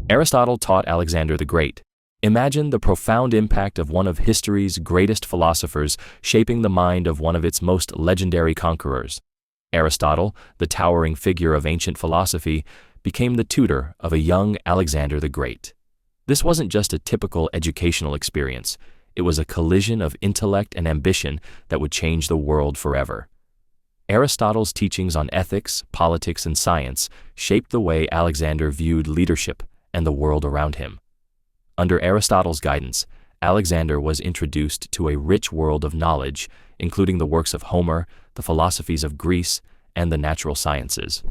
Aristotle taught Alexander the Great. Imagine the profound impact of one of history's greatest philosophers shaping the mind of one of its most legendary conquerors. Aristotle, the towering figure of ancient philosophy, became the tutor of a young Alexander the Great. This wasn't just a typical educational experience. It was a collision of intellect and ambition that would change the world forever. Aristotle's teachings on ethics, politics, and science shaped the way Alexander viewed leadership and the world around him. Under Aristotle's guidance, Alexander was introduced to a rich world of knowledge, including the works of Homer, the philosophies of Greece, and the natural sciences.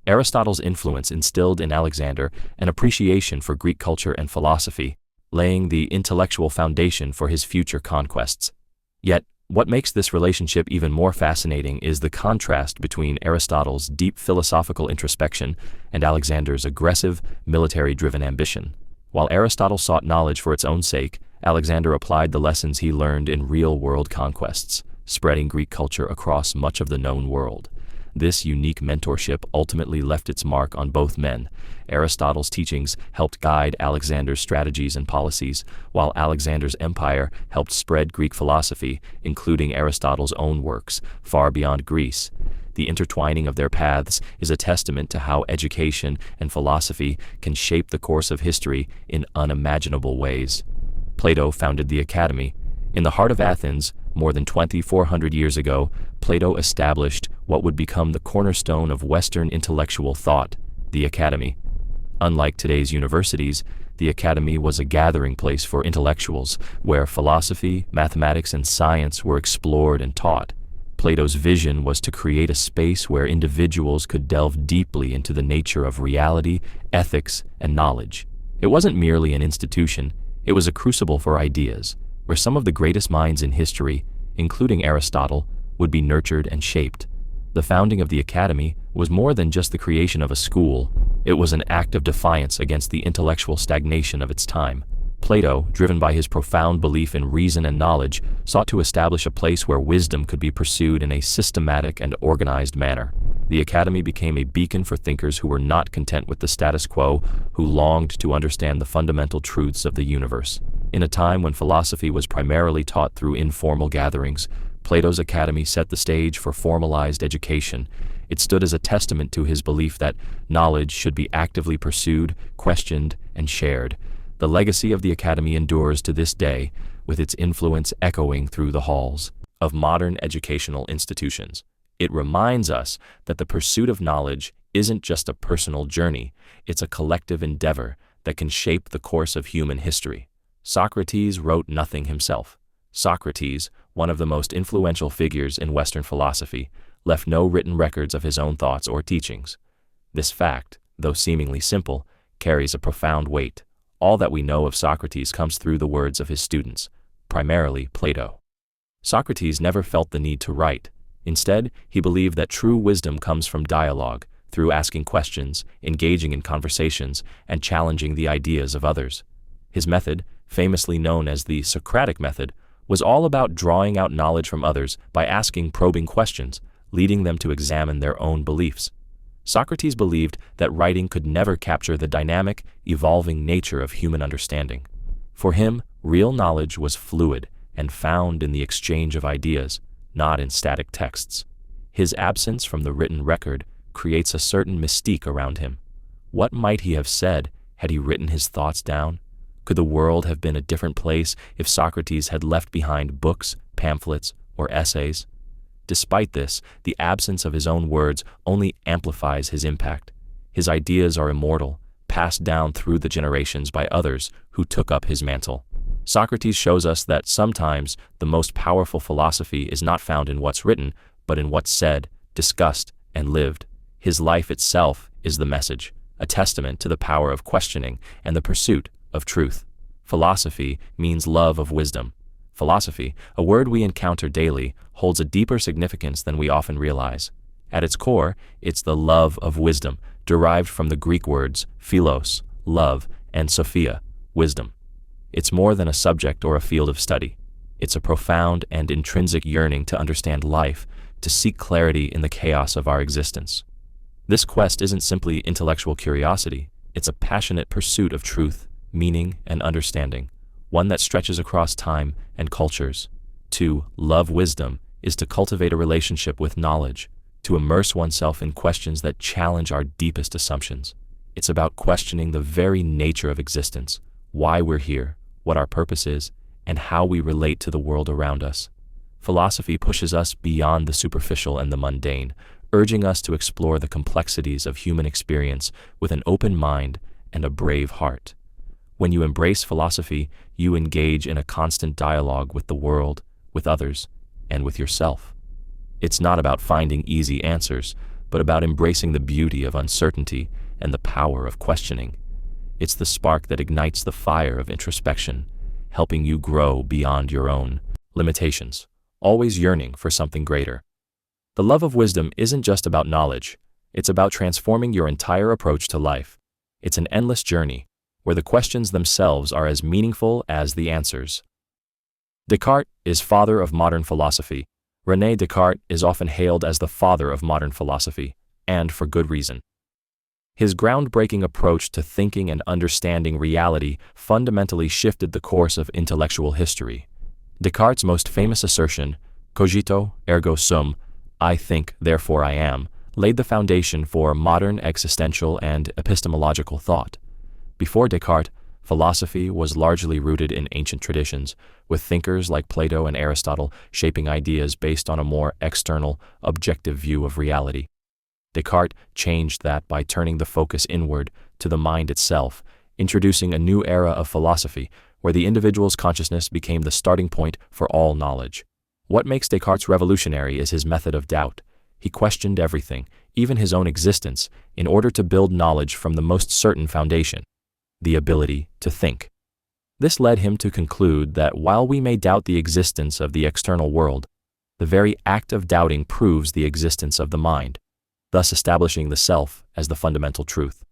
Aristotle's influence instilled in Alexander an appreciation for Greek culture and philosophy, laying the intellectual foundation for his future conquests. Yet, what makes this relationship even more fascinating is the contrast between Aristotle's deep philosophical introspection and Alexander's aggressive, military-driven ambition. While Aristotle sought knowledge for its own sake, Alexander applied the lessons he learned in real-world conquests, spreading Greek culture across much of the known world. This unique mentorship ultimately left its mark on both men. Aristotle's teachings helped guide Alexander's strategies and policies, while Alexander's empire helped spread Greek philosophy, including Aristotle's own works, far beyond Greece. The intertwining of their paths is a testament to how education and philosophy can shape the course of history in unimaginable ways. Plato founded the Academy. In the heart of Athens, more than 2,400 years ago, Plato established what would become the cornerstone of Western intellectual thought, the Academy. Unlike today's universities, the Academy was a gathering place for intellectuals, where philosophy, mathematics, and science were explored and taught. Plato's vision was to create a space where individuals could delve deeply into the nature of reality, ethics, and knowledge. It wasn't merely an institution, it was a crucible for ideas, where some of the greatest minds in history, including Aristotle, would be nurtured and shaped. The founding of the Academy was more than just the creation of a school. It was an act of defiance against the intellectual stagnation of its time. Plato, driven by his profound belief in reason and knowledge, sought to establish a place where wisdom could be pursued in a systematic and organized manner. The Academy became a beacon for thinkers who were not content with the status quo, who longed to understand the fundamental truths of the universe. In a time when philosophy was primarily taught through informal gatherings, Plato's Academy set the stage for formalized education. It stood as a testament to his belief that knowledge should be actively pursued, questioned, and shared. The legacy of the Academy endures to this day, with its influence echoing through the halls of modern educational institutions. It reminds us that the pursuit of knowledge isn't just a personal journey, it's a collective endeavor that can shape the course of human history. Socrates wrote nothing himself. Socrates, one of the most influential figures in Western philosophy, left no written records of his own thoughts or teachings. This fact, though seemingly simple, carries a profound weight. All that we know of Socrates comes through the words of his students, primarily Plato. Socrates never felt the need to write. Instead, he believed that true wisdom comes from dialogue, through asking questions, engaging in conversations, and challenging the ideas of others. His method, famously known as the Socratic Method, was all about drawing out knowledge from others by asking probing questions, leading them to examine their own beliefs. Socrates believed that writing could never capture the dynamic, evolving nature of human understanding. For him, real knowledge was fluid and found in the exchange of ideas, not in static texts. His absence from the written record creates a certain mystique around him. What might he have said had he written his thoughts down? Could the world have been a different place if Socrates had left behind books, pamphlets, or essays? Despite this, the absence of his own words only amplifies his impact. His ideas are immortal, passed down through the generations by others who took up his mantle. Socrates shows us that sometimes the most powerful philosophy is not found in what's written, but in what's said, discussed, and lived. His life itself is the message, a testament to the power of questioning and the pursuit of truth. Philosophy means love of wisdom. Philosophy, a word we encounter daily, holds a deeper significance than we often realize. At its core, it's the love of wisdom, derived from the Greek words philos, love, and sophia, wisdom. It's more than a subject or a field of study. It's a profound and intrinsic yearning to understand life, to seek clarity in the chaos of our existence. This quest isn't simply intellectual curiosity, It's a passionate pursuit of truth, meaning, and understanding, one that stretches across time and cultures. To love wisdom is to cultivate a relationship with knowledge, to immerse oneself in questions that challenge our deepest assumptions. It's about questioning the very nature of existence, why we're here, what our purpose is, and how we relate to the world around us. Philosophy pushes us beyond the superficial and the mundane, urging us to explore the complexities of human experience with an open mind and a brave heart. When you embrace philosophy, you engage in a constant dialogue with the world, with others, and with yourself. It's not about finding easy answers, but about embracing the beauty of uncertainty and the power of questioning. It's the spark that ignites the fire of introspection, helping you grow beyond your own limitations, always yearning for something greater. The love of wisdom isn't just about knowledge, it's about transforming your entire approach to life. It's an endless journey, where the questions themselves are as meaningful as the answers. Descartes is father of modern philosophy. René Descartes is often hailed as the father of modern philosophy, and for good reason. His groundbreaking approach to thinking and understanding reality fundamentally shifted the course of intellectual history. Descartes' most famous assertion, Cogito, ergo sum, I think, therefore I am, laid the foundation for modern existential and epistemological thought. Before Descartes, philosophy was largely rooted in ancient traditions, with thinkers like Plato and Aristotle shaping ideas based on a more external, objective view of reality. Descartes changed that by turning the focus inward to the mind itself, introducing a new era of philosophy where the individual's consciousness became the starting point for all knowledge. What makes Descartes revolutionary is his method of doubt. He questioned everything, even his own existence, in order to build knowledge from the most certain foundation, the ability to think. This led him to conclude that while we may doubt the existence of the external world, the very act of doubting proves the existence of the mind, thus establishing the self as the fundamental truth.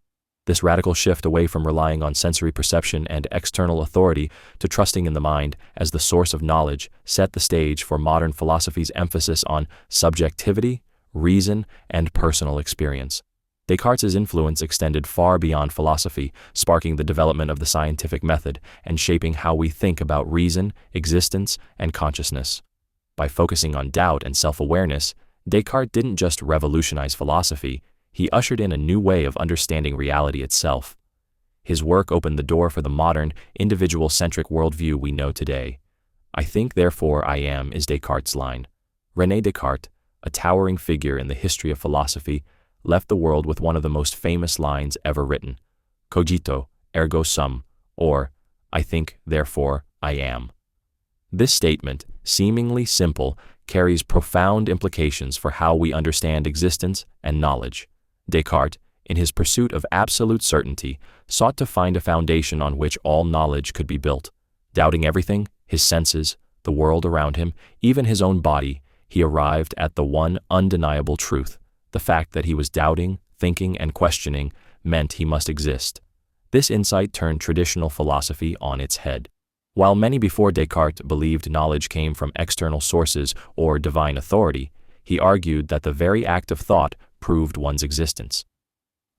This radical shift away from relying on sensory perception and external authority to trusting in the mind as the source of knowledge set the stage for modern philosophy's emphasis on subjectivity, reason, and personal experience. Descartes' influence extended far beyond philosophy, sparking the development of the scientific method and shaping how we think about reason, existence, and consciousness. By focusing on doubt and self-awareness, Descartes didn't just revolutionize philosophy, he ushered in a new way of understanding reality itself. His work opened the door for the modern, individual-centric worldview we know today. I think, therefore I am, is Descartes' line. René Descartes, a towering figure in the history of philosophy, left the world with one of the most famous lines ever written, Cogito, ergo sum, or, I think, therefore I am. This statement, seemingly simple, carries profound implications for how we understand existence and knowledge. Descartes, in his pursuit of absolute certainty, sought to find a foundation on which all knowledge could be built. Doubting everything, his senses, the world around him, even his own body, he arrived at the one undeniable truth. The fact that he was doubting, thinking, and questioning meant he must exist. This insight turned traditional philosophy on its head. While many before Descartes believed knowledge came from external sources or divine authority, he argued that the very act of thought proved one's existence.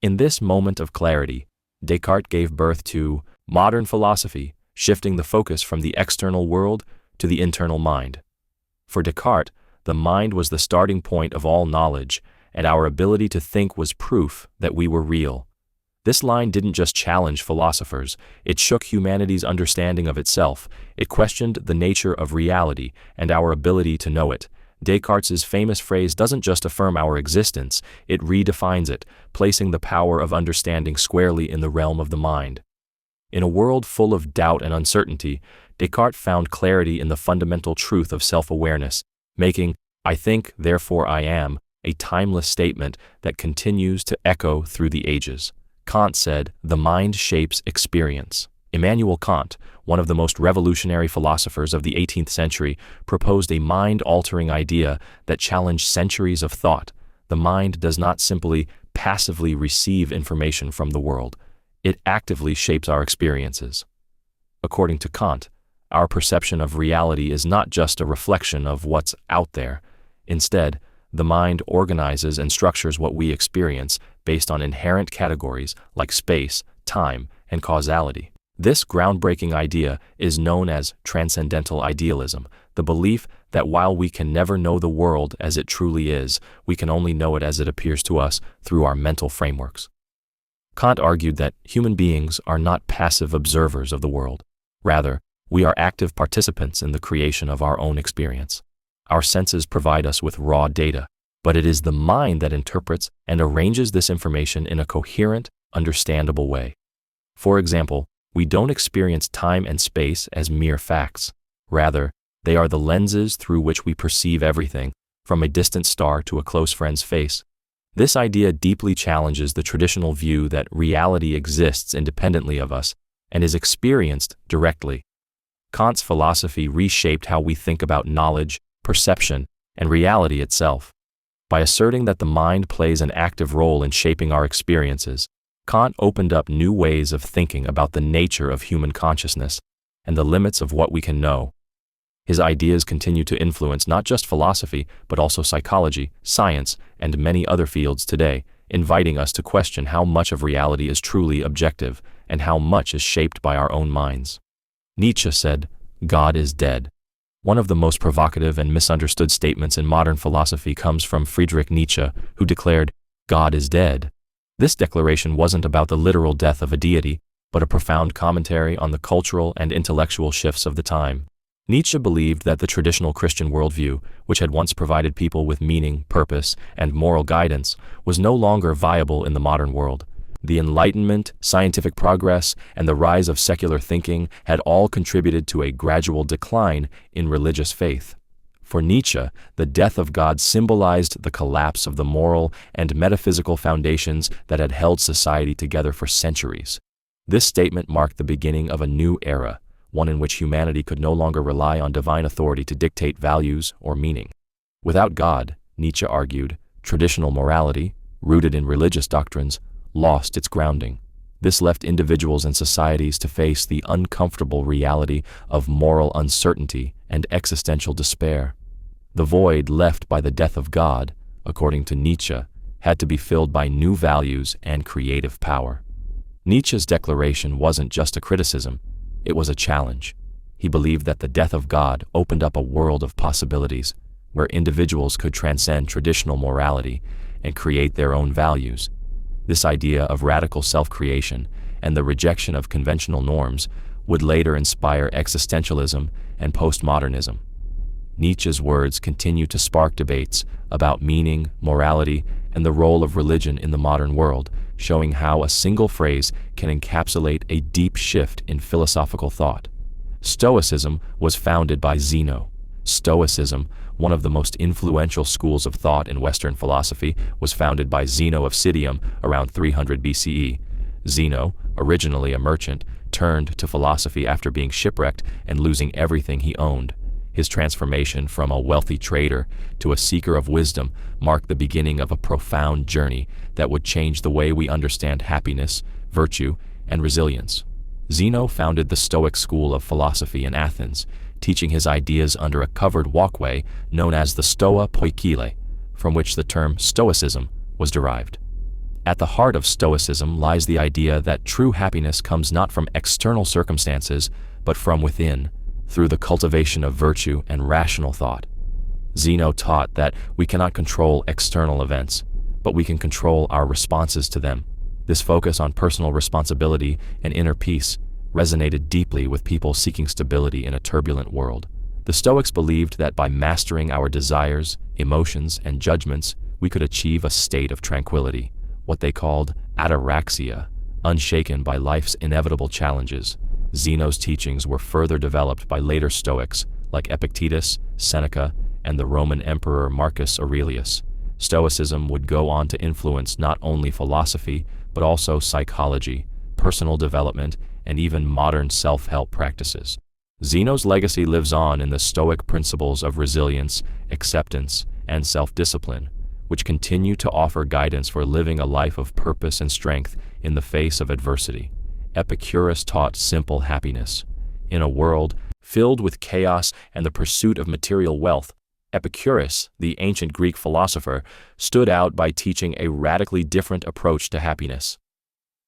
In this moment of clarity, Descartes gave birth to modern philosophy, shifting the focus from the external world to the internal mind. For Descartes, the mind was the starting point of all knowledge, and our ability to think was proof that we were real. This line didn't just challenge philosophers, it shook humanity's understanding of itself. It questioned the nature of reality and our ability to know it. Descartes' famous phrase doesn't just affirm our existence, it redefines it, placing the power of understanding squarely in the realm of the mind. In a world full of doubt and uncertainty, Descartes found clarity in the fundamental truth of self-awareness, making, I think, therefore I am, a timeless statement that continues to echo through the ages. Kant said, the mind shapes experience. Immanuel Kant, one of the most revolutionary philosophers of the 18th century, proposed a mind-altering idea that challenged centuries of thought. The mind does not simply passively receive information from the world. It actively shapes our experiences. According to Kant, our perception of reality is not just a reflection of what's out there. Instead, the mind organizes and structures what we experience, based on inherent categories like space, time, and causality. This groundbreaking idea is known as transcendental idealism, the belief that while we can never know the world as it truly is, we can only know it as it appears to us through our mental frameworks. Kant argued that human beings are not passive observers of the world. Rather, we are active participants in the creation of our own experience. Our senses provide us with raw data, but it is the mind that interprets and arranges this information in a coherent, understandable way. For example, we don't experience time and space as mere facts. Rather, they are the lenses through which we perceive everything, from a distant star to a close friend's face. This idea deeply challenges the traditional view that reality exists independently of us and is experienced directly. Kant's philosophy reshaped how we think about knowledge, perception, and reality itself. By asserting that the mind plays an active role in shaping our experiences, Kant opened up new ways of thinking about the nature of human consciousness and the limits of what we can know. His ideas continue to influence not just philosophy, but also psychology, science, and many other fields today, inviting us to question how much of reality is truly objective and how much is shaped by our own minds. Nietzsche said, "God is dead." One of the most provocative and misunderstood statements in modern philosophy comes from Friedrich Nietzsche, who declared, "God is dead." This declaration wasn't about the literal death of a deity, but a profound commentary on the cultural and intellectual shifts of the time. Nietzsche believed that the traditional Christian worldview, which had once provided people with meaning, purpose, and moral guidance, was no longer viable in the modern world. The Enlightenment, scientific progress, and the rise of secular thinking had all contributed to a gradual decline in religious faith. For Nietzsche, the death of God symbolized the collapse of the moral and metaphysical foundations that had held society together for centuries. This statement marked the beginning of a new era, one in which humanity could no longer rely on divine authority to dictate values or meaning. Without God, Nietzsche argued, traditional morality, rooted in religious doctrines, lost its grounding. This left individuals and societies to face the uncomfortable reality of moral uncertainty and existential despair. The void left by the death of God, according to Nietzsche, had to be filled by new values and creative power. Nietzsche's declaration wasn't just a criticism, it was a challenge. He believed that the death of God opened up a world of possibilities, where individuals could transcend traditional morality and create their own values. This idea of radical self-creation and the rejection of conventional norms would later inspire existentialism and postmodernism. Nietzsche's words continue to spark debates about meaning, morality, and the role of religion in the modern world, showing how a single phrase can encapsulate a deep shift in philosophical thought. Stoicism was founded by Zeno. Stoicism, one of the most influential schools of thought in Western philosophy, was founded by Zeno of Citium around 300 BCE. Zeno, originally a merchant, turned to philosophy after being shipwrecked and losing everything he owned. His transformation from a wealthy trader to a seeker of wisdom marked the beginning of a profound journey that would change the way we understand happiness, virtue, and resilience. Zeno founded the Stoic school of philosophy in Athens, teaching his ideas under a covered walkway known as the Stoa Poikile, from which the term Stoicism was derived. At the heart of Stoicism lies the idea that true happiness comes not from external circumstances, but from within, through the cultivation of virtue and rational thought. Zeno taught that we cannot control external events, but we can control our responses to them. This focus on personal responsibility and inner peace resonated deeply with people seeking stability in a turbulent world. The Stoics believed that by mastering our desires, emotions, and judgments, we could achieve a state of tranquility, what they called ataraxia, unshaken by life's inevitable challenges. Zeno's teachings were further developed by later Stoics like Epicurus, Seneca, and the Roman Emperor Marcus Aurelius. Stoicism would go on to influence not only philosophy, but also psychology, personal development, and even modern self-help practices. Zeno's legacy lives on in the Stoic principles of resilience, acceptance, and self-discipline, which continue to offer guidance for living a life of purpose and strength in the face of adversity. Epicurus taught simple happiness. In a world filled with chaos and the pursuit of material wealth, Epicurus, the ancient Greek philosopher, stood out by teaching a radically different approach to happiness.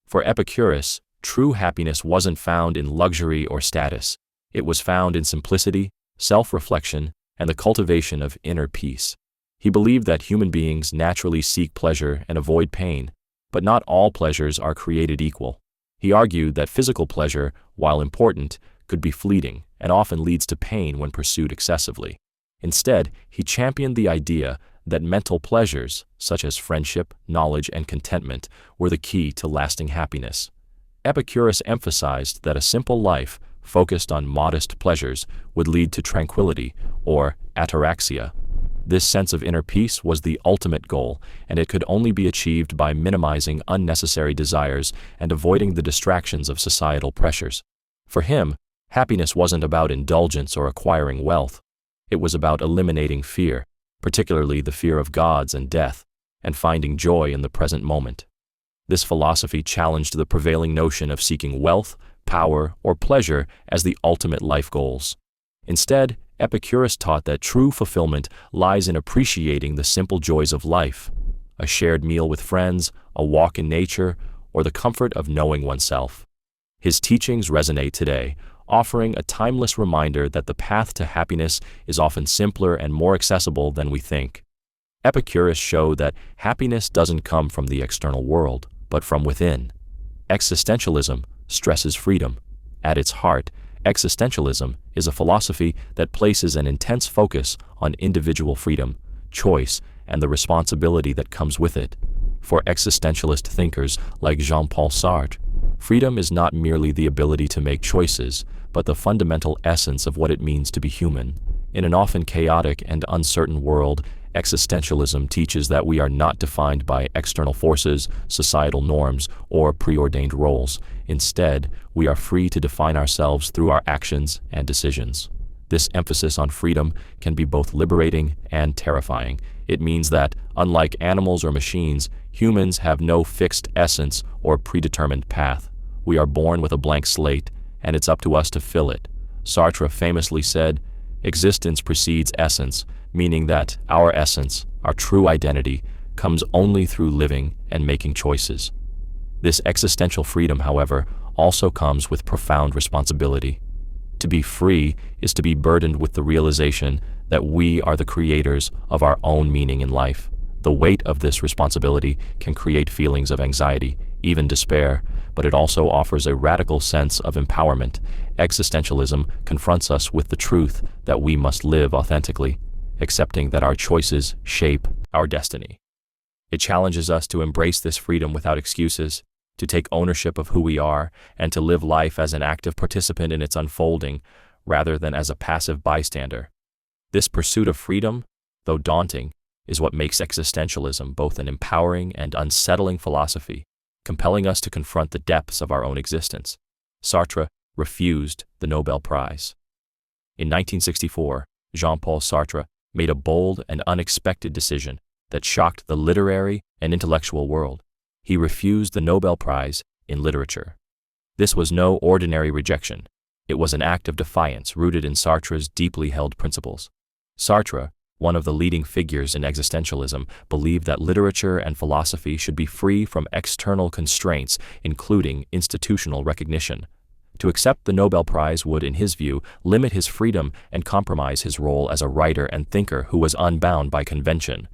For Epicurus, true happiness wasn't found in luxury or status. It was found in simplicity, self-reflection, and the cultivation of inner peace. He believed that human beings naturally seek pleasure and avoid pain, but not all pleasures are created equal. He argued that physical pleasure, while important, could be fleeting and often leads to pain when pursued excessively. Instead, he championed the idea that mental pleasures, such as friendship, knowledge, and contentment, were the key to lasting happiness. Epicurus emphasized that a simple life, focused on modest pleasures, would lead to tranquility, or ataraxia. This sense of inner peace was the ultimate goal, and it could only be achieved by minimizing unnecessary desires and avoiding the distractions of societal pressures. For him, happiness wasn't about indulgence or acquiring wealth. It was about eliminating fear, particularly the fear of gods and death, and finding joy in the present moment. This philosophy challenged the prevailing notion of seeking wealth, power, or pleasure as the ultimate life goals. Instead, Epicurus taught that true fulfillment lies in appreciating the simple joys of life: a shared meal with friends, a walk in nature, or the comfort of knowing oneself. His teachings resonate today, offering a timeless reminder that the path to happiness is often simpler and more accessible than we think. Epicurus showed that happiness doesn't come from the external world, but from within. Existentialism stresses freedom. At its heart, existentialism is a philosophy that places an intense focus on individual freedom, choice, and the responsibility that comes with it. For existentialist thinkers like Jean-Paul Sartre, freedom is not merely the ability to make choices, but the fundamental essence of what it means to be human. In an often chaotic and uncertain world, existentialism teaches that we are not defined by external forces, societal norms, or preordained roles. Instead, we are free to define ourselves through our actions and decisions. This emphasis on freedom can be both liberating and terrifying. It means that, unlike animals or machines, humans have no fixed essence or predetermined path. We are born with a blank slate, and it's up to us to fill it. Sartre famously said, "Existence precedes essence," meaning that our essence, our true identity, comes only through living and making choices. This existential freedom, however, also comes with profound responsibility. To be free is to be burdened with the realization that we are the creators of our own meaning in life. The weight of this responsibility can create feelings of anxiety, even despair, but it also offers a radical sense of empowerment. Existentialism confronts us with the truth that we must live authentically, accepting that our choices shape our destiny. It challenges us to embrace this freedom without excuses, to take ownership of who we are, and to live life as an active participant in its unfolding, rather than as a passive bystander. This pursuit of freedom, though daunting, is what makes existentialism both an empowering and unsettling philosophy, compelling us to confront the depths of our own existence. Sartre refused the Nobel Prize. In 1964, Jean-Paul Sartre made a bold and unexpected decision that shocked the literary and intellectual world. He refused the Nobel Prize in literature. This was no ordinary rejection. It was an act of defiance rooted in Sartre's deeply held principles. Sartre, one of the leading figures in existentialism, believed that literature and philosophy should be free from external constraints, including institutional recognition. To accept the Nobel Prize would, in his view, limit his freedom and compromise his role as a writer and thinker who was unbound by convention.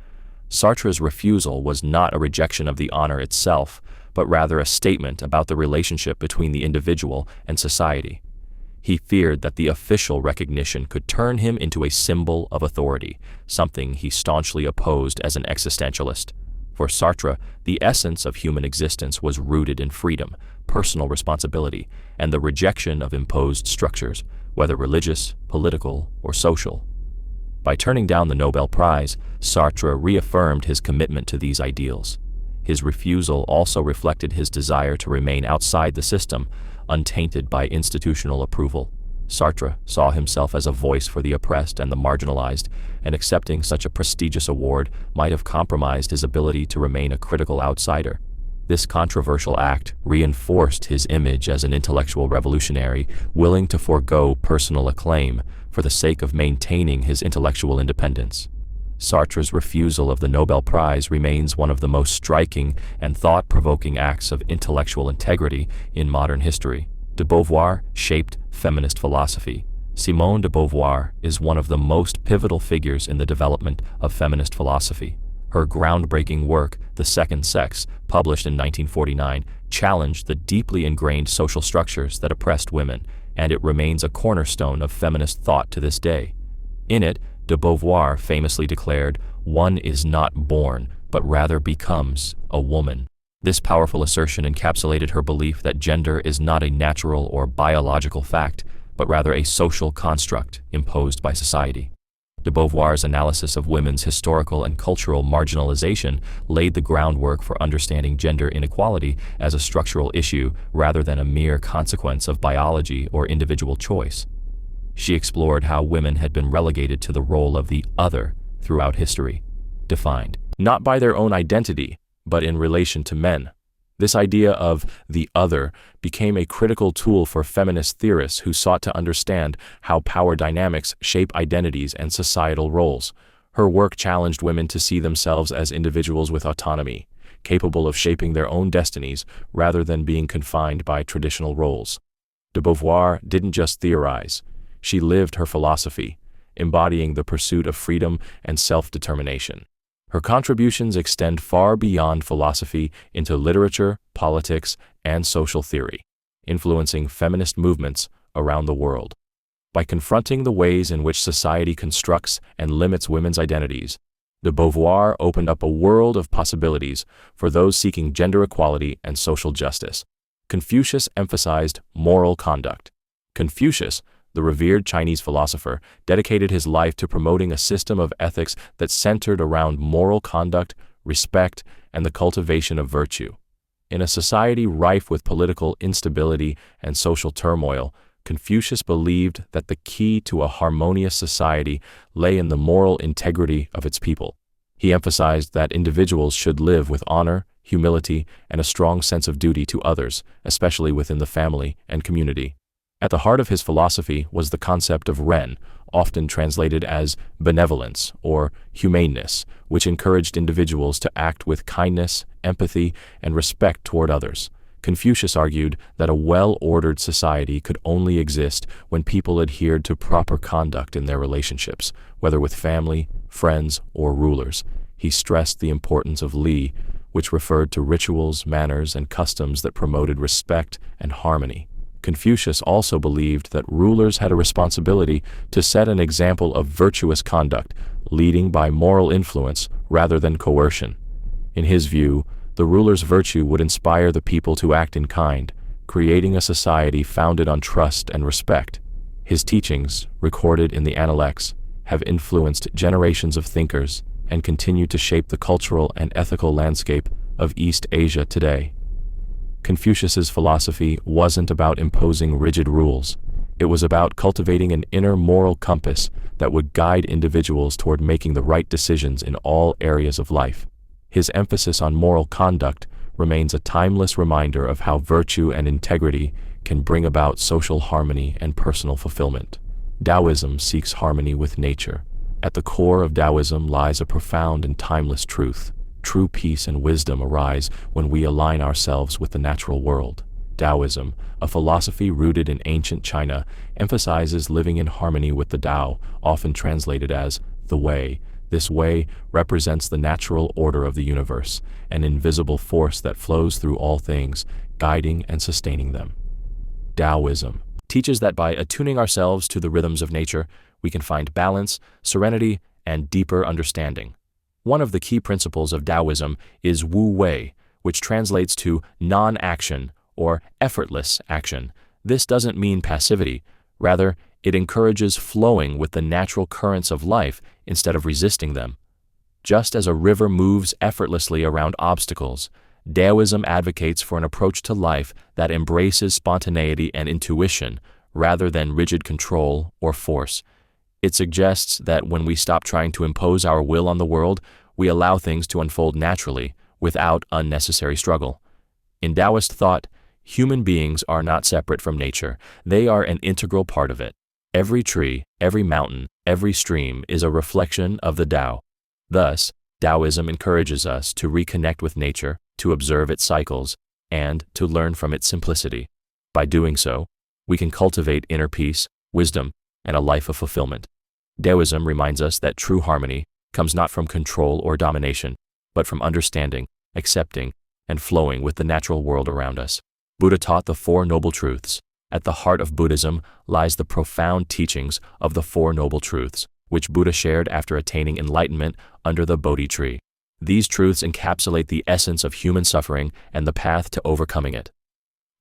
Sartre's refusal was not a rejection of the honor itself, but rather a statement about the relationship between the individual and society. He feared that the official recognition could turn him into a symbol of authority, something he staunchly opposed as an existentialist. For Sartre, the essence of human existence was rooted in freedom, personal responsibility, and the rejection of imposed structures, whether religious, political, or social. By turning down the Nobel Prize, Sartre reaffirmed his commitment to these ideals. His refusal also reflected his desire to remain outside the system, untainted by institutional approval. Sartre saw himself as a voice for the oppressed and the marginalized, and accepting such a prestigious award might have compromised his ability to remain a critical outsider. This controversial act reinforced his image as an intellectual revolutionary, willing to forego personal acclaim for the sake of maintaining his intellectual independence. Sartre's refusal of the Nobel Prize remains one of the most striking and thought-provoking acts of intellectual integrity in modern history. De Beauvoir shaped feminist philosophy. Simone de Beauvoir is one of the most pivotal figures in the development of feminist philosophy. Her groundbreaking work, The Second Sex, published in 1949, challenged the deeply ingrained social structures that oppressed women, and it remains a cornerstone of feminist thought to this day. In it, de Beauvoir famously declared, "One is not born, but rather becomes a woman." This powerful assertion encapsulated her belief that gender is not a natural or biological fact, but rather a social construct imposed by society. De Beauvoir's analysis of women's historical and cultural marginalization laid the groundwork for understanding gender inequality as a structural issue rather than a mere consequence of biology or individual choice. She explored how women had been relegated to the role of the other throughout history, defined not by their own identity, but in relation to men. This idea of the other became a critical tool for feminist theorists who sought to understand how power dynamics shape identities and societal roles. Her work challenged women to see themselves as individuals with autonomy, capable of shaping their own destinies rather than being confined by traditional roles. De Beauvoir didn't just theorize, she lived her philosophy, embodying the pursuit of freedom and self-determination. Her contributions extend far beyond philosophy into literature, politics, and social theory, influencing feminist movements around the world. By confronting the ways in which society constructs and limits women's identities, de Beauvoir opened up a world of possibilities for those seeking gender equality and social justice. Confucius emphasized moral conduct. Confucius, the revered Chinese philosopher, dedicated his life to promoting a system of ethics that centered around moral conduct, respect, and the cultivation of virtue. In a society rife with political instability and social turmoil, Confucius believed that the key to a harmonious society lay in the moral integrity of its people. He emphasized that individuals should live with honor, humility, and a strong sense of duty to others, especially within the family and community. At the heart of his philosophy was the concept of Ren, often translated as benevolence or humaneness, which encouraged individuals to act with kindness, empathy, and respect toward others. Confucius argued that a well-ordered society could only exist when people adhered to proper conduct in their relationships, whether with family, friends, or rulers. He stressed the importance of Li, which referred to rituals, manners, and customs that promoted respect and harmony. Confucius also believed that rulers had a responsibility to set an example of virtuous conduct, leading by moral influence rather than coercion. In his view, the ruler's virtue would inspire the people to act in kind, creating a society founded on trust and respect. His teachings, recorded in the Analects, have influenced generations of thinkers and continue to shape the cultural and ethical landscape of East Asia today. Confucius's philosophy wasn't about imposing rigid rules. It was about cultivating an inner moral compass that would guide individuals toward making the right decisions in all areas of life. His emphasis on moral conduct remains a timeless reminder of how virtue and integrity can bring about social harmony and personal fulfillment. Daoism seeks harmony with nature. At the core of Daoism lies a profound and timeless truth. True peace and wisdom arise when we align ourselves with the natural world. Daoism, a philosophy rooted in ancient China, emphasizes living in harmony with the Tao, often translated as the way. This way represents the natural order of the universe, an invisible force that flows through all things, guiding and sustaining them. Daoism teaches that by attuning ourselves to the rhythms of nature, we can find balance, serenity, and deeper understanding. One of the key principles of Daoism is Wu Wei, which translates to non-action or effortless action. This doesn't mean passivity. Rather, it encourages flowing with the natural currents of life instead of resisting them. Just as a river moves effortlessly around obstacles, Daoism advocates for an approach to life that embraces spontaneity and intuition rather than rigid control or force. It suggests that when we stop trying to impose our will on the world, we allow things to unfold naturally, without unnecessary struggle. In Taoist thought, human beings are not separate from nature. They are an integral part of it. Every tree, every mountain, every stream is a reflection of the Tao. Thus, Taoism encourages us to reconnect with nature, to observe its cycles, and to learn from its simplicity. By doing so, we can cultivate inner peace, wisdom, and a life of fulfillment. Daoism reminds us that true harmony comes not from control or domination, but from understanding, accepting, and flowing with the natural world around us. Buddha taught the Four Noble Truths. At the heart of Buddhism lies the profound teachings of the Four Noble Truths, which Buddha shared after attaining enlightenment under the Bodhi tree. These truths encapsulate the essence of human suffering and the path to overcoming it.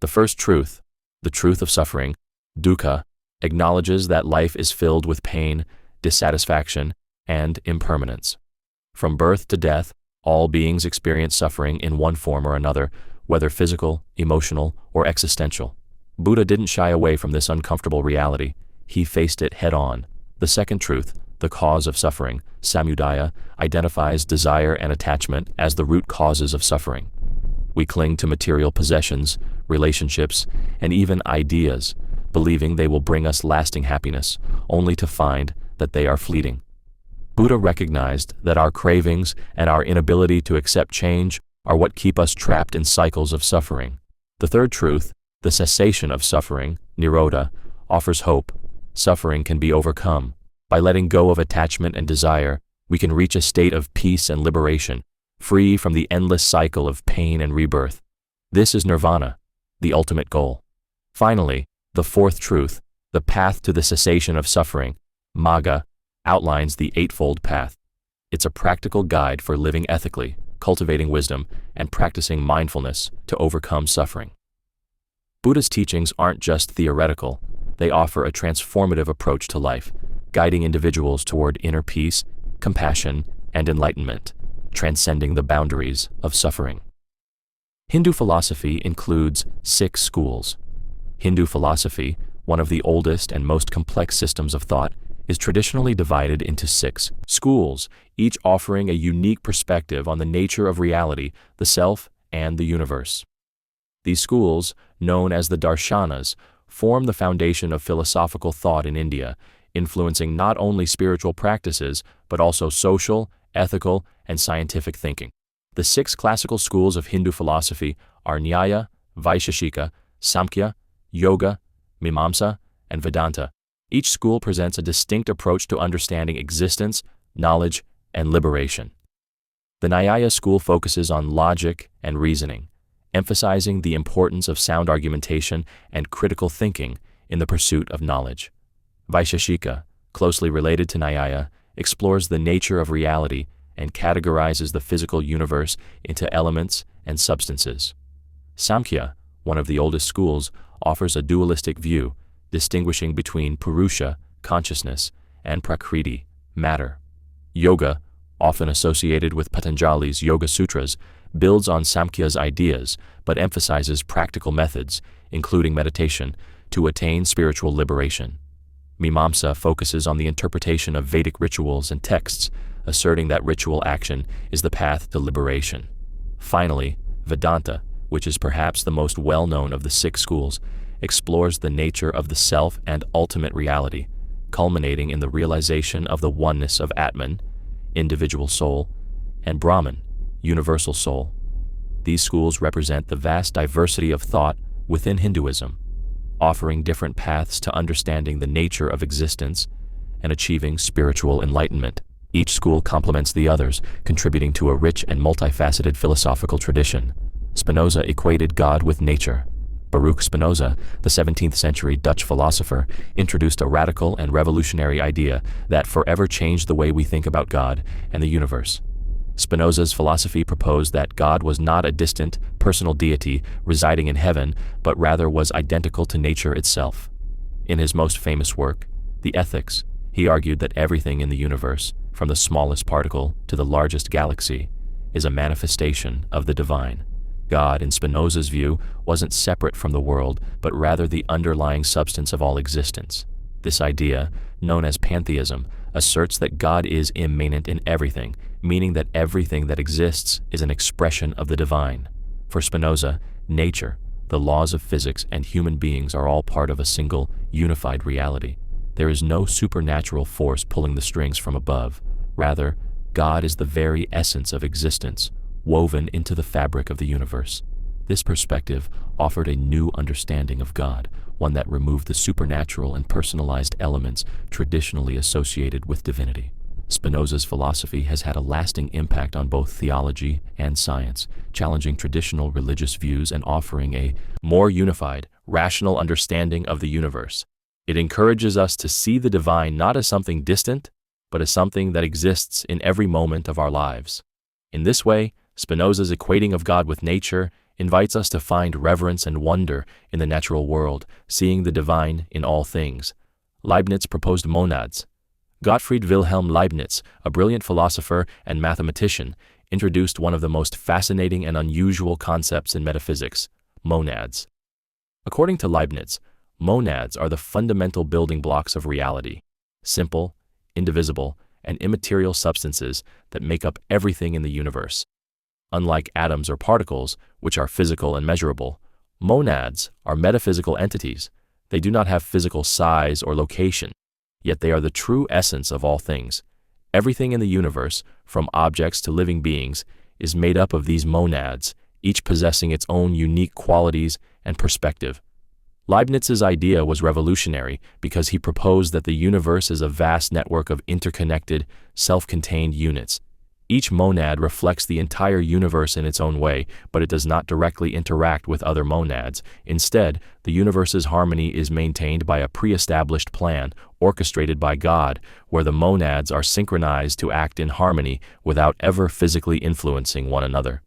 The first truth, the truth of suffering, dukkha, acknowledges that life is filled with pain, dissatisfaction, and impermanence. From birth to death, all beings experience suffering in one form or another, whether physical, emotional, or existential. Buddha didn't shy away from this uncomfortable reality. He faced it head-on. The second truth, the cause of suffering, samudaya, identifies desire and attachment as the root causes of suffering. We cling to material possessions, relationships, and even ideas, believing they will bring us lasting happiness, only to find that they are fleeting. Buddha recognized that our cravings and our inability to accept change are what keep us trapped in cycles of suffering. The third truth, the cessation of suffering, nirodha, offers hope. Suffering can be overcome. By letting go of attachment and desire, we can reach a state of peace and liberation, free from the endless cycle of pain and rebirth. This is nirvana, the ultimate goal. Finally, the fourth truth, the path to the cessation of suffering, magga, outlines the Eightfold Path. It's a practical guide for living ethically, cultivating wisdom, and practicing mindfulness to overcome suffering. Buddha's teachings aren't just theoretical. They offer a transformative approach to life, guiding individuals toward inner peace, compassion, and enlightenment, transcending the boundaries of suffering. Hindu philosophy includes 6 schools. Hindu philosophy, one of the oldest and most complex systems of thought, is traditionally divided into 6 schools, each offering a unique perspective on the nature of reality, the self, and the universe. These schools, known as the darshanas, form the foundation of philosophical thought in India, influencing not only spiritual practices, but also social, ethical, and scientific thinking. The 6 classical schools of Hindu philosophy are Nyaya, Vaisheshika, Samkhya, Yoga, Mimamsa, and Vedanta. Each school presents a distinct approach to understanding existence, knowledge, and liberation. The Nyaya school focuses on logic and reasoning, emphasizing the importance of sound argumentation and critical thinking in the pursuit of knowledge. Vaisheshika, closely related to Nyaya, explores the nature of reality and categorizes the physical universe into elements and substances. Samkhya, one of the oldest schools, offers a dualistic view, distinguishing between Purusha, consciousness, and Prakriti, matter. Yoga, often associated with Patanjali's Yoga Sutras, builds on Samkhya's ideas but emphasizes practical methods, including meditation, to attain spiritual liberation. Mimamsa focuses on the interpretation of Vedic rituals and texts, asserting that ritual action is the path to liberation. Finally, Vedanta, which is perhaps the most well-known of the 6 schools, explores the nature of the self and ultimate reality, culminating in the realization of the oneness of Atman, individual soul, and Brahman, universal soul. These schools represent the vast diversity of thought within Hinduism, offering different paths to understanding the nature of existence and achieving spiritual enlightenment. Each school complements the others, contributing to a rich and multifaceted philosophical tradition. Spinoza equated God with nature. Baruch Spinoza, the 17th century Dutch philosopher, introduced a radical and revolutionary idea that forever changed the way we think about God and the universe. Spinoza's philosophy proposed that God was not a distant, personal deity residing in heaven, but rather was identical to nature itself. In his most famous work, The Ethics, he argued that everything in the universe, from the smallest particle to the largest galaxy, is a manifestation of the divine. God, in Spinoza's view, wasn't separate from the world, but rather the underlying substance of all existence. This idea, known as pantheism, asserts that God is immanent in everything, meaning that everything that exists is an expression of the divine. For Spinoza, Nature, the laws of physics, and human beings are all part of a single, unified reality. There is no supernatural force pulling the strings from above. Rather, God is the very essence of existence, woven into the fabric of the universe. This perspective offered a new understanding of God, one that removed the supernatural and personalized elements traditionally associated with divinity. Spinoza's philosophy has had a lasting impact on both theology and science, challenging traditional religious views and offering a more unified, rational understanding of the universe. It encourages us to see the divine not as something distant, but as something that exists in every moment of our lives. In this way, Spinoza's equating of God with nature invites us to find reverence and wonder in the natural world, seeing the divine in all things. Leibniz proposed monads. Gottfried Wilhelm Leibniz, a brilliant philosopher and mathematician, introduced one of the most fascinating and unusual concepts in metaphysics, monads. According to Leibniz, monads are the fundamental building blocks of reality, simple, indivisible, and immaterial substances that make up everything in the universe. Unlike atoms or particles, which are physical and measurable, monads are metaphysical entities. They do not have physical size or location, yet they are the true essence of all things. Everything in the universe, from objects to living beings, is made up of these monads, each possessing its own unique qualities and perspective. Leibniz's idea was revolutionary because he proposed that the universe is a vast network of interconnected, self-contained units. Each monad reflects the entire universe in its own way, but it does not directly interact with other monads. Instead, the universe's harmony is maintained by a pre-established plan, orchestrated by God, where the monads are synchronized to act in harmony without ever physically influencing one another.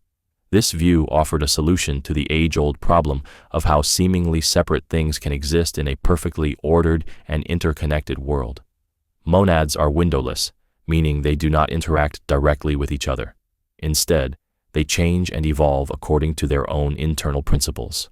This view offered a solution to the age-old problem of how seemingly separate things can exist in a perfectly ordered and interconnected world. Monads are windowless, meaning they do not interact directly with each other. Instead, they change and evolve according to their own internal principles.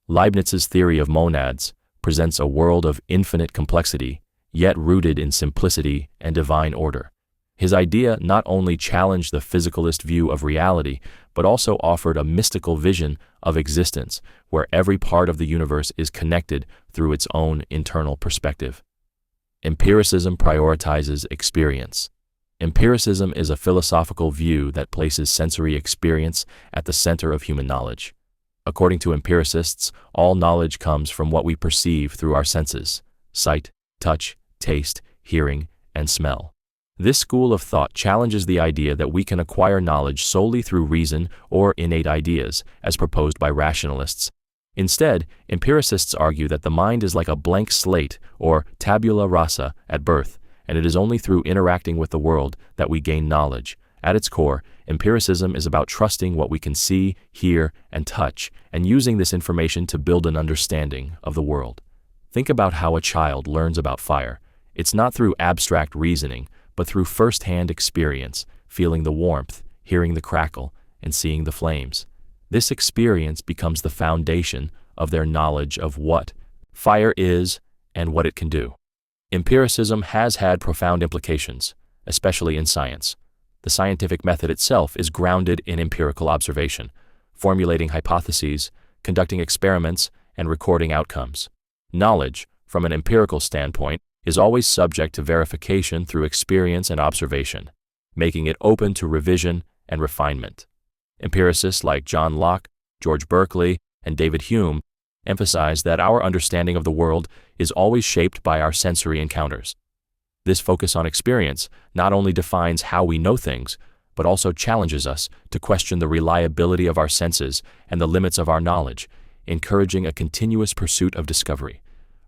Leibniz's theory of monads presents a world of infinite complexity, yet rooted in simplicity and divine order. His idea not only challenged the physicalist view of reality, but also offered a mystical vision of existence, where every part of the universe is connected through its own internal perspective. Empiricism prioritizes experience. Empiricism is a philosophical view that places sensory experience at the center of human knowledge. According to empiricists, all knowledge comes from what we perceive through our senses: sight, touch, taste, hearing, and smell. This school of thought challenges the idea that we can acquire knowledge solely through reason or innate ideas, as proposed by rationalists. Instead, empiricists argue that the mind is like a blank slate or tabula rasa at birth, and it is only through interacting with the world that we gain knowledge. At its core, empiricism is about trusting what we can see, hear, and touch, and using this information to build an understanding of the world. Think about how a child learns about fire. It's not through abstract reasoning, but through first-hand experience, feeling the warmth, hearing the crackle, and seeing the flames. This experience becomes the foundation of their knowledge of what fire is and what it can do. Empiricism has had profound implications, especially in science. The scientific method itself is grounded in empirical observation, formulating hypotheses, conducting experiments, and recording outcomes. Knowledge, from an empirical standpoint, is always subject to verification through experience and observation, making it open to revision and refinement. Empiricists like John Locke, George Berkeley, and David Hume emphasize that our understanding of the world is always shaped by our sensory encounters. This focus on experience not only defines how we know things, but also challenges us to question the reliability of our senses and the limits of our knowledge, encouraging a continuous pursuit of discovery.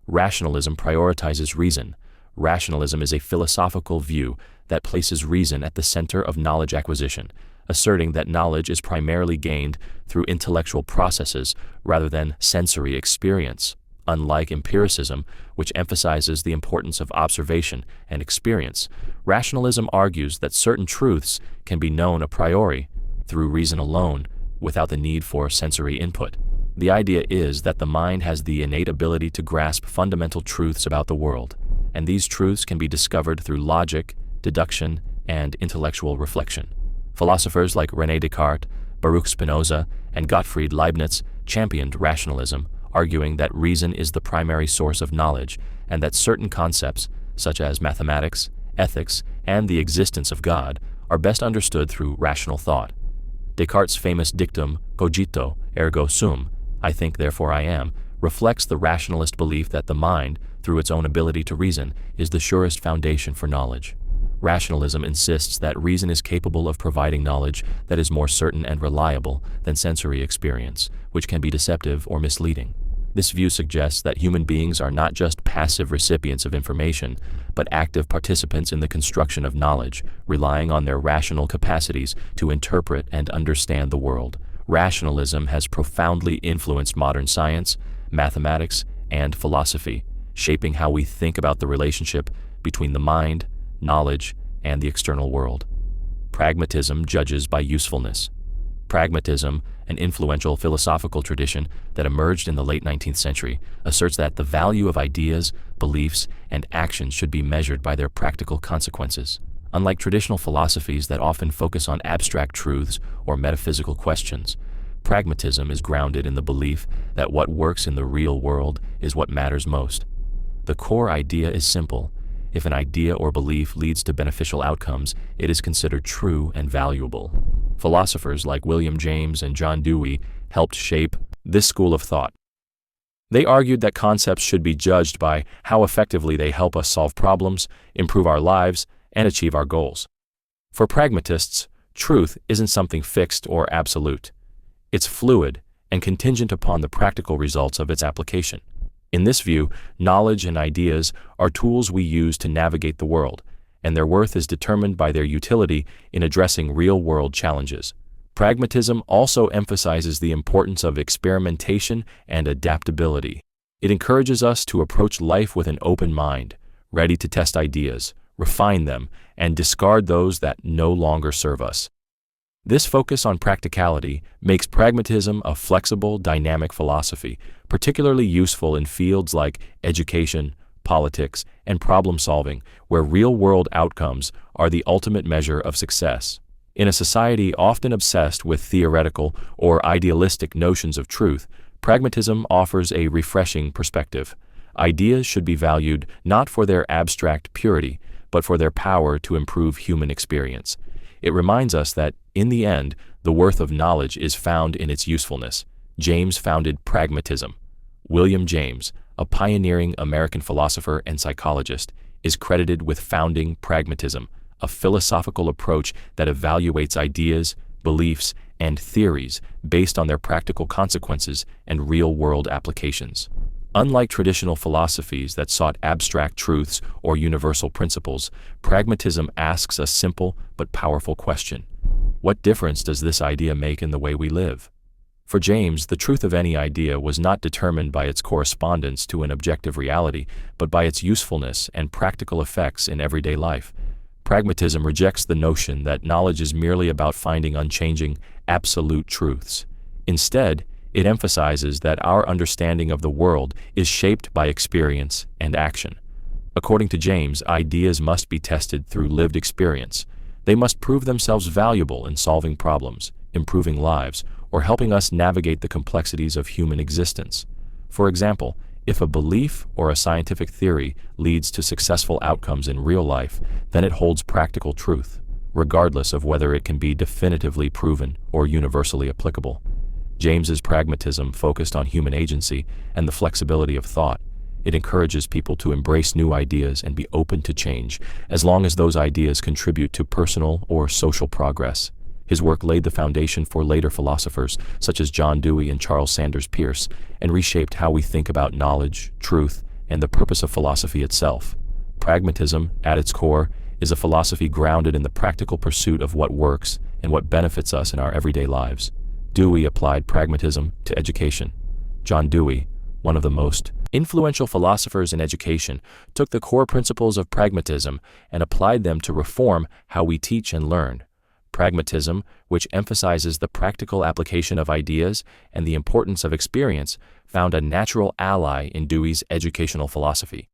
Rationalism prioritizes reason. Rationalism is a philosophical view that places reason at the center of knowledge acquisition, asserting that knowledge is primarily gained through intellectual processes rather than sensory experience. Unlike empiricism, which emphasizes the importance of observation and experience, rationalism argues that certain truths can be known a priori through reason alone without the need for sensory input. The idea is that the mind has the innate ability to grasp fundamental truths about the world, and these truths can be discovered through logic, deduction, and intellectual reflection. Philosophers like René Descartes, Baruch Spinoza, and Gottfried Leibniz championed rationalism, arguing that reason is the primary source of knowledge and that certain concepts, such as mathematics, ethics, and the existence of God, are best understood through rational thought. Descartes' famous dictum, Cogito, ergo sum, I think therefore I am, reflects the rationalist belief that the mind, through its own ability to reason, is the surest foundation for knowledge. Rationalism insists that reason is capable of providing knowledge that is more certain and reliable than sensory experience, which can be deceptive or misleading. This view suggests that human beings are not just passive recipients of information, but active participants in the construction of knowledge, relying on their rational capacities to interpret and understand the world. Rationalism has profoundly influenced modern science, mathematics, and philosophy, shaping how we think about the relationship between the mind, knowledge, and the external world. Pragmatism judges by usefulness. Pragmatism, an influential philosophical tradition that emerged in the late 19th century, asserts that the value of ideas, beliefs, and actions should be measured by their practical consequences. Unlike traditional philosophies that often focus on abstract truths or metaphysical questions, pragmatism is grounded in the belief that what works in the real world is what matters most. The core idea is simple. If an idea or belief leads to beneficial outcomes, it is considered true and valuable. Philosophers like William James and John Dewey helped shape this school of thought. They argued that concepts should be judged by how effectively they help us solve problems, improve our lives, and achieve our goals. For pragmatists, truth isn't something fixed or absolute. It's fluid and contingent upon the practical results of its application. In this view, knowledge and ideas are tools we use to navigate the world, and their worth is determined by their utility in addressing real-world challenges. Pragmatism also emphasizes the importance of experimentation and adaptability. It encourages us to approach life with an open mind, ready to test ideas, refine them, and discard those that no longer serve us. This focus on practicality makes pragmatism a flexible, dynamic philosophy, particularly useful in fields like education, politics, and problem-solving, where real-world outcomes are the ultimate measure of success. In a society often obsessed with theoretical or idealistic notions of truth, pragmatism offers a refreshing perspective. Ideas should be valued not for their abstract purity, but for their power to improve human experience. It reminds us that, in the end, the worth of knowledge is found in its usefulness. James founded pragmatism. William James, a pioneering American philosopher and psychologist, is credited with founding pragmatism, a philosophical approach that evaluates ideas, beliefs, and theories based on their practical consequences and real-world applications. Unlike traditional philosophies that sought abstract truths or universal principles, pragmatism asks a simple but powerful question. What difference does this idea make in the way we live? For James, the truth of any idea was not determined by its correspondence to an objective reality, but by its usefulness and practical effects in everyday life. Pragmatism rejects the notion that knowledge is merely about finding unchanging, absolute truths. Instead, it emphasizes that our understanding of the world is shaped by experience and action. According to James, ideas must be tested through lived experience. They must prove themselves valuable in solving problems, improving lives, or helping us navigate the complexities of human existence. For example, if a belief or a scientific theory leads to successful outcomes in real life, then it holds practical truth, regardless of whether it can be definitively proven or universally applicable. James's pragmatism focused on human agency and the flexibility of thought. It encourages people to embrace new ideas and be open to change, as long as those ideas contribute to personal or social progress. His work laid the foundation for later philosophers, such as John Dewey and Charles Sanders Peirce, and reshaped how we think about knowledge, truth, and the purpose of philosophy itself. Pragmatism, at its core, is a philosophy grounded in the practical pursuit of what works and what benefits us in our everyday lives. Dewey applied pragmatism to education. John Dewey, one of the most influential philosophers in education, took the core principles of pragmatism and applied them to reform how we teach and learn. Pragmatism, which emphasizes the practical application of ideas and the importance of experience, found a natural ally in Dewey's educational philosophy.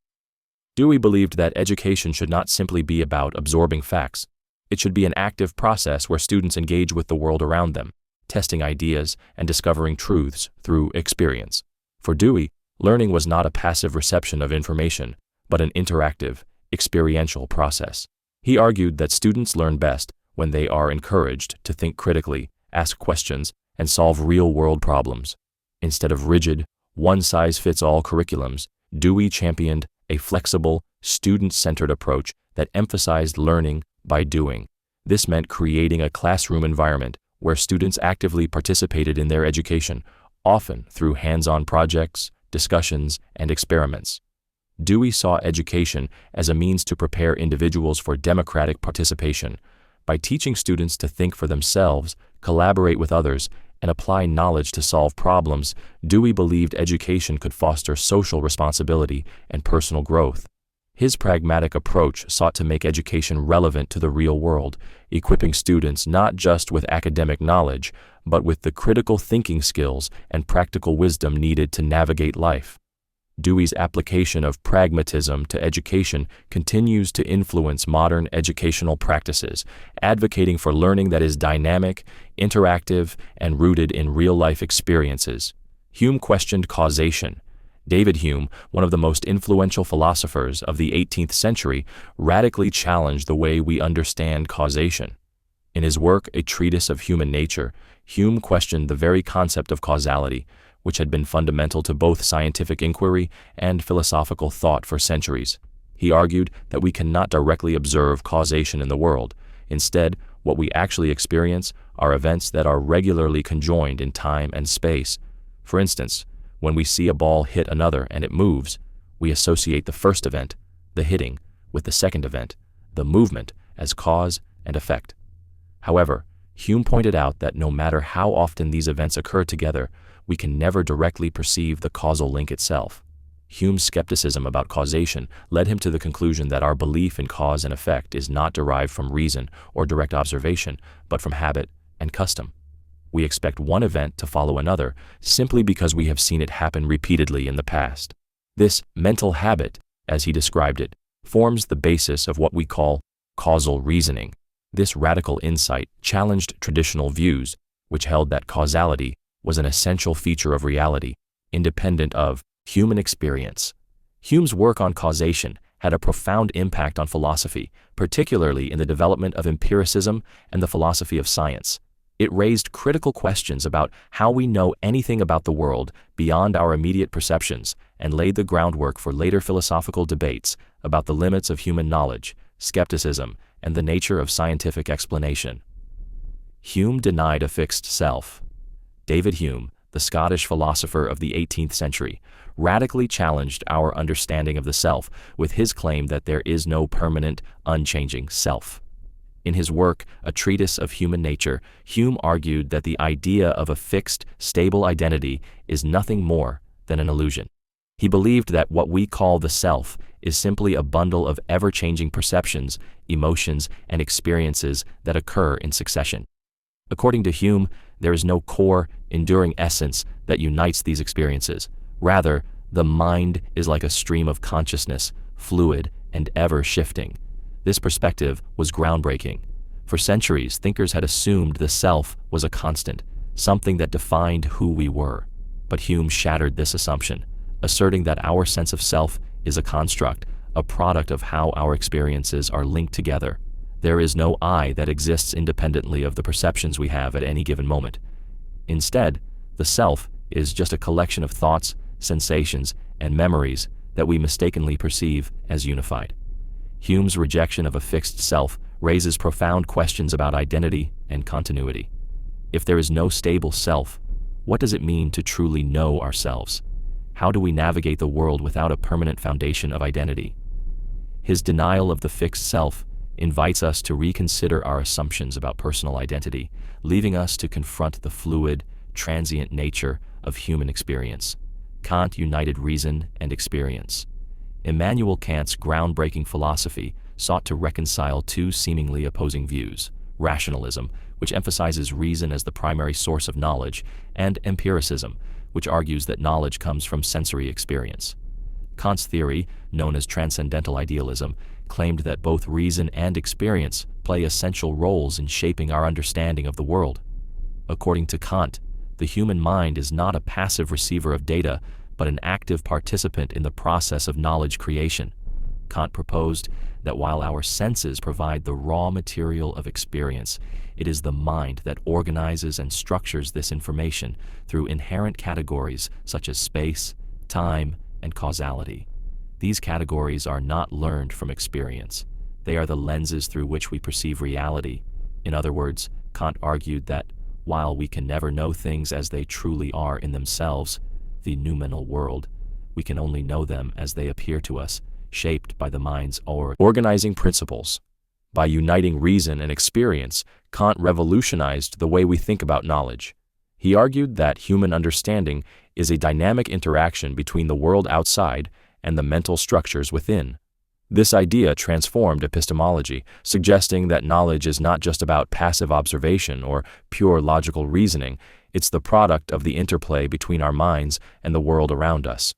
Dewey believed that education should not simply be about absorbing facts. It should be an active process where students engage with the world around them. testing ideas and discovering truths through experience. For Dewey, learning was not a passive reception of information, but an interactive, experiential process. He argued that students learn best when they are encouraged to think critically, ask questions, and solve real-world problems. Instead of rigid, one-size-fits-all curriculums, Dewey championed a flexible, student-centered approach that emphasized learning by doing. This meant creating a classroom environment where students actively participated in their education, often through hands-on projects, discussions, and experiments. Dewey saw education as a means to prepare individuals for democratic participation. By teaching students to think for themselves, collaborate with others, and apply knowledge to solve problems, Dewey believed education could foster social responsibility and personal growth. His pragmatic approach sought to make education relevant to the real world, equipping students not just with academic knowledge, but with the critical thinking skills and practical wisdom needed to navigate life. Dewey's application of pragmatism to education continues to influence modern educational practices, advocating for learning that is dynamic, interactive, and rooted in real-life experiences. Hume questioned causation. David Hume, one of the most influential philosophers of the 18th century, radically challenged the way we understand causation. In his work, A Treatise of Human Nature, Hume questioned the very concept of causality, which had been fundamental to both scientific inquiry and philosophical thought for centuries. He argued that we cannot directly observe causation in the world. Instead, what we actually experience are events that are regularly conjoined in time and space. For instance, when we see a ball hit another and it moves, we associate the first event, the hitting, with the second event, the movement, as cause and effect. However, Hume pointed out that no matter how often these events occur together, we can never directly perceive the causal link itself. Hume's skepticism about causation led him to the conclusion that our belief in cause and effect is not derived from reason or direct observation, but from habit and custom. We expect one event to follow another simply because we have seen it happen repeatedly in the past. This mental habit, as he described it, forms the basis of what we call causal reasoning. This radical insight challenged traditional views, which held that causality was an essential feature of reality, independent of human experience. Hume's work on causation had a profound impact on philosophy, particularly in the development of empiricism and the philosophy of science. It raised critical questions about how we know anything about the world beyond our immediate perceptions and laid the groundwork for later philosophical debates about the limits of human knowledge, skepticism, and the nature of scientific explanation. Hume denied a fixed self. David Hume, the Scottish philosopher of the 18th century, radically challenged our understanding of the self with his claim that there is no permanent, unchanging self. In his work, A Treatise of Human Nature, Hume argued that the idea of a fixed, stable identity is nothing more than an illusion. He believed that what we call the self is simply a bundle of ever-changing perceptions, emotions, and experiences that occur in succession. According to Hume, there is no core, enduring essence that unites these experiences. Rather, the mind is like a stream of consciousness, fluid and ever-shifting. This perspective was groundbreaking. For centuries, thinkers had assumed the self was a constant, something that defined who we were. But Hume shattered this assumption, asserting that our sense of self is a construct, a product of how our experiences are linked together. There is no I that exists independently of the perceptions we have at any given moment. Instead, the self is just a collection of thoughts, sensations, and memories that we mistakenly perceive as unified. Hume's rejection of a fixed self raises profound questions about identity and continuity. If there is no stable self, what does it mean to truly know ourselves? How do we navigate the world without a permanent foundation of identity? His denial of the fixed self invites us to reconsider our assumptions about personal identity, leaving us to confront the fluid, transient nature of human experience. Kant united reason and experience. Immanuel Kant's groundbreaking philosophy sought to reconcile two seemingly opposing views: rationalism, which emphasizes reason as the primary source of knowledge, and empiricism, which argues that knowledge comes from sensory experience. Kant's theory, known as transcendental idealism, claimed that both reason and experience play essential roles in shaping our understanding of the world. According to Kant, the human mind is not a passive receiver of data, but an active participant in the process of knowledge creation. Kant proposed that while our senses provide the raw material of experience, it is the mind that organizes and structures this information through inherent categories such as space, time, and causality. These categories are not learned from experience. They are the lenses through which we perceive reality. In other words, Kant argued that while we can never know things as they truly are in themselves, the noumenal world, we can only know them as they appear to us, shaped by the mind's organizing principles. By uniting reason and experience, Kant revolutionized the way we think about knowledge. He argued that human understanding is a dynamic interaction between the world outside and the mental structures within. This idea transformed epistemology, suggesting that knowledge is not just about passive observation or pure logical reasoning, it's the product of the interplay between our minds and the world around us.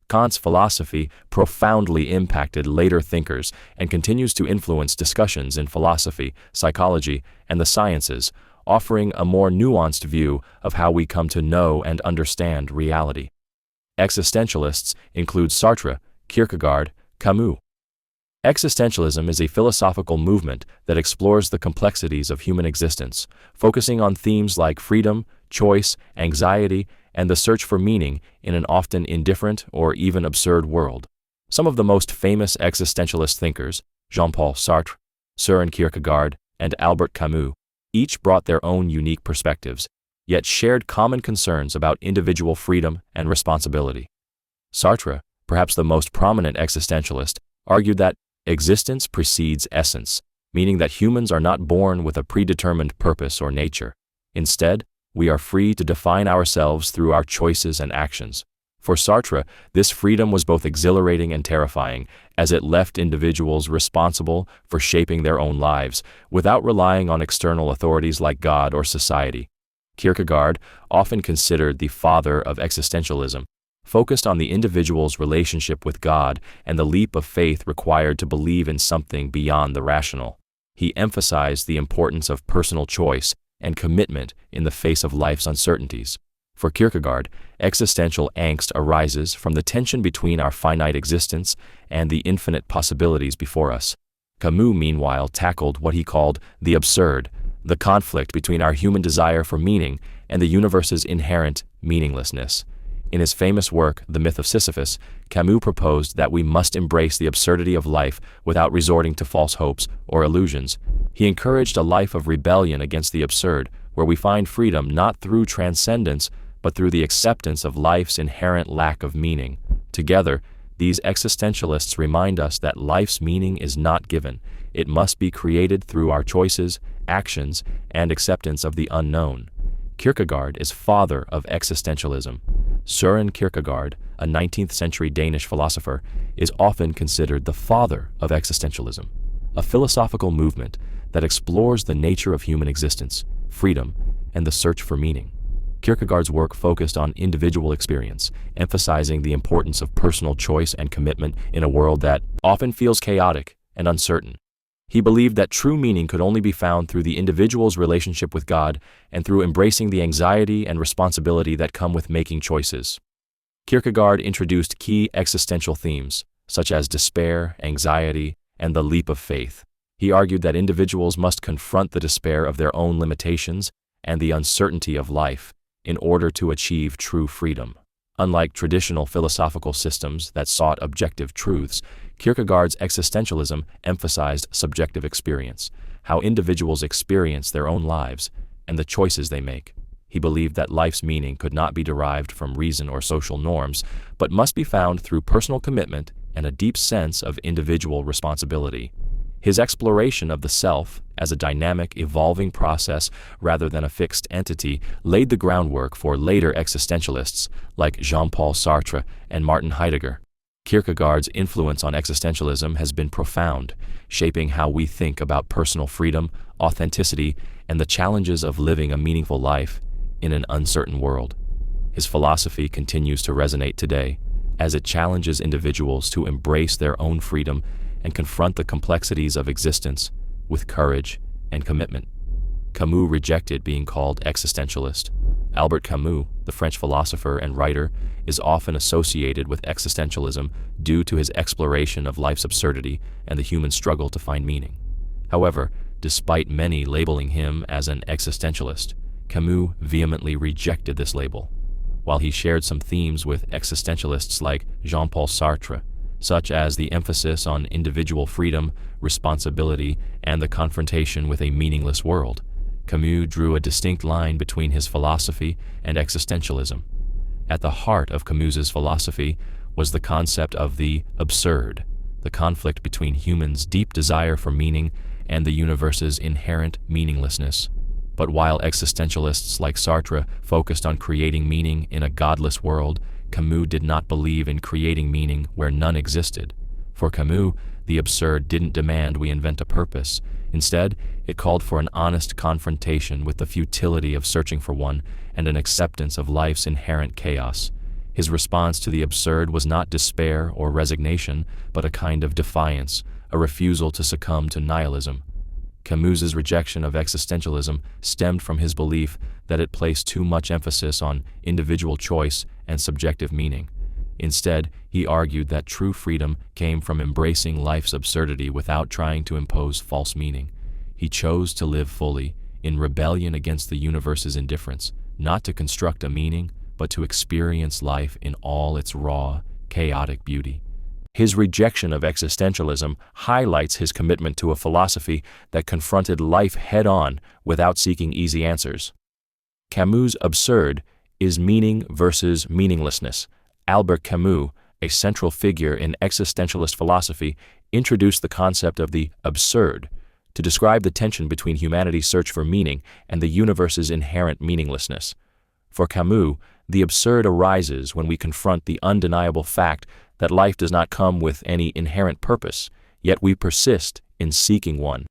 Kant's philosophy profoundly impacted later thinkers and continues to influence discussions in philosophy, psychology, and the sciences, offering a more nuanced view of how we come to know and understand reality. Existentialists include Sartre, Kierkegaard, Camus. Existentialism is a philosophical movement that explores the complexities of human existence, focusing on themes like freedom, choice, anxiety, and the search for meaning in an often indifferent or even absurd world. Some of the most famous existentialist thinkers, Jean-Paul Sartre, Søren Kierkegaard, and Albert Camus, each brought their own unique perspectives, yet shared common concerns about individual freedom and responsibility. Sartre, perhaps the most prominent existentialist, argued that existence precedes essence, meaning that humans are not born with a predetermined purpose or nature. Instead, we are free to define ourselves through our choices and actions. For Sartre, this freedom was both exhilarating and terrifying, as it left individuals responsible for shaping their own lives, without relying on external authorities like God or society. Kierkegaard, often considered the father of existentialism, focused on the individual's relationship with God and the leap of faith required to believe in something beyond the rational. He emphasized the importance of personal choice and commitment in the face of life's uncertainties. For Kierkegaard, existential angst arises from the tension between our finite existence and the infinite possibilities before us. Camus, meanwhile, tackled what he called the absurd, the conflict between our human desire for meaning and the universe's inherent meaninglessness. In his famous work, The Myth of Sisyphus, Camus proposed that we must embrace the absurdity of life without resorting to false hopes or illusions. He encouraged a life of rebellion against the absurd, where we find freedom not through transcendence, but through the acceptance of life's inherent lack of meaning. Together, these existentialists remind us that life's meaning is not given. It must be created through our choices, actions, and acceptance of the unknown. Kierkegaard is father of existentialism. Søren Kierkegaard, a 19th-century Danish philosopher, is often considered the father of existentialism, a philosophical movement that explores the nature of human existence, freedom, and the search for meaning. Kierkegaard's work focused on individual experience, emphasizing the importance of personal choice and commitment in a world that often feels chaotic and uncertain. He believed that true meaning could only be found through the individual's relationship with God and through embracing the anxiety and responsibility that come with making choices. Kierkegaard introduced key existential themes, such as despair, anxiety, and the leap of faith. He argued that individuals must confront the despair of their own limitations and the uncertainty of life in order to achieve true freedom. Unlike traditional philosophical systems that sought objective truths, Kierkegaard's existentialism emphasized subjective experience, how individuals experience their own lives, and the choices they make. He believed that life's meaning could not be derived from reason or social norms, but must be found through personal commitment and a deep sense of individual responsibility. His exploration of the self as a dynamic, evolving process rather than a fixed entity laid the groundwork for later existentialists like Jean-Paul Sartre and Martin Heidegger. Kierkegaard's influence on existentialism has been profound, shaping how we think about personal freedom, authenticity, and the challenges of living a meaningful life in an uncertain world. His philosophy continues to resonate today, as it challenges individuals to embrace their own freedom and confront the complexities of existence with courage and commitment. Camus rejected being called existentialist. Albert Camus, the French philosopher and writer, is often associated with existentialism due to his exploration of life's absurdity and the human struggle to find meaning. However, despite many labeling him as an existentialist, Camus vehemently rejected this label. While he shared some themes with existentialists like Jean-Paul Sartre, such as the emphasis on individual freedom, responsibility, and the confrontation with a meaningless world, Camus drew a distinct line between his philosophy and existentialism. At the heart of Camus's philosophy was the concept of the absurd, the conflict between humans' deep desire for meaning and the universe's inherent meaninglessness. But while existentialists like Sartre focused on creating meaning in a godless world, Camus did not believe in creating meaning where none existed. For Camus, the absurd didn't demand we invent a purpose. Instead, it called for an honest confrontation with the futility of searching for one and an acceptance of life's inherent chaos. His response to the absurd was not despair or resignation, but a kind of defiance, a refusal to succumb to nihilism. Camus's rejection of existentialism stemmed from his belief that it placed too much emphasis on individual choice and subjective meaning. Instead, he argued that true freedom came from embracing life's absurdity without trying to impose false meaning. He chose to live fully, in rebellion against the universe's indifference, not to construct a meaning, but to experience life in all its raw, chaotic beauty. His rejection of existentialism highlights his commitment to a philosophy that confronted life head-on without seeking easy answers. Camus' absurd is meaning versus meaninglessness. Albert Camus, a central figure in existentialist philosophy, introduced the concept of the absurd to describe the tension between humanity's search for meaning and the universe's inherent meaninglessness. For Camus, the absurd arises when we confront the undeniable fact that life does not come with any inherent purpose, yet we persist in seeking one.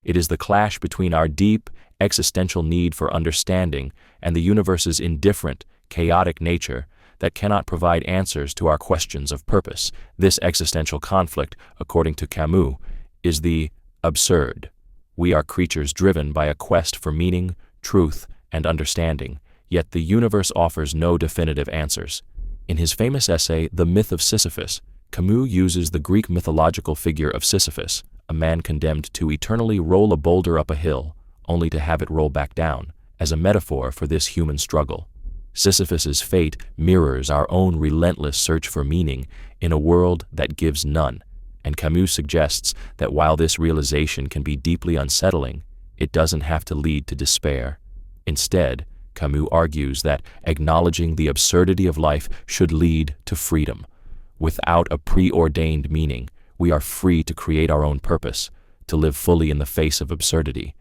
It is the clash between our deep, existential need for understanding and the universe's indifferent, chaotic nature that cannot provide answers to our questions of purpose. This existential conflict, according to Camus, is the absurd. We are creatures driven by a quest for meaning, truth, and understanding, yet the universe offers no definitive answers. In his famous essay, The Myth of Sisyphus, Camus uses the Greek mythological figure of Sisyphus, a man condemned to eternally roll a boulder up a hill, only to have it roll back down, as a metaphor for this human struggle. Sisyphus's fate mirrors our own relentless search for meaning in a world that gives none, and Camus suggests that while this realization can be deeply unsettling, it doesn't have to lead to despair. Instead, Camus argues that acknowledging the absurdity of life should lead to freedom. Without a preordained meaning, we are free to create our own purpose, to live fully in the face of absurdity.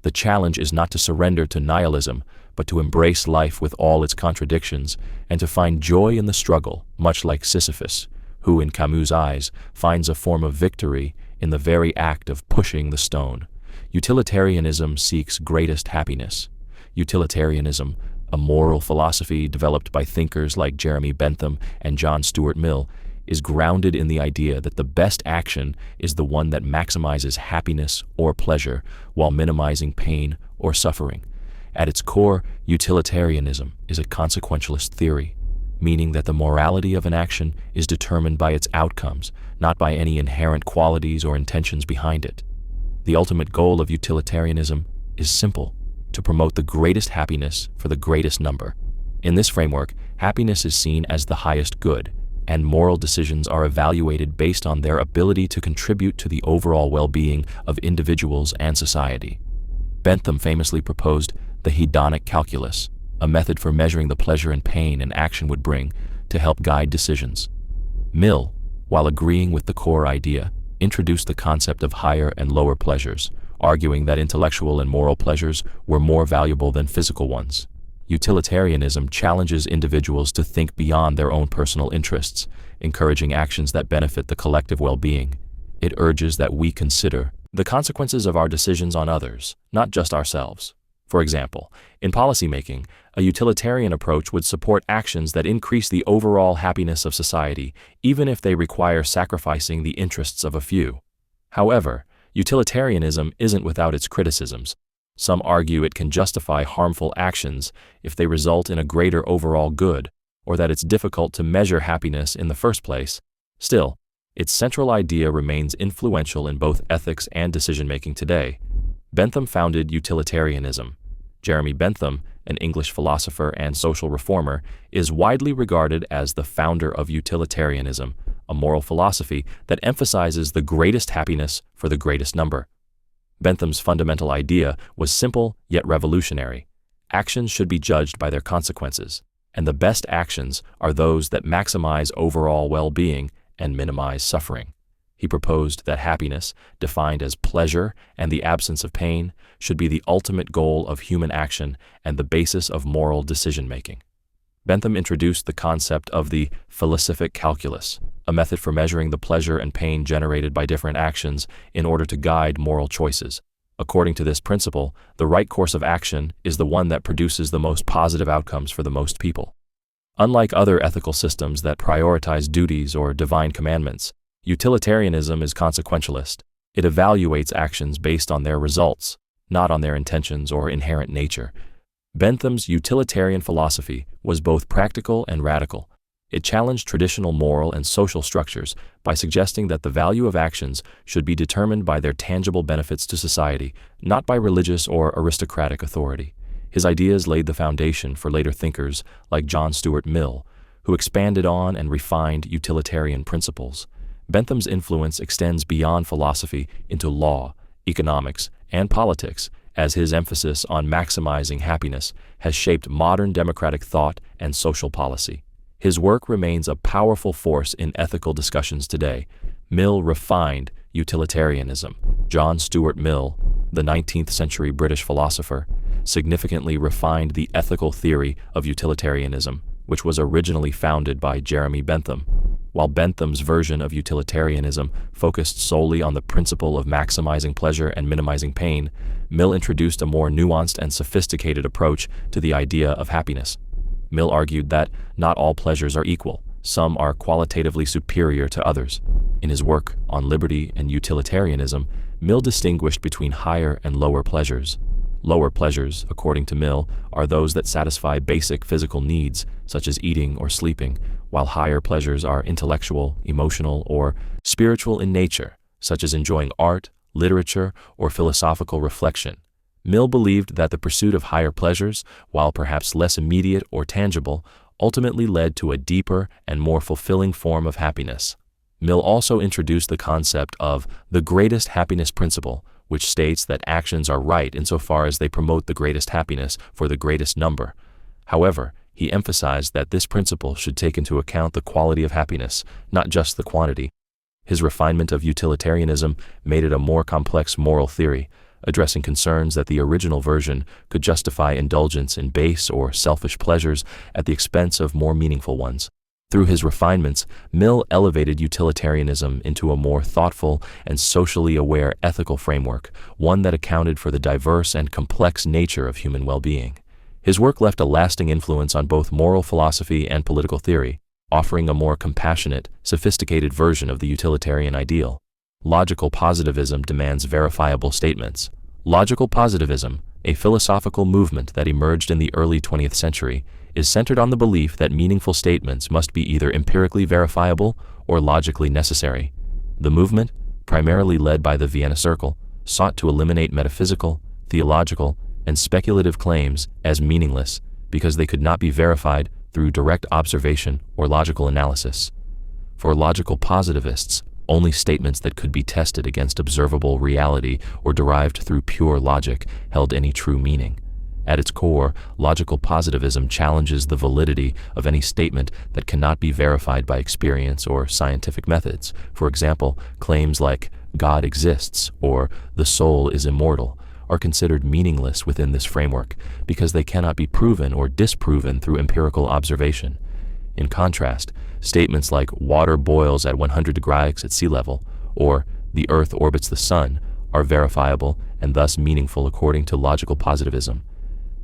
The challenge is not to surrender to nihilism, but to embrace life with all its contradictions and to find joy in the struggle, much like Sisyphus, who, in Camus' eyes, finds a form of victory in the very act of pushing the stone. Utilitarianism seeks greatest happiness. Utilitarianism, a moral philosophy developed by thinkers like Jeremy Bentham and John Stuart Mill, is grounded in the idea that the best action is the one that maximizes happiness or pleasure while minimizing pain or suffering. At its core, utilitarianism is a consequentialist theory, meaning that the morality of an action is determined by its outcomes, not by any inherent qualities or intentions behind it. The ultimate goal of utilitarianism is simple: to promote the greatest happiness for the greatest number. In this framework, happiness is seen as the highest good, and moral decisions are evaluated based on their ability to contribute to the overall well-being of individuals and society. Bentham famously proposed the hedonic calculus, a method for measuring the pleasure and pain an action would bring to help guide decisions. Mill, while agreeing with the core idea, introduced the concept of higher and lower pleasures, arguing that intellectual and moral pleasures were more valuable than physical ones. Utilitarianism challenges individuals to think beyond their own personal interests, encouraging actions that benefit the collective well-being. It urges that we consider the consequences of our decisions on others, not just ourselves. For example, in policymaking, a utilitarian approach would support actions that increase the overall happiness of society, even if they require sacrificing the interests of a few. However, utilitarianism isn't without its criticisms. Some argue it can justify harmful actions if they result in a greater overall good, or that it's difficult to measure happiness in the first place. Still, its central idea remains influential in both ethics and decision-making today. Bentham founded utilitarianism. Jeremy Bentham, an English philosopher and social reformer, is widely regarded as the founder of utilitarianism, a moral philosophy that emphasizes the greatest happiness for the greatest number. Bentham's fundamental idea was simple yet revolutionary. Actions should be judged by their consequences, and the best actions are those that maximize overall well-being and minimize suffering. He proposed that happiness, defined as pleasure and the absence of pain, should be the ultimate goal of human action and the basis of moral decision-making. Bentham introduced the concept of the philosophic calculus, a method for measuring the pleasure and pain generated by different actions in order to guide moral choices. According to this principle, the right course of action is the one that produces the most positive outcomes for the most people. Unlike other ethical systems that prioritize duties or divine commandments, utilitarianism is consequentialist. It evaluates actions based on their results, not on their intentions or inherent nature. Bentham's utilitarian philosophy was both practical and radical. It challenged traditional moral and social structures by suggesting that the value of actions should be determined by their tangible benefits to society, not by religious or aristocratic authority. His ideas laid the foundation for later thinkers like John Stuart Mill, who expanded on and refined utilitarian principles. Bentham's influence extends beyond philosophy into law, economics, and politics, as his emphasis on maximizing happiness has shaped modern democratic thought and social policy. His work remains a powerful force in ethical discussions today. Mill refined utilitarianism. John Stuart Mill, the 19th century British philosopher, significantly refined the ethical theory of utilitarianism, which was originally founded by Jeremy Bentham. While Bentham's version of utilitarianism focused solely on the principle of maximizing pleasure and minimizing pain, Mill introduced a more nuanced and sophisticated approach to the idea of happiness. Mill argued that not all pleasures are equal. Some are qualitatively superior to others. In his work on liberty and utilitarianism, Mill distinguished between higher and lower pleasures. Lower pleasures, according to Mill, are those that satisfy basic physical needs, such as eating or sleeping, while higher pleasures are intellectual, emotional, or spiritual in nature, such as enjoying art, literature, or philosophical reflection. Mill believed that the pursuit of higher pleasures, while perhaps less immediate or tangible, ultimately led to a deeper and more fulfilling form of happiness. Mill also introduced the concept of the greatest happiness principle, which states that actions are right insofar as they promote the greatest happiness for the greatest number. However, he emphasized that this principle should take into account the quality of happiness, not just the quantity. His refinement of utilitarianism made it a more complex moral theory, addressing concerns that the original version could justify indulgence in base or selfish pleasures at the expense of more meaningful ones. Through his refinements, Mill elevated utilitarianism into a more thoughtful and socially aware ethical framework, one that accounted for the diverse and complex nature of human well-being. His work left a lasting influence on both moral philosophy and political theory, offering a more compassionate, sophisticated version of the utilitarian ideal. Logical positivism demands verifiable statements. Logical positivism, a philosophical movement that emerged in the early 20th century, is centered on the belief that meaningful statements must be either empirically verifiable or logically necessary. The movement, primarily led by the Vienna Circle, sought to eliminate metaphysical, theological, and speculative claims as meaningless because they could not be verified through direct observation or logical analysis. For logical positivists, only statements that could be tested against observable reality or derived through pure logic held any true meaning. At its core, logical positivism challenges the validity of any statement that cannot be verified by experience or scientific methods. For example, claims like God exists or the soul is immortal are considered meaningless within this framework because they cannot be proven or disproven through empirical observation. In contrast, statements like water boils at 100 degrees at sea level or the earth orbits the sun are verifiable and thus meaningful according to logical positivism.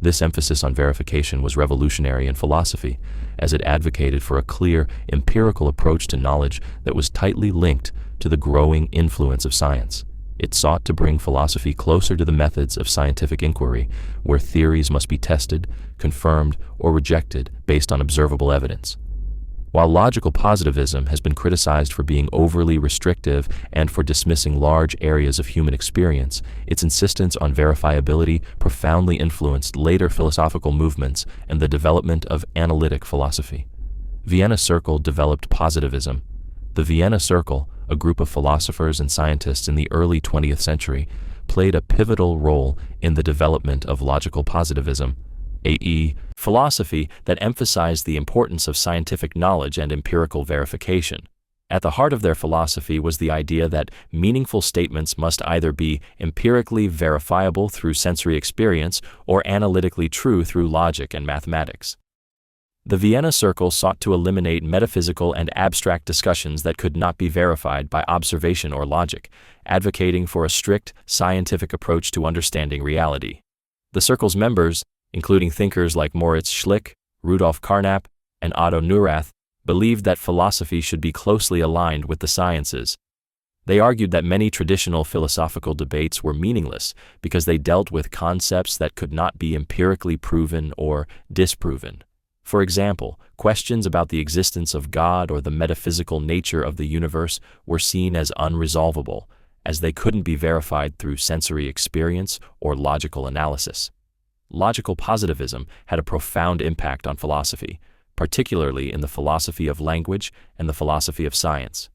This emphasis on verification was revolutionary in philosophy, as it advocated for a clear, empirical approach to knowledge that was tightly linked to the growing influence of science. It sought to bring philosophy closer to the methods of scientific inquiry, where theories must be tested, confirmed, or rejected based on observable evidence. While logical positivism has been criticized for being overly restrictive and for dismissing large areas of human experience, its insistence on verifiability profoundly influenced later philosophical movements and the development of analytic philosophy. Vienna Circle developed positivism. The Vienna Circle, a group of philosophers and scientists in the early 20th century, played a pivotal role in the development of logical positivism, i.e., philosophy that emphasized the importance of scientific knowledge and empirical verification. At the heart of their philosophy was the idea that meaningful statements must either be empirically verifiable through sensory experience or analytically true through logic and mathematics. The Vienna Circle sought to eliminate metaphysical and abstract discussions that could not be verified by observation or logic, advocating for a strict, scientific approach to understanding reality. The Circle's members, including thinkers like Moritz Schlick, Rudolf Carnap, and Otto Neurath, believed that philosophy should be closely aligned with the sciences. They argued that many traditional philosophical debates were meaningless because they dealt with concepts that could not be empirically proven or disproven. For example, questions about the existence of God or the metaphysical nature of the universe were seen as unresolvable, as they couldn't be verified through sensory experience or logical analysis. Logical positivism had a profound impact on philosophy, particularly in the philosophy of language and the philosophy of science.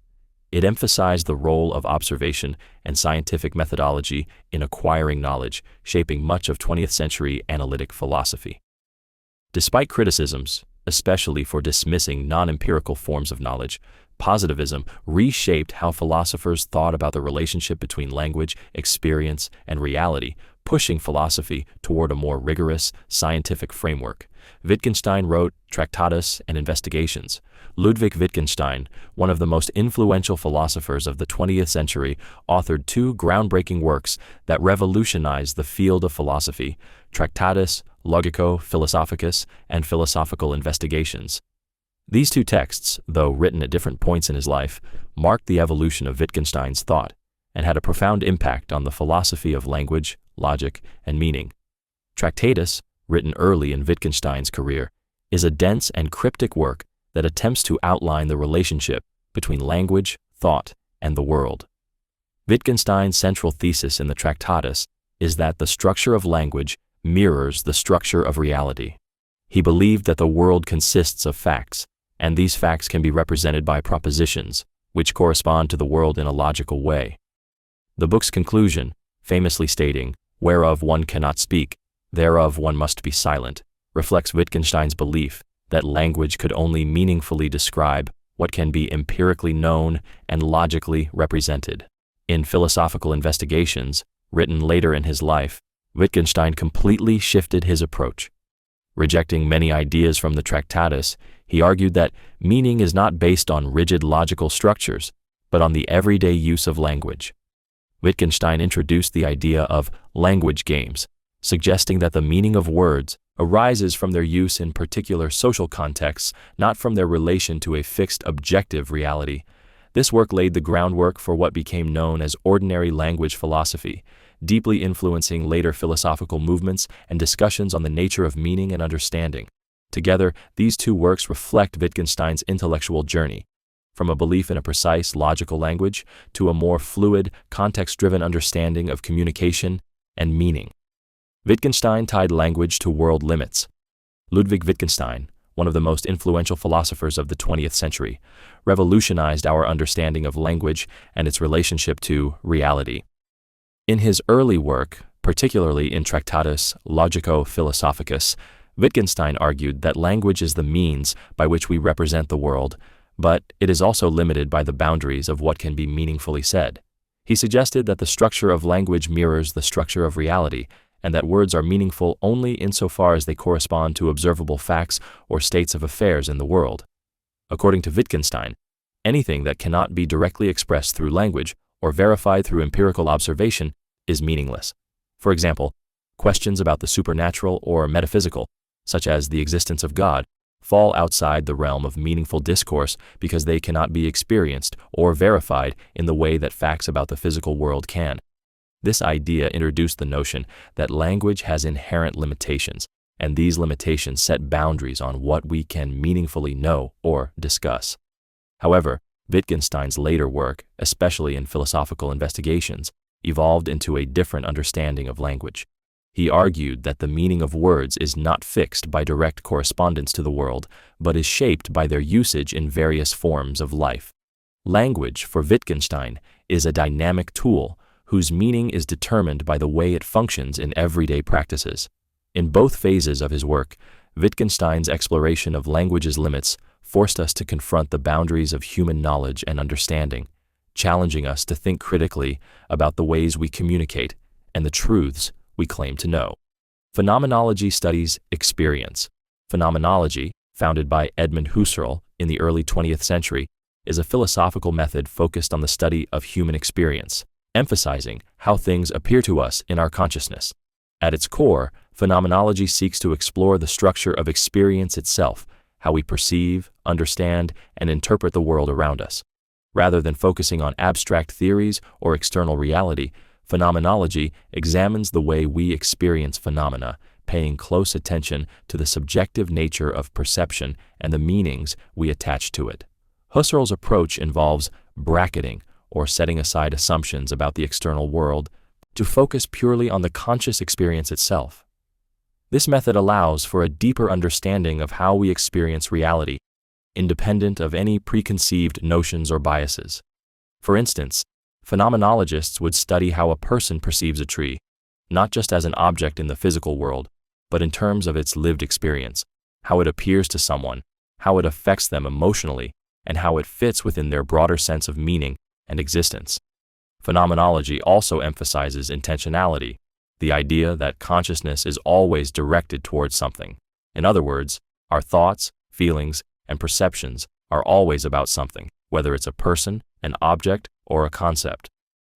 It emphasized the role of observation and scientific methodology in acquiring knowledge, shaping much of 20th century analytic philosophy. Despite criticisms, especially for dismissing non-empirical forms of knowledge, positivism reshaped how philosophers thought about the relationship between language, experience, and reality, pushing philosophy toward a more rigorous, scientific framework. Wittgenstein wrote Tractatus and Investigations. Ludwig Wittgenstein, one of the most influential philosophers of the 20th century, authored two groundbreaking works that revolutionized the field of philosophy, Tractatus Logico-Philosophicus and Philosophical Investigations. These two texts, though written at different points in his life, marked the evolution of Wittgenstein's thought and had a profound impact on the philosophy of language, logic, and meaning. Tractatus, written early in Wittgenstein's career, is a dense and cryptic work that attempts to outline the relationship between language, thought, and the world. Wittgenstein's central thesis in the Tractatus is that the structure of language mirrors the structure of reality. He believed that the world consists of facts, and these facts can be represented by propositions, which correspond to the world in a logical way. The book's conclusion, famously stating, "Whereof one cannot speak, thereof one must be silent," reflects Wittgenstein's belief that language could only meaningfully describe what can be empirically known and logically represented. In Philosophical Investigations, written later in his life, Wittgenstein completely shifted his approach. Rejecting many ideas from the Tractatus, he argued that meaning is not based on rigid logical structures, but on the everyday use of language. Wittgenstein introduced the idea of language games, suggesting that the meaning of words arises from their use in particular social contexts, not from their relation to a fixed objective reality. This work laid the groundwork for what became known as ordinary language philosophy, deeply influencing later philosophical movements and discussions on the nature of meaning and understanding. Together, these two works reflect Wittgenstein's intellectual journey, from a belief in a precise logical language to a more fluid, context-driven understanding of communication and meaning. Wittgenstein tied language to world limits. Ludwig Wittgenstein, one of the most influential philosophers of the 20th century, revolutionized our understanding of language and its relationship to reality. In his early work, particularly in Tractatus Logico-Philosophicus, Wittgenstein argued that language is the means by which we represent the world, but it is also limited by the boundaries of what can be meaningfully said. He suggested that the structure of language mirrors the structure of reality, and that words are meaningful only insofar as they correspond to observable facts or states of affairs in the world. According to Wittgenstein, anything that cannot be directly expressed through language or verified through empirical observation is meaningless. For example, questions about the supernatural or metaphysical, such as the existence of God, fall outside the realm of meaningful discourse because they cannot be experienced or verified in the way that facts about the physical world can. This idea introduced the notion that language has inherent limitations, and these limitations set boundaries on what we can meaningfully know or discuss. However, Wittgenstein's later work, especially in philosophical investigations, evolved into a different understanding of language. He argued that the meaning of words is not fixed by direct correspondence to the world, but is shaped by their usage in various forms of life. Language, for Wittgenstein, is a dynamic tool whose meaning is determined by the way it functions in everyday practices. In both phases of his work, Wittgenstein's exploration of language's limits forced us to confront the boundaries of human knowledge and understanding, challenging us to think critically about the ways we communicate and the truths we claim to know. Phenomenology studies experience. Phenomenology, founded by Edmund Husserl in the early 20th century, is a philosophical method focused on the study of human experience, emphasizing how things appear to us in our consciousness. At its core, phenomenology seeks to explore the structure of experience itself, how we perceive, understand, and interpret the world around us. Rather than focusing on abstract theories or external reality, phenomenology examines the way we experience phenomena, paying close attention to the subjective nature of perception and the meanings we attach to it. Husserl's approach involves bracketing, or setting aside assumptions about the external world, to focus purely on the conscious experience itself. This method allows for a deeper understanding of how we experience reality, independent of any preconceived notions or biases. For instance, phenomenologists would study how a person perceives a tree, not just as an object in the physical world, but in terms of its lived experience, how it appears to someone, how it affects them emotionally, and how it fits within their broader sense of meaning and existence. Phenomenology also emphasizes intentionality, the idea that consciousness is always directed towards something. In other words, our thoughts, feelings, and perceptions are always about something, whether it's a person, an object, or a concept.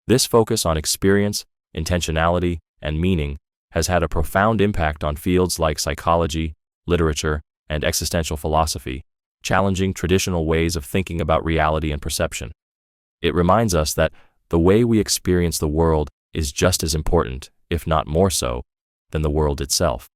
This focus on experience, intentionality, and meaning has had a profound impact on fields like psychology, literature, and existential philosophy, challenging traditional ways of thinking about reality and perception. It reminds us that the way we experience the world is just as important, if not more so, than the world itself.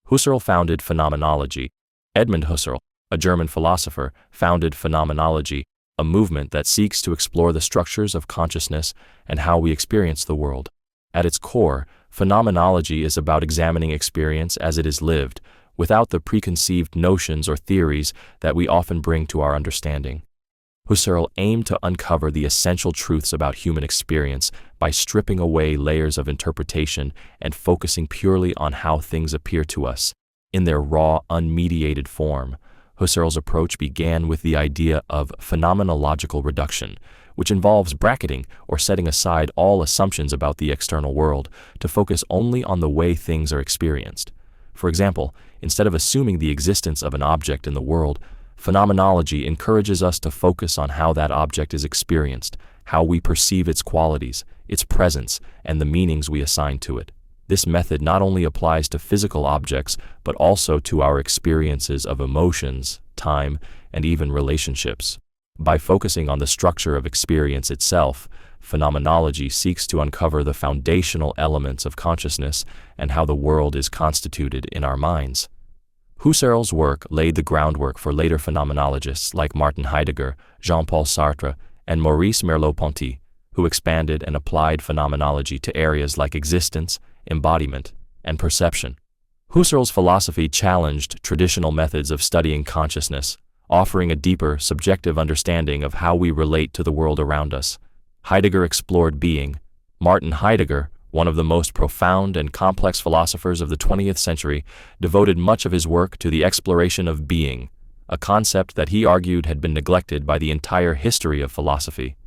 Husserl founded phenomenology. Edmund Husserl, a German philosopher, founded phenomenology, a movement that seeks to explore the structures of consciousness and how we experience the world. At its core, phenomenology is about examining experience as it is lived, without the preconceived notions or theories that we often bring to our understanding. Husserl aimed to uncover the essential truths about human experience by stripping away layers of interpretation and focusing purely on how things appear to us, in their raw, unmediated form. Husserl's approach began with the idea of phenomenological reduction, which involves bracketing or setting aside all assumptions about the external world to focus only on the way things are experienced. For example, instead of assuming the existence of an object in the world, phenomenology encourages us to focus on how that object is experienced, how we perceive its qualities, its presence, and the meanings we assign to it. This method not only applies to physical objects, but also to our experiences of emotions, time, and even relationships. By focusing on the structure of experience itself, phenomenology seeks to uncover the foundational elements of consciousness and how the world is constituted in our minds. Husserl's work laid the groundwork for later phenomenologists like Martin Heidegger, Jean-Paul Sartre, and Maurice Merleau-Ponty, who expanded and applied phenomenology to areas like existence, embodiment, and perception. Husserl's philosophy challenged traditional methods of studying consciousness, offering a deeper, subjective understanding of how we relate to the world around us. Heidegger explored being. Martin Heidegger, one of the most profound and complex philosophers of the 20th century, devoted much of his work to the exploration of being, a concept that he argued had been neglected by the entire history of philosophy.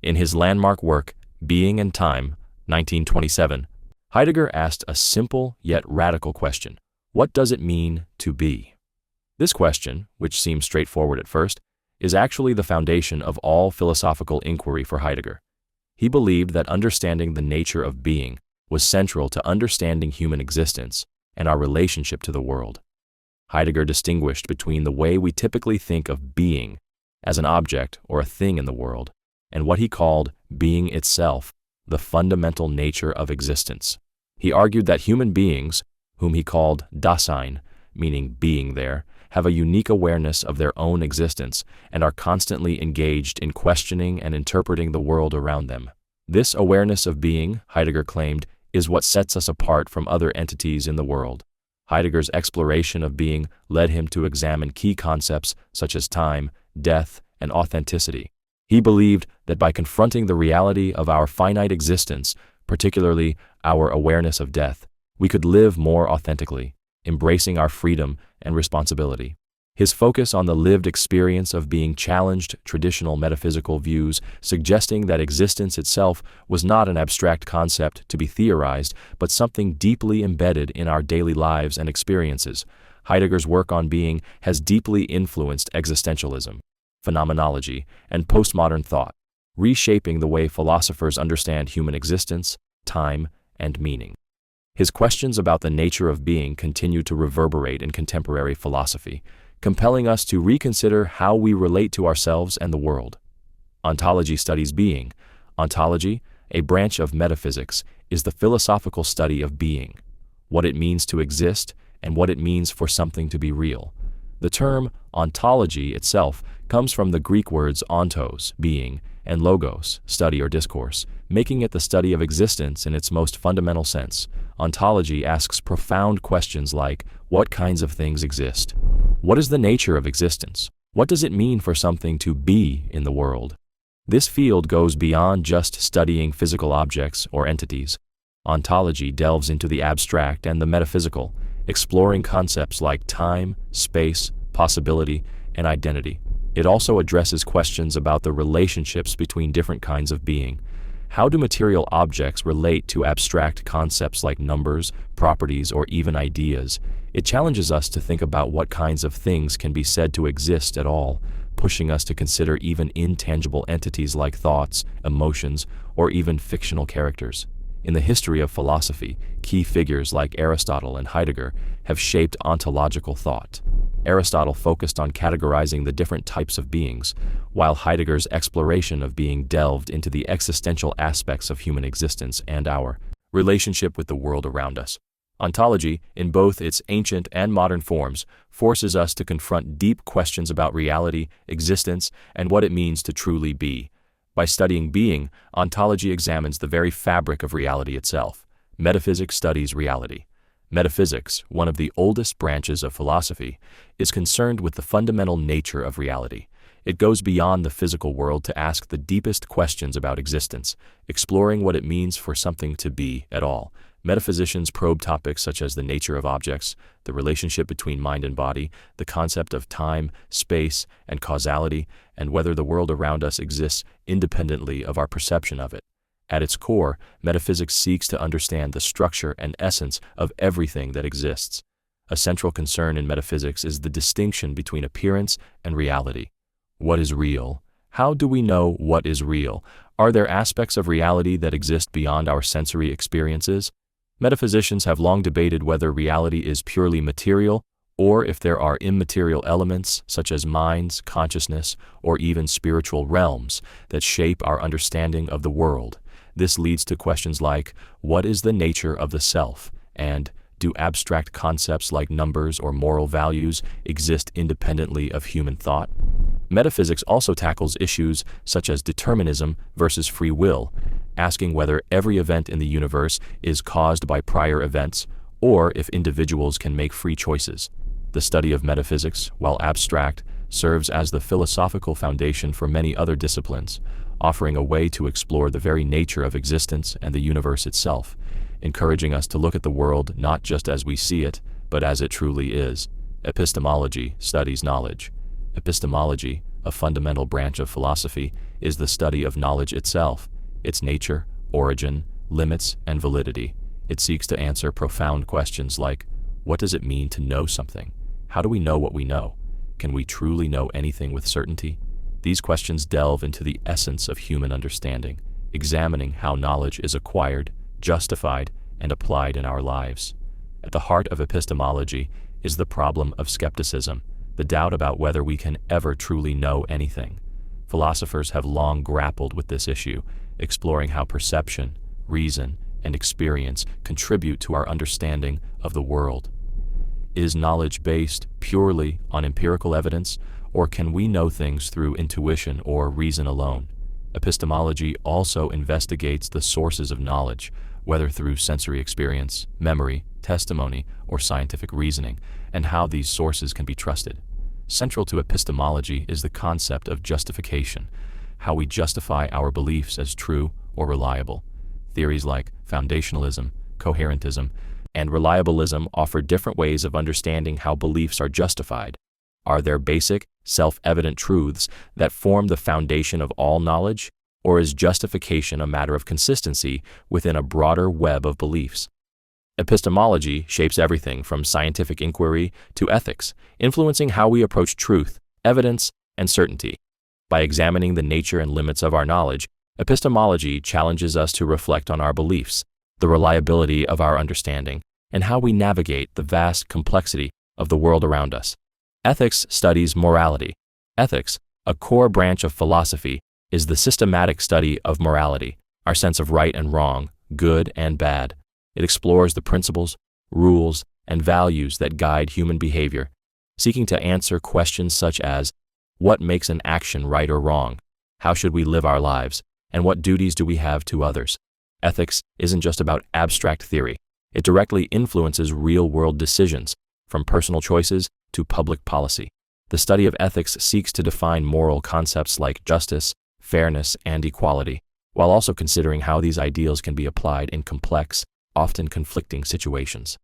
In his landmark work, Being and Time, 1927, Heidegger asked a simple yet radical question: what does it mean to be? This question, which seems straightforward at first, is actually the foundation of all philosophical inquiry for Heidegger. He believed that understanding the nature of being was central to understanding human existence and our relationship to the world. Heidegger distinguished between the way we typically think of being as an object or a thing in the world, and what he called being itself, the fundamental nature of existence. He argued that human beings, whom he called Dasein, meaning being there, have a unique awareness of their own existence and are constantly engaged in questioning and interpreting the world around them. This awareness of being, Heidegger claimed, is what sets us apart from other entities in the world. Heidegger's exploration of being led him to examine key concepts such as time, death, and authenticity. He believed that by confronting the reality of our finite existence, particularly our awareness of death, we could live more authentically, embracing our freedom and responsibility. His focus on the lived experience of being challenged traditional metaphysical views, suggesting that existence itself was not an abstract concept to be theorized, but something deeply embedded in our daily lives and experiences. Heidegger's work on being has deeply influenced existentialism, phenomenology, and postmodern thought, reshaping the way philosophers understand human existence, time, and meaning. His questions about the nature of being continue to reverberate in contemporary philosophy, compelling us to reconsider how we relate to ourselves and the world. Ontology studies being. Ontology, a branch of metaphysics, is the philosophical study of being, what it means to exist, and what it means for something to be real. The term ontology itself comes from the Greek words ontos, being, and logos, study or discourse, making it the study of existence in its most fundamental sense. Ontology asks profound questions like, what kinds of things exist? What is the nature of existence? What does it mean for something to be in the world? This field goes beyond just studying physical objects or entities. Ontology delves into the abstract and the metaphysical, exploring concepts like time, space, possibility, and identity. It also addresses questions about the relationships between different kinds of being. How do material objects relate to abstract concepts like numbers, properties, or even ideas? It challenges us to think about what kinds of things can be said to exist at all, pushing us to consider even intangible entities like thoughts, emotions, or even fictional characters. In the history of philosophy, key figures like Aristotle and Heidegger have shaped ontological thought. Aristotle focused on categorizing the different types of beings, while Heidegger's exploration of being delved into the existential aspects of human existence and our relationship with the world around us. Ontology, in both its ancient and modern forms, forces us to confront deep questions about reality, existence, and what it means to truly be. By studying being, ontology examines the very fabric of reality itself. Metaphysics studies reality. Metaphysics, one of the oldest branches of philosophy, is concerned with the fundamental nature of reality. It goes beyond the physical world to ask the deepest questions about existence, exploring what it means for something to be at all. Metaphysicians probe topics such as the nature of objects, the relationship between mind and body, the concept of time, space, and causality, and whether the world around us exists independently of our perception of it. At its core, metaphysics seeks to understand the structure and essence of everything that exists. A central concern in metaphysics is the distinction between appearance and reality. What is real? How do we know what is real? Are there aspects of reality that exist beyond our sensory experiences? Metaphysicians have long debated whether reality is purely material or if there are immaterial elements such as minds, consciousness, or even spiritual realms that shape our understanding of the world. This leads to questions like, what is the nature of the self? And do abstract concepts like numbers or moral values exist independently of human thought? Metaphysics also tackles issues such as determinism versus free will, asking whether every event in the universe is caused by prior events or if individuals can make free choices. The study of metaphysics, while abstract, serves as the philosophical foundation for many other disciplines, offering a way to explore the very nature of existence and the universe itself, encouraging us to look at the world not just as we see it, but as it truly is. Epistemology studies knowledge. Epistemology, a fundamental branch of philosophy, is the study of knowledge itself, its nature, origin, limits, and validity. It seeks to answer profound questions like, what does it mean to know something? How do we know what we know? Can we truly know anything with certainty? These questions delve into the essence of human understanding, examining how knowledge is acquired, justified, and applied in our lives. At the heart of epistemology is the problem of skepticism, the doubt about whether we can ever truly know anything. Philosophers have long grappled with this issue, exploring how perception, reason, and experience contribute to our understanding of the world. Is knowledge based purely on empirical evidence, or can we know things through intuition or reason alone? Epistemology also investigates the sources of knowledge, whether through sensory experience, memory, testimony, or scientific reasoning, and how these sources can be trusted. Central to epistemology is the concept of justification, how we justify our beliefs as true or reliable. Theories like foundationalism, coherentism, and reliabilism offer different ways of understanding how beliefs are justified. Are there basic, self-evident truths that form the foundation of all knowledge, or is justification a matter of consistency within a broader web of beliefs? Epistemology shapes everything from scientific inquiry to ethics, influencing how we approach truth, evidence, and certainty. By examining the nature and limits of our knowledge, epistemology challenges us to reflect on our beliefs, the reliability of our understanding, and how we navigate the vast complexity of the world around us. Ethics studies morality. Ethics, a core branch of philosophy, is the systematic study of morality, our sense of right and wrong, good and bad. It explores the principles, rules, and values that guide human behavior, seeking to answer questions such as, what makes an action right or wrong? How should we live our lives? And what duties do we have to others? Ethics isn't just about abstract theory. It directly influences real-world decisions, from personal choices to public policy. The study of ethics seeks to define moral concepts like justice, fairness, and equality, while also considering how these ideals can be applied in complex, often conflicting situations.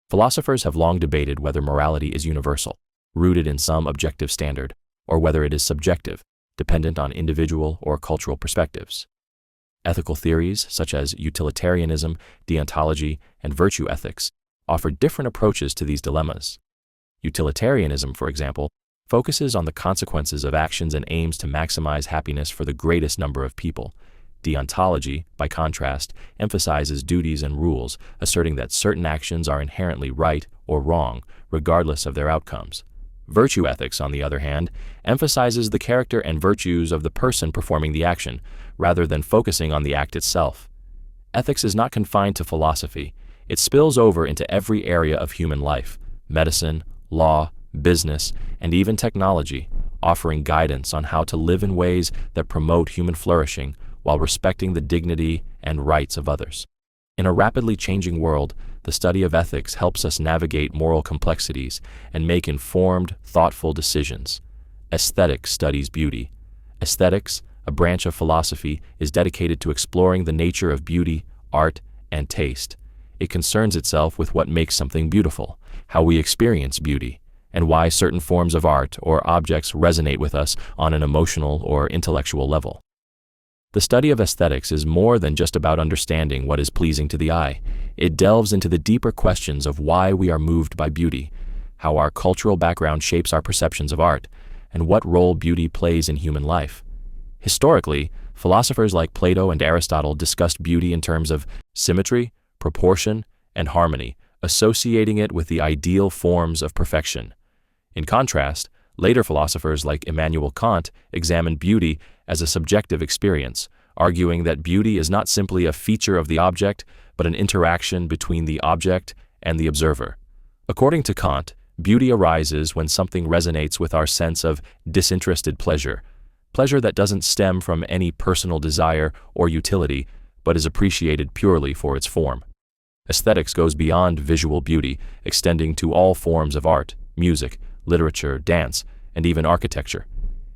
Philosophers have long debated whether morality is universal, rooted in some objective standard, or whether it is subjective, dependent on individual or cultural perspectives. Ethical theories such as utilitarianism, deontology, and virtue ethics offer different approaches to these dilemmas. Utilitarianism, for example, focuses on the consequences of actions and aims to maximize happiness for the greatest number of people. Deontology, by contrast, emphasizes duties and rules, asserting that certain actions are inherently right or wrong, regardless of their outcomes. Virtue ethics, on the other hand, emphasizes the character and virtues of the person performing the action, rather than focusing on the act itself. Ethics is not confined to philosophy. It spills over into every area of human life: medicine, law, business, and even technology, offering guidance on how to live in ways that promote human flourishing while respecting the dignity and rights of others. In a rapidly changing world, the study of ethics helps us navigate moral complexities and make informed, thoughtful decisions. Aesthetics studies beauty. Aesthetics, a branch of philosophy, is dedicated to exploring the nature of beauty, art, and taste. It concerns itself with what makes something beautiful, how we experience beauty, and why certain forms of art or objects resonate with us on an emotional or intellectual level. The study of aesthetics is more than just about understanding what is pleasing to the eye. It delves into the deeper questions of why we are moved by beauty, how our cultural background shapes our perceptions of art, and what role beauty plays in human life. Historically, philosophers like Plato and Aristotle discussed beauty in terms of symmetry, proportion, and harmony, associating it with the ideal forms of perfection. In contrast, later philosophers like Immanuel Kant examined beauty as a subjective experience, arguing that beauty is not simply a feature of the object, but an interaction between the object and the observer. According to Kant, beauty arises when something resonates with our sense of disinterested pleasure, pleasure that doesn't stem from any personal desire or utility, but is appreciated purely for its form. Aesthetics goes beyond visual beauty, extending to all forms of art, music, literature, dance, and even architecture.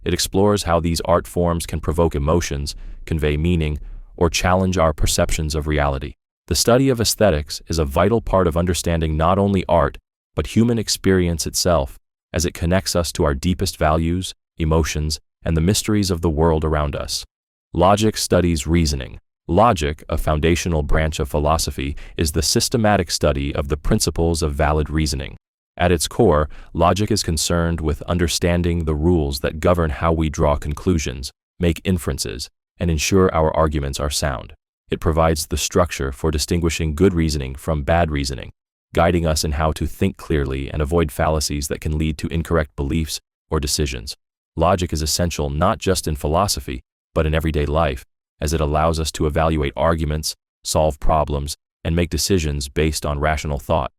It explores how these art forms can provoke emotions, convey meaning, or challenge our perceptions of reality. The study of aesthetics is a vital part of understanding not only art, but human experience itself, as it connects us to our deepest values, emotions, and the mysteries of the world around us. Logic studies reasoning. Logic, a foundational branch of philosophy, is the systematic study of the principles of valid reasoning. At its core, logic is concerned with understanding the rules that govern how we draw conclusions, make inferences, and ensure our arguments are sound. It provides the structure for distinguishing good reasoning from bad reasoning, guiding us in how to think clearly and avoid fallacies that can lead to incorrect beliefs or decisions. Logic is essential not just in philosophy, but in everyday life, as it allows us to evaluate arguments, solve problems, and make decisions based on rational thought.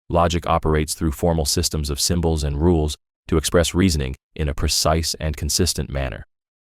Logic operates through formal systems of symbols and rules to express reasoning in a precise and consistent manner.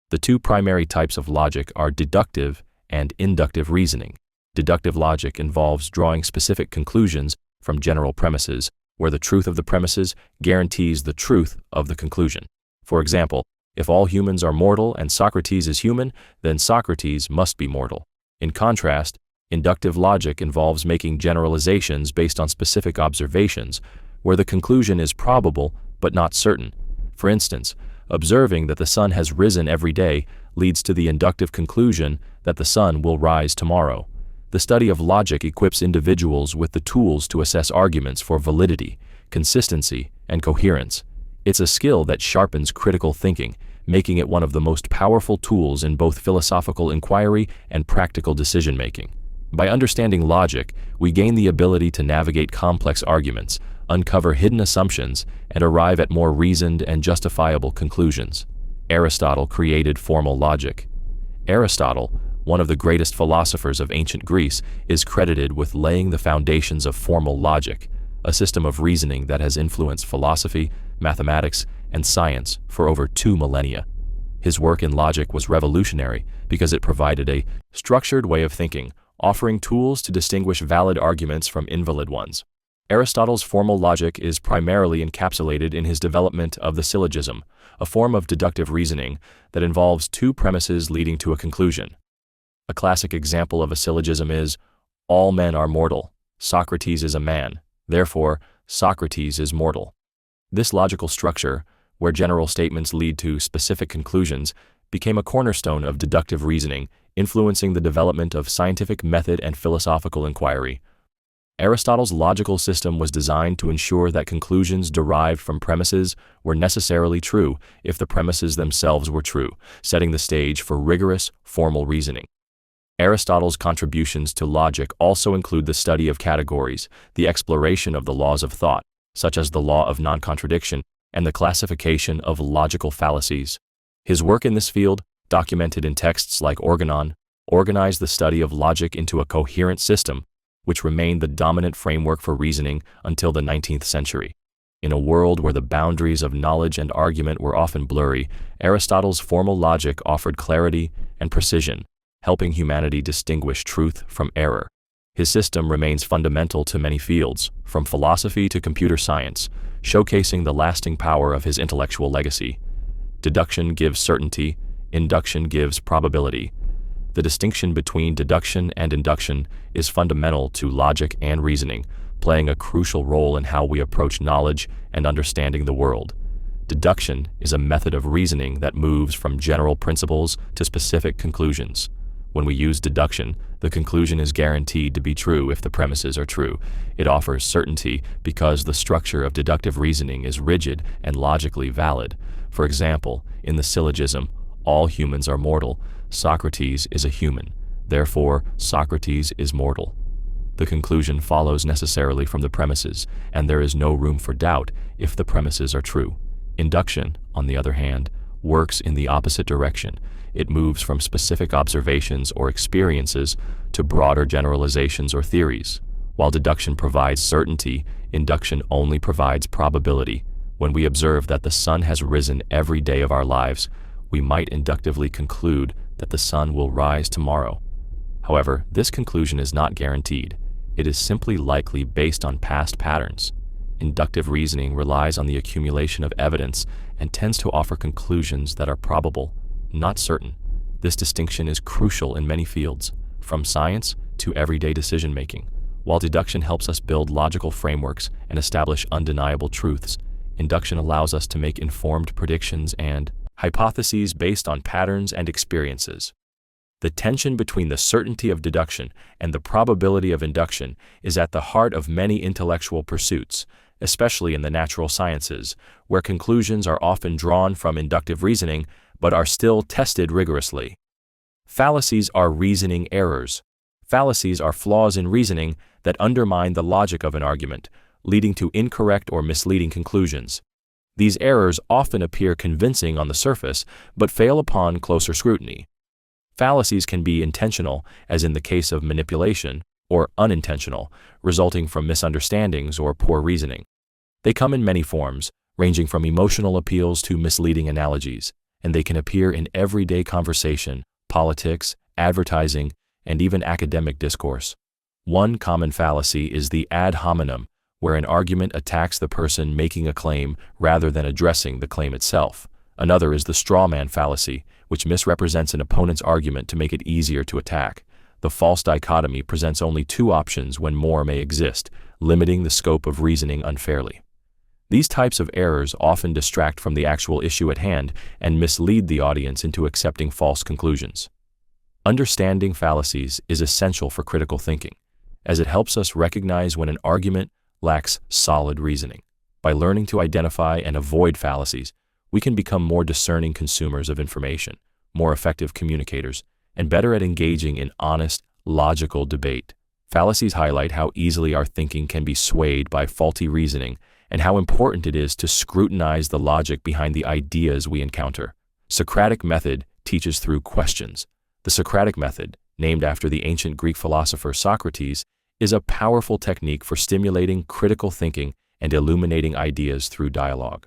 The two primary types of logic are deductive and inductive reasoning. Deductive logic involves drawing specific conclusions from general premises, where the truth of the premises guarantees the truth of the conclusion. For example, if all humans are mortal and Socrates is human, then Socrates must be mortal. In contrast, inductive logic involves making generalizations based on specific observations, where the conclusion is probable but not certain. For instance, observing that the sun has risen every day leads to the inductive conclusion that the sun will rise tomorrow. The study of logic equips individuals with the tools to assess arguments for validity, consistency, and coherence. It's a skill that sharpens critical thinking, making it one of the most powerful tools in both philosophical inquiry and practical decision-making. By understanding logic, we gain the ability to navigate complex arguments, uncover hidden assumptions, and arrive at more reasoned and justifiable conclusions. Aristotle created formal logic. Aristotle, one of the greatest philosophers of ancient Greece, is credited with laying the foundations of formal logic, a system of reasoning that has influenced philosophy, mathematics, and science for over 2 millennia. His work in logic was revolutionary because it provided a structured way of thinking, offering tools to distinguish valid arguments from invalid ones. Aristotle's formal logic is primarily encapsulated in his development of the syllogism, a form of deductive reasoning that involves 2 premises leading to a conclusion. A classic example of a syllogism is, all men are mortal, Socrates is a man, therefore Socrates is mortal. This logical structure, where general statements lead to specific conclusions, became a cornerstone of deductive reasoning, influencing the development of scientific method and philosophical inquiry. Aristotle's logical system was designed to ensure that conclusions derived from premises were necessarily true if the premises themselves were true, setting the stage for rigorous, formal reasoning. Aristotle's contributions to logic also include the study of categories, the exploration of the laws of thought, such as the law of non-contradiction, and the classification of logical fallacies. His work in this field, documented in texts like Organon, organized the study of logic into a coherent system, which remained the dominant framework for reasoning until the 19th century. In a world where the boundaries of knowledge and argument were often blurry, Aristotle's formal logic offered clarity and precision, helping humanity distinguish truth from error. His system remains fundamental to many fields, from philosophy to computer science, showcasing the lasting power of his intellectual legacy. Deduction gives certainty, induction gives probability. The distinction between deduction and induction is fundamental to logic and reasoning, playing a crucial role in how we approach knowledge and understanding the world. Deduction is a method of reasoning that moves from general principles to specific conclusions. When we use deduction, the conclusion is guaranteed to be true if the premises are true. It offers certainty because the structure of deductive reasoning is rigid and logically valid. For example, in the syllogism, all humans are mortal, Socrates is a human, therefore Socrates is mortal. The conclusion follows necessarily from the premises, and there is no room for doubt if the premises are true. Induction, on the other hand, works in the opposite direction. It moves from specific observations or experiences to broader generalizations or theories. While deduction provides certainty, induction only provides probability. When we observe that the sun has risen every day of our lives, we might inductively conclude that the sun will rise tomorrow. However, this conclusion is not guaranteed. It is simply likely based on past patterns. Inductive reasoning relies on the accumulation of evidence and tends to offer conclusions that are probable, not certain. This distinction is crucial in many fields, from science to everyday decision-making. While deduction helps us build logical frameworks and establish undeniable truths, induction allows us to make informed predictions and hypotheses based on patterns and experiences. The tension between the certainty of deduction and the probability of induction is at the heart of many intellectual pursuits, especially in the natural sciences, where conclusions are often drawn from inductive reasoning but are still tested rigorously. Fallacies are reasoning errors. Fallacies are flaws in reasoning that undermine the logic of an argument, leading to incorrect or misleading conclusions. These errors often appear convincing on the surface, but fail upon closer scrutiny. Fallacies can be intentional, as in the case of manipulation, or unintentional, resulting from misunderstandings or poor reasoning. They come in many forms, ranging from emotional appeals to misleading analogies, and they can appear in everyday conversation, politics, advertising, and even academic discourse. One common fallacy is the ad hominem, where an argument attacks the person making a claim rather than addressing the claim itself. Another is the straw man fallacy, which misrepresents an opponent's argument to make it easier to attack. The false dichotomy presents only two options when more may exist, limiting the scope of reasoning unfairly. These types of errors often distract from the actual issue at hand and mislead the audience into accepting false conclusions. Understanding fallacies is essential for critical thinking, as it helps us recognize when an argument lacks solid reasoning. By learning to identify and avoid fallacies, we can become more discerning consumers of information, more effective communicators, and better at engaging in honest, logical debate. Fallacies highlight how easily our thinking can be swayed by faulty reasoning and how important it is to scrutinize the logic behind the ideas we encounter. Socratic method teaches through questions. The Socratic method, named after the ancient Greek philosopher Socrates, is a powerful technique for stimulating critical thinking and illuminating ideas through dialogue.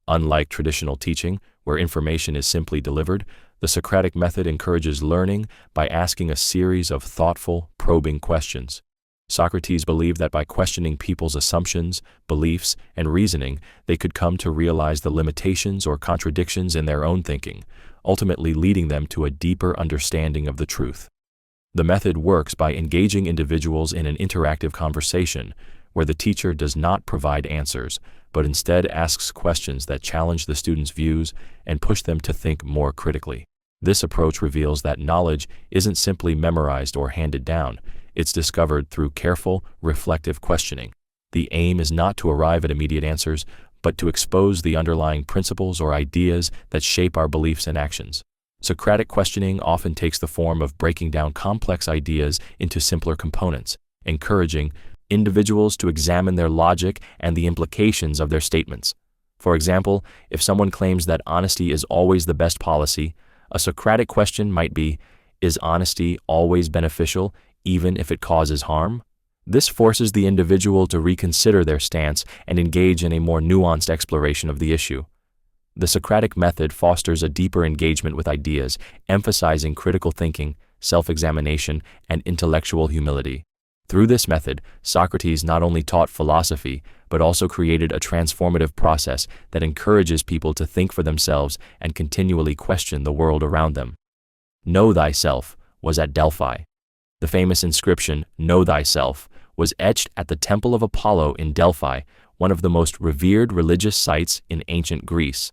Unlike traditional teaching, where information is simply delivered, the Socratic method encourages learning by asking a series of thoughtful, probing questions. Socrates believed that by questioning people's assumptions, beliefs, and reasoning, they could come to realize the limitations or contradictions in their own thinking, ultimately leading them to a deeper understanding of the truth. The method works by engaging individuals in an interactive conversation, where the teacher does not provide answers, but instead asks questions that challenge the students' views and push them to think more critically. This approach reveals that knowledge isn't simply memorized or handed down, it's discovered through careful, reflective questioning. The aim is not to arrive at immediate answers, but to expose the underlying principles or ideas that shape our beliefs and actions. Socratic questioning often takes the form of breaking down complex ideas into simpler components, encouraging individuals to examine their logic and the implications of their statements. For example, if someone claims that honesty is always the best policy, a Socratic question might be, is honesty always beneficial, even if it causes harm? This forces the individual to reconsider their stance and engage in a more nuanced exploration of the issue. The Socratic method fosters a deeper engagement with ideas, emphasizing critical thinking, self-examination, and intellectual humility. Through this method, Socrates not only taught philosophy, but also created a transformative process that encourages people to think for themselves and continually question the world around them. Know thyself was at Delphi. The famous inscription, Know thyself, was etched at the Temple of Apollo in Delphi, one of the most revered religious sites in ancient Greece.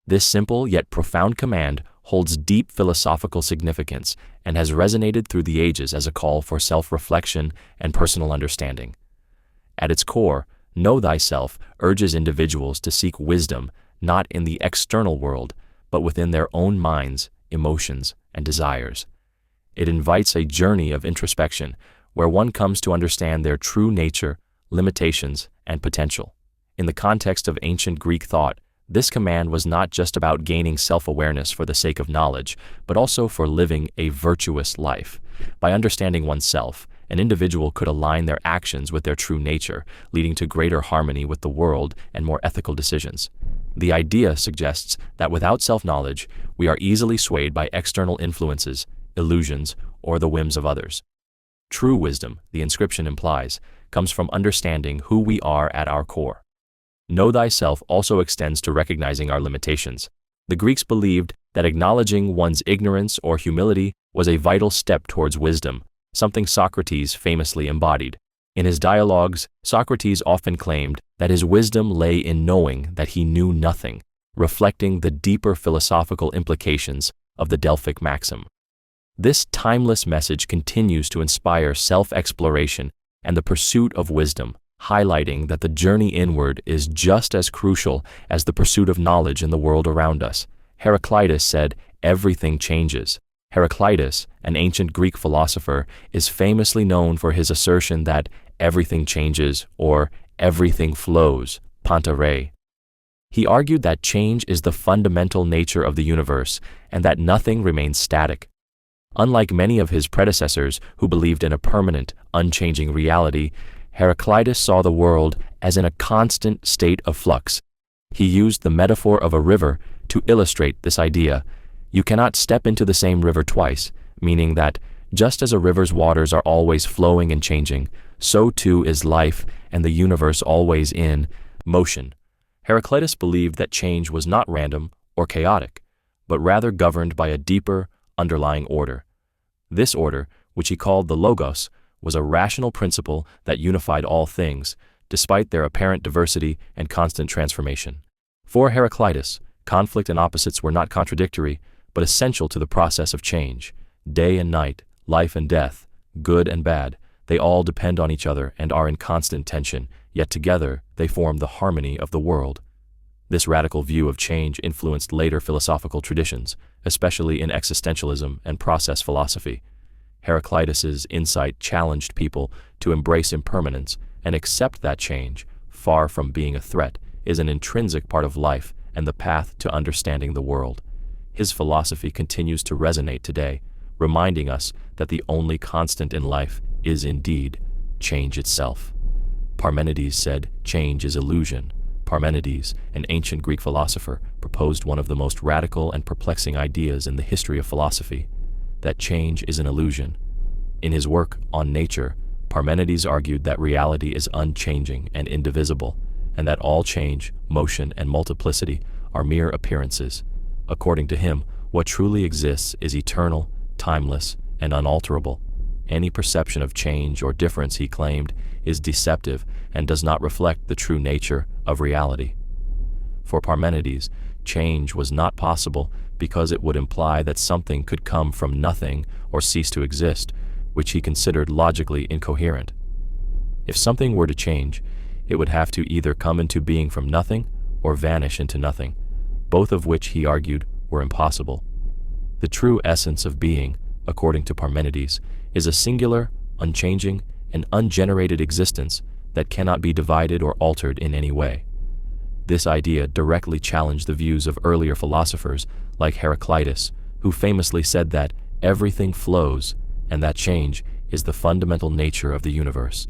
This simple yet profound command holds deep philosophical significance and has resonated through the ages as a call for self-reflection and personal understanding. At its core, Know thyself urges individuals to seek wisdom not in the external world, but within their own minds, emotions, and desires. It invites a journey of introspection where one comes to understand their true nature, limitations, and potential. In the context of ancient Greek thought, this command was not just about gaining self-awareness for the sake of knowledge, but also for living a virtuous life. By understanding oneself, an individual could align their actions with their true nature, leading to greater harmony with the world and more ethical decisions. The idea suggests that without self-knowledge, we are easily swayed by external influences, illusions, or the whims of others. True wisdom, the inscription implies, comes from understanding who we are at our core. Know thyself also extends to recognizing our limitations. The Greeks believed that acknowledging one's ignorance or humility was a vital step towards wisdom, something Socrates famously embodied. In his dialogues, Socrates often claimed that his wisdom lay in knowing that he knew nothing, reflecting the deeper philosophical implications of the Delphic maxim. This timeless message continues to inspire self-exploration and the pursuit of wisdom, highlighting that the journey inward is just as crucial as the pursuit of knowledge in the world around us. Heraclitus said, "Everything changes." Heraclitus, an ancient Greek philosopher, is famously known for his assertion that everything changes or everything flows, panta rei. He argued that change is the fundamental nature of the universe and that nothing remains static. Unlike many of his predecessors who believed in a permanent, unchanging reality, Heraclitus saw the world as in a constant state of flux. He used the metaphor of a river to illustrate this idea. You cannot step into the same river twice, meaning that just as a river's waters are always flowing and changing, so too is life and the universe always in motion. Heraclitus believed that change was not random or chaotic, but rather governed by a deeper, underlying order. This order, which he called the Logos, was a rational principle that unified all things, despite their apparent diversity and constant transformation. For Heraclitus, conflict and opposites were not contradictory, but essential to the process of change. Day and night, life and death, good and bad, they all depend on each other and are in constant tension, yet together they form the harmony of the world. This radical view of change influenced later philosophical traditions, especially in existentialism and process philosophy. Heraclitus's insight challenged people to embrace impermanence and accept that change, far from being a threat, is an intrinsic part of life and the path to understanding the world. His philosophy continues to resonate today, reminding us that the only constant in life is indeed change itself. Parmenides said, "Change is illusion." Parmenides, an ancient Greek philosopher, proposed one of the most radical and perplexing ideas in the history of philosophy, that change is an illusion. In his work On Nature, Parmenides argued that reality is unchanging and indivisible, and that all change, motion, and multiplicity are mere appearances. According to him, what truly exists is eternal, timeless, and unalterable. Any perception of change or difference, he claimed, is deceptive and does not reflect the true nature of reality. For Parmenides, change was not possible because it would imply that something could come from nothing or cease to exist, which he considered logically incoherent. If something were to change, it would have to either come into being from nothing or vanish into nothing, both of which he argued were impossible. The true essence of being, according to Parmenides, is a singular, unchanging, and ungenerated existence that cannot be divided or altered in any way. This idea directly challenged the views of earlier philosophers like Heraclitus, who famously said that everything flows and that change is the fundamental nature of the universe.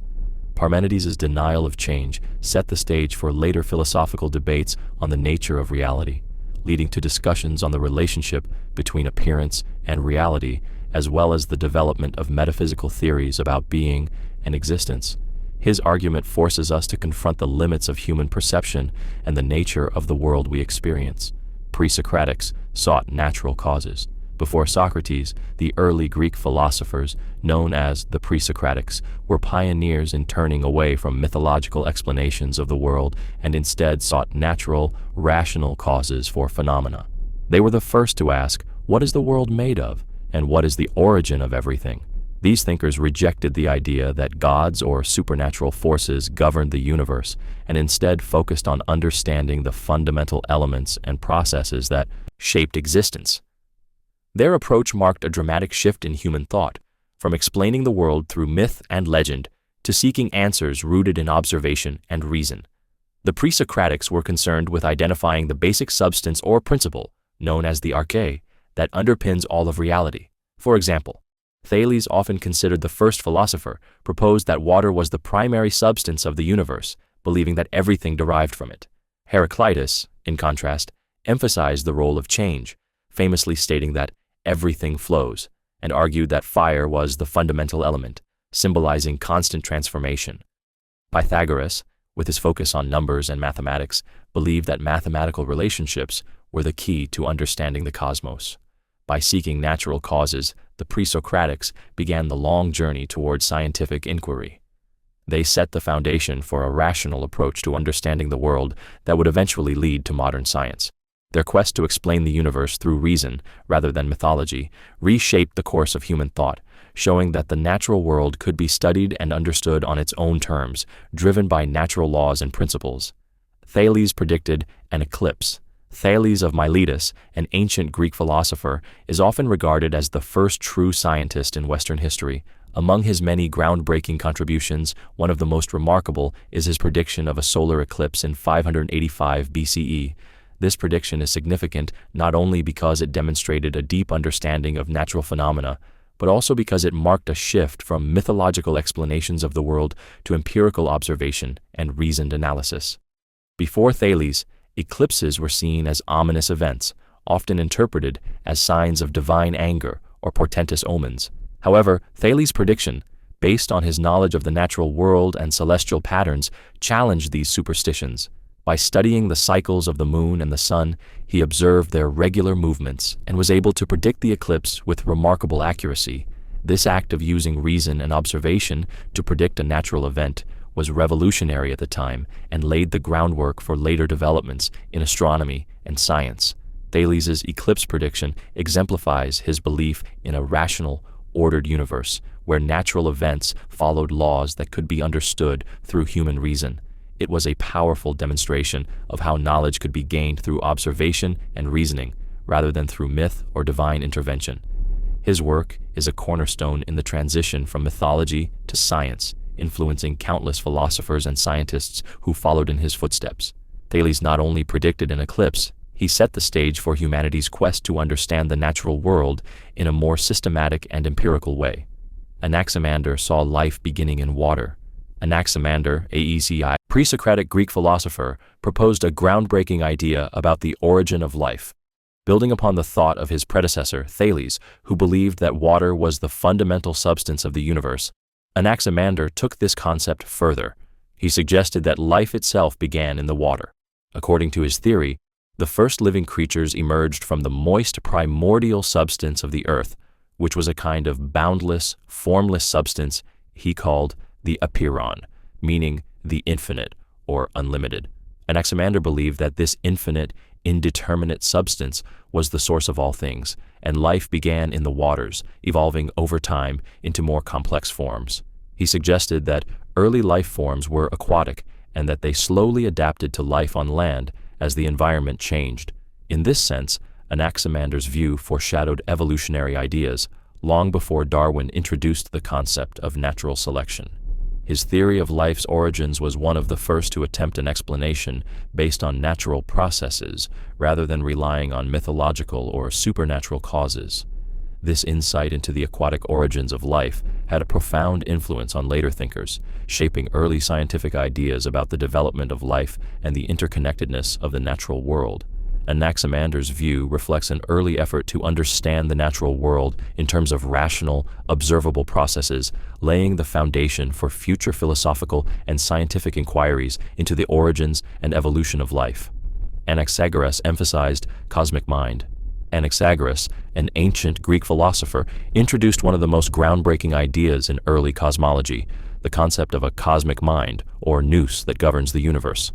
Parmenides' denial of change set the stage for later philosophical debates on the nature of reality, leading to discussions on the relationship between appearance and reality, as well as the development of metaphysical theories about being and existence. His argument forces us to confront the limits of human perception and the nature of the world we experience. Pre-Socratics sought natural causes. Before Socrates, the early Greek philosophers, known as the Pre-Socratics, were pioneers in turning away from mythological explanations of the world and instead sought natural, rational causes for phenomena. They were the first to ask, what is the world made of, and what is the origin of everything? These thinkers rejected the idea that gods or supernatural forces governed the universe and instead focused on understanding the fundamental elements and processes that shaped existence. Their approach marked a dramatic shift in human thought, from explaining the world through myth and legend to seeking answers rooted in observation and reason. The Pre-Socratics were concerned with identifying the basic substance or principle, known as the arche, that underpins all of reality. For example, Thales, often considered the first philosopher, proposed that water was the primary substance of the universe, believing that everything derived from it. Heraclitus, in contrast, emphasized the role of change, famously stating that everything flows, and argued that fire was the fundamental element, symbolizing constant transformation. Pythagoras, with his focus on numbers and mathematics, believed that mathematical relationships were the key to understanding the cosmos. By seeking natural causes, the Pre-Socratics began the long journey towards scientific inquiry. They set the foundation for a rational approach to understanding the world that would eventually lead to modern science. Their quest to explain the universe through reason, rather than mythology, reshaped the course of human thought, showing that the natural world could be studied and understood on its own terms, driven by natural laws and principles. Thales predicted an eclipse. Thales of Miletus, an ancient Greek philosopher, is often regarded as the first true scientist in Western history. Among his many groundbreaking contributions, one of the most remarkable is his prediction of a solar eclipse in 585 BCE. This prediction is significant not only because it demonstrated a deep understanding of natural phenomena, but also because it marked a shift from mythological explanations of the world to empirical observation and reasoned analysis. Before Thales, eclipses were seen as ominous events, often interpreted as signs of divine anger or portentous omens. However, Thales' prediction, based on his knowledge of the natural world and celestial patterns, challenged these superstitions. By studying the cycles of the moon and the sun, he observed their regular movements and was able to predict the eclipse with remarkable accuracy. This act of using reason and observation to predict a natural event was revolutionary at the time and laid the groundwork for later developments in astronomy and science. Thales' eclipse prediction exemplifies his belief in a rational, ordered universe where natural events followed laws that could be understood through human reason. It was a powerful demonstration of how knowledge could be gained through observation and reasoning, rather than through myth or divine intervention. His work is a cornerstone in the transition from mythology to science, influencing countless philosophers and scientists who followed in his footsteps. Thales not only predicted an eclipse, he set the stage for humanity's quest to understand the natural world in a more systematic and empirical way. Anaximander saw life beginning in water. Anaximander, a pre-Socratic Greek philosopher, proposed a groundbreaking idea about the origin of life. Building upon the thought of his predecessor, Thales, who believed that water was the fundamental substance of the universe, Anaximander took this concept further. He suggested that life itself began in the water. According to his theory, the first living creatures emerged from the moist primordial substance of the earth, which was a kind of boundless, formless substance he called the apeiron, meaning the infinite or unlimited. Anaximander believed that this infinite, indeterminate substance was the source of all things, and life began in the waters, evolving over time into more complex forms. He suggested that early life forms were aquatic and that they slowly adapted to life on land as the environment changed. In this sense, Anaximander's view foreshadowed evolutionary ideas long before Darwin introduced the concept of natural selection. His theory of life's origins was one of the first to attempt an explanation based on natural processes rather than relying on mythological or supernatural causes. This insight into the aquatic origins of life had a profound influence on later thinkers, shaping early scientific ideas about the development of life and the interconnectedness of the natural world. Anaximander's view reflects an early effort to understand the natural world in terms of rational, observable processes, laying the foundation for future philosophical and scientific inquiries into the origins and evolution of life. Anaxagoras emphasized cosmic mind. Anaxagoras, an ancient Greek philosopher, introduced one of the most groundbreaking ideas in early cosmology, the concept of a cosmic mind, or nous, that governs the universe.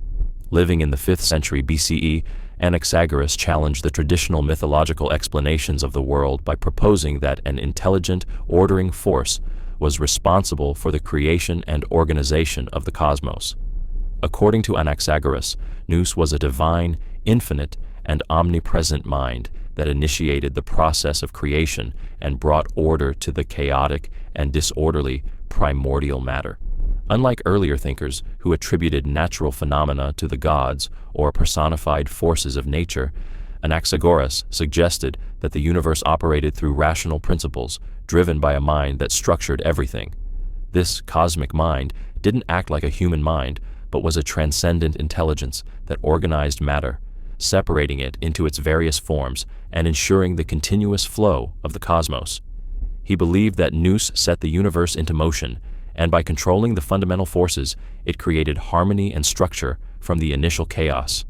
Living in the 5th century BCE, Anaxagoras challenged the traditional mythological explanations of the world by proposing that an intelligent, ordering force was responsible for the creation and organization of the cosmos. According to Anaxagoras, nous was a divine, infinite, and omnipresent mind that initiated the process of creation and brought order to the chaotic and disorderly primordial matter. Unlike earlier thinkers who attributed natural phenomena to the gods or personified forces of nature, Anaxagoras suggested that the universe operated through rational principles driven by a mind that structured everything. This cosmic mind didn't act like a human mind, but was a transcendent intelligence that organized matter, separating it into its various forms and ensuring the continuous flow of the cosmos. He believed that nous set the universe into motion, and by controlling the fundamental forces, it created harmony and structure from the initial chaos.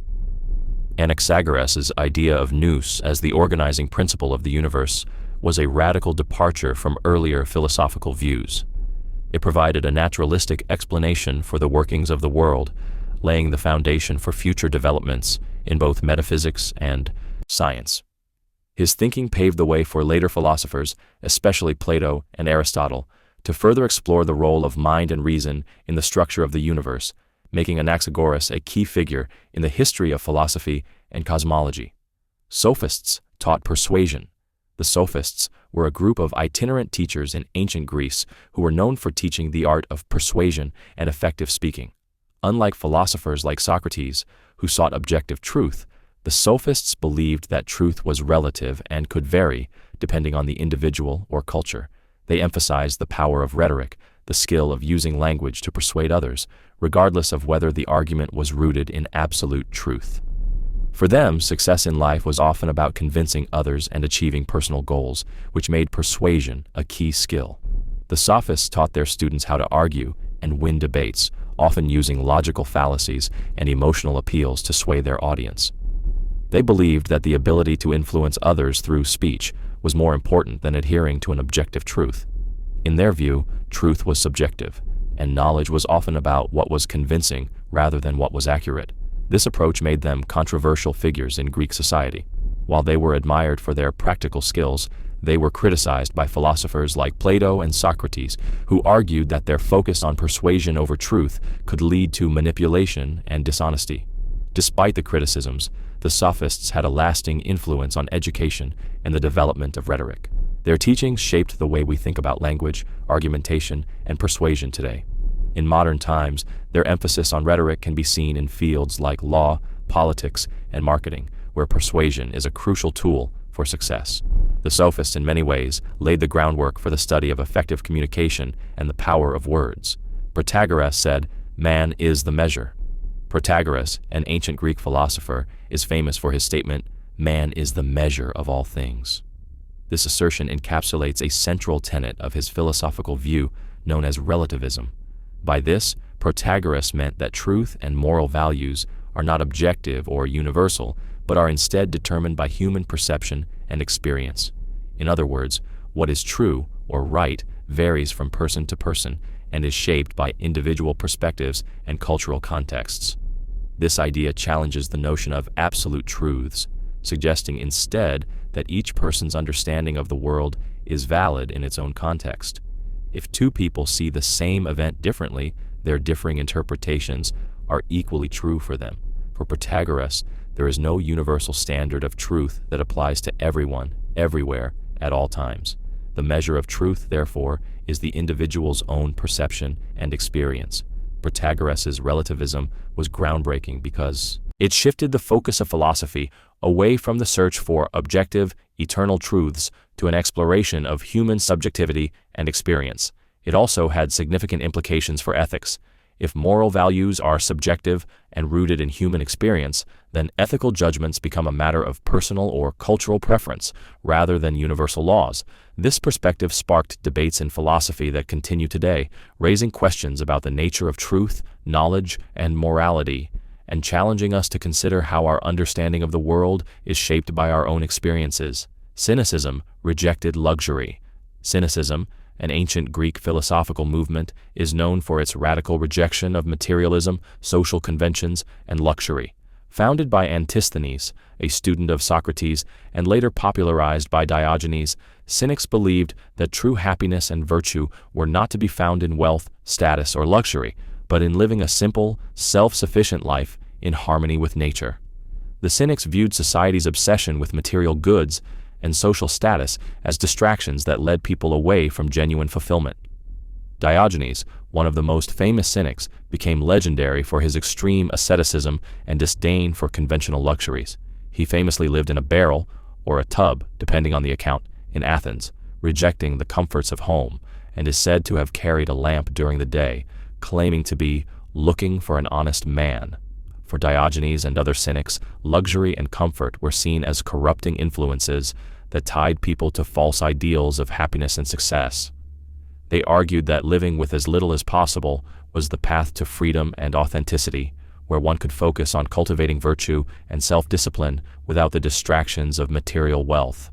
Anaxagoras' idea of nous as the organizing principle of the universe was a radical departure from earlier philosophical views. It provided a naturalistic explanation for the workings of the world, laying the foundation for future developments in both metaphysics and science. His thinking paved the way for later philosophers, especially Plato and Aristotle, to further explore the role of mind and reason in the structure of the universe, making Anaxagoras a key figure in the history of philosophy and cosmology. Sophists taught persuasion. The Sophists were a group of itinerant teachers in ancient Greece who were known for teaching the art of persuasion and effective speaking. Unlike philosophers like Socrates, who sought objective truth, the Sophists believed that truth was relative and could vary depending on the individual or culture. They emphasized the power of rhetoric, the skill of using language to persuade others, regardless of whether the argument was rooted in absolute truth. For them, success in life was often about convincing others and achieving personal goals, which made persuasion a key skill. The Sophists taught their students how to argue and win debates, often using logical fallacies and emotional appeals to sway their audience. They believed that the ability to influence others through speech was more important than adhering to an objective truth. In their view, truth was subjective, and knowledge was often about what was convincing rather than what was accurate. This approach made them controversial figures in Greek society. While they were admired for their practical skills, they were criticized by philosophers like Plato and Socrates, who argued that their focus on persuasion over truth could lead to manipulation and dishonesty. Despite the criticisms, the Sophists had a lasting influence on education and the development of rhetoric. Their teachings shaped the way we think about language, argumentation, and persuasion today. In modern times, their emphasis on rhetoric can be seen in fields like law, politics, and marketing, where persuasion is a crucial tool for success. The Sophists, in many ways, laid the groundwork for the study of effective communication and the power of words. Protagoras said, "Man is the measure." Protagoras, an ancient Greek philosopher, is famous for his statement, "Man is the measure of all things." This assertion encapsulates a central tenet of his philosophical view known as relativism. By this, Protagoras meant that truth and moral values are not objective or universal, but are instead determined by human perception and experience. In other words, what is true or right varies from person to person and is shaped by individual perspectives and cultural contexts. This idea challenges the notion of absolute truths, suggesting instead that each person's understanding of the world is valid in its own context. If two people see the same event differently, their differing interpretations are equally true for them. For Protagoras, there is no universal standard of truth that applies to everyone, everywhere, at all times. The measure of truth, therefore, is the individual's own perception and experience. Protagoras' relativism was groundbreaking because it shifted the focus of philosophy away from the search for objective, eternal truths to an exploration of human subjectivity and experience. It also had significant implications for ethics. If moral values are subjective and rooted in human experience, then ethical judgments become a matter of personal or cultural preference rather than universal laws. This perspective sparked debates in philosophy that continue today, raising questions about the nature of truth, knowledge, and morality, and challenging us to consider how our understanding of the world is shaped by our own experiences. Cynicism rejected luxury. Cynicism, an ancient Greek philosophical movement, is known for its radical rejection of materialism, social conventions, and luxury. Founded by Antisthenes, a student of Socrates, and later popularized by Diogenes, cynics believed that true happiness and virtue were not to be found in wealth, status, or luxury, but in living a simple, self-sufficient life in harmony with nature. The cynics viewed society's obsession with material goods and social status as distractions that led people away from genuine fulfillment. Diogenes, one of the most famous cynics, became legendary for his extreme asceticism and disdain for conventional luxuries. He famously lived in a barrel, or a tub, depending on the account, in Athens, rejecting the comforts of home, and is said to have carried a lamp during the day, claiming to be looking for an honest man. For Diogenes and other cynics, luxury and comfort were seen as corrupting influences that tied people to false ideals of happiness and success. They argued that living with as little as possible was the path to freedom and authenticity, where one could focus on cultivating virtue and self-discipline without the distractions of material wealth.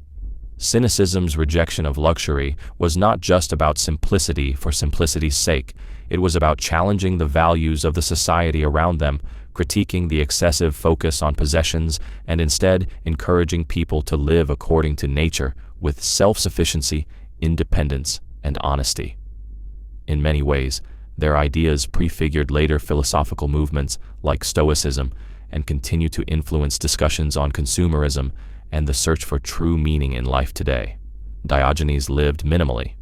Cynicism's rejection of luxury was not just about simplicity for simplicity's sake. It was about challenging the values of the society around them, critiquing the excessive focus on possessions, and instead encouraging people to live according to nature with self-sufficiency, independence, and honesty. In many ways, their ideas prefigured later philosophical movements like Stoicism and continue to influence discussions on consumerism and the search for true meaning in life today. Diogenes lived minimally.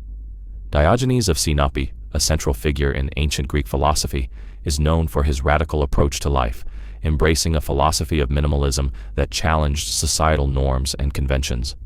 Diogenes of Sinope, a central figure in ancient Greek philosophy, is known for his radical approach to life, embracing a philosophy of minimalism that challenged societal norms and conventions.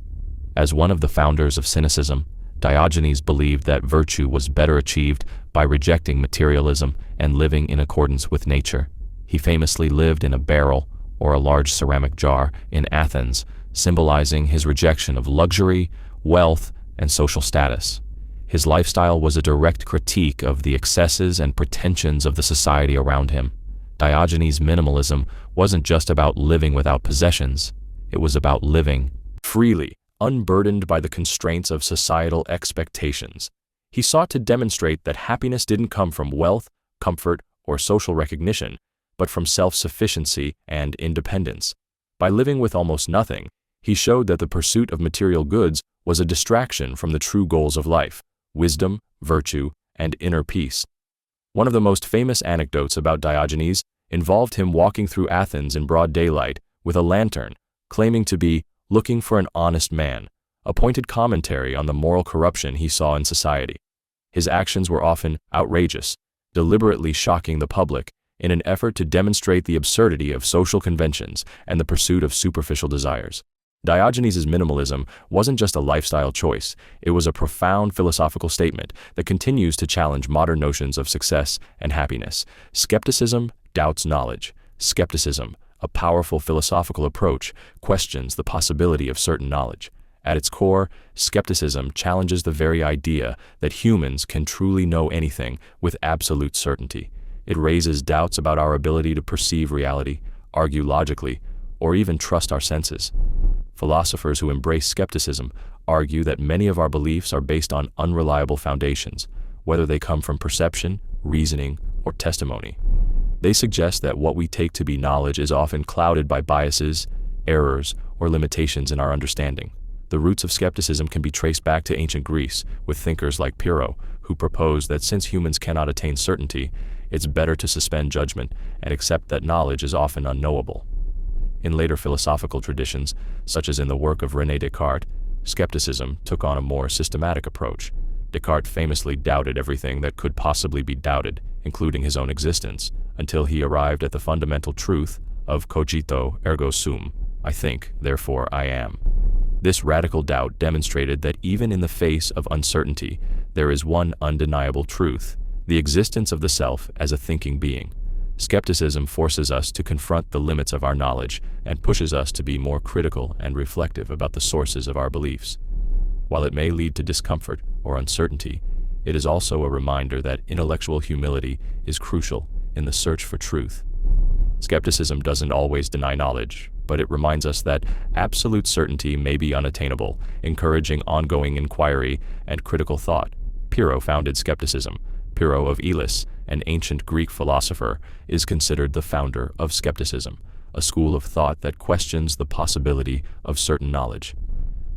As one of the founders of cynicism, Diogenes believed that virtue was better achieved by rejecting materialism and living in accordance with nature. He famously lived in a barrel, or a large ceramic jar, in Athens, symbolizing his rejection of luxury, wealth, and social status. His lifestyle was a direct critique of the excesses and pretensions of the society around him. Diogenes' minimalism wasn't just about living without possessions, it was about living freely, unburdened by the constraints of societal expectations. He sought to demonstrate that happiness didn't come from wealth, comfort, or social recognition, but from self-sufficiency and independence. By living with almost nothing, he showed that the pursuit of material goods was a distraction from the true goals of life: wisdom, virtue, and inner peace. One of the most famous anecdotes about Diogenes involved him walking through Athens in broad daylight with a lantern, claiming to be looking for an honest man, a pointed commentary on the moral corruption he saw in society. His actions were often outrageous, deliberately shocking the public in an effort to demonstrate the absurdity of social conventions and the pursuit of superficial desires. Diogenes' minimalism wasn't just a lifestyle choice, it was a profound philosophical statement that continues to challenge modern notions of success and happiness. Skepticism doubts knowledge. Skepticism, a powerful philosophical approach, questions the possibility of certain knowledge. At its core, skepticism challenges the very idea that humans can truly know anything with absolute certainty. It raises doubts about our ability to perceive reality, argue logically, or even trust our senses. Philosophers who embrace skepticism argue that many of our beliefs are based on unreliable foundations, whether they come from perception, reasoning, or testimony. They suggest that what we take to be knowledge is often clouded by biases, errors, or limitations in our understanding. The roots of skepticism can be traced back to ancient Greece, with thinkers like Pyrrho, who proposed that since humans cannot attain certainty, it's better to suspend judgment and accept that knowledge is often unknowable. In later philosophical traditions, such as in the work of René Descartes, skepticism took on a more systematic approach. Descartes famously doubted everything that could possibly be doubted, including his own existence, until he arrived at the fundamental truth of cogito ergo sum, I think, therefore I am. This radical doubt demonstrated that even in the face of uncertainty, there is one undeniable truth: the existence of the self as a thinking being. Skepticism forces us to confront the limits of our knowledge and pushes us to be more critical and reflective about the sources of our beliefs. While it may lead to discomfort or uncertainty, it is also a reminder that intellectual humility is crucial in the search for truth. Skepticism doesn't always deny knowledge, but it reminds us that absolute certainty may be unattainable, encouraging ongoing inquiry and critical thought. Pyrrho founded skepticism. Pyrrho of Elis, an ancient Greek philosopher, is considered the founder of skepticism, a school of thought that questions the possibility of certain knowledge.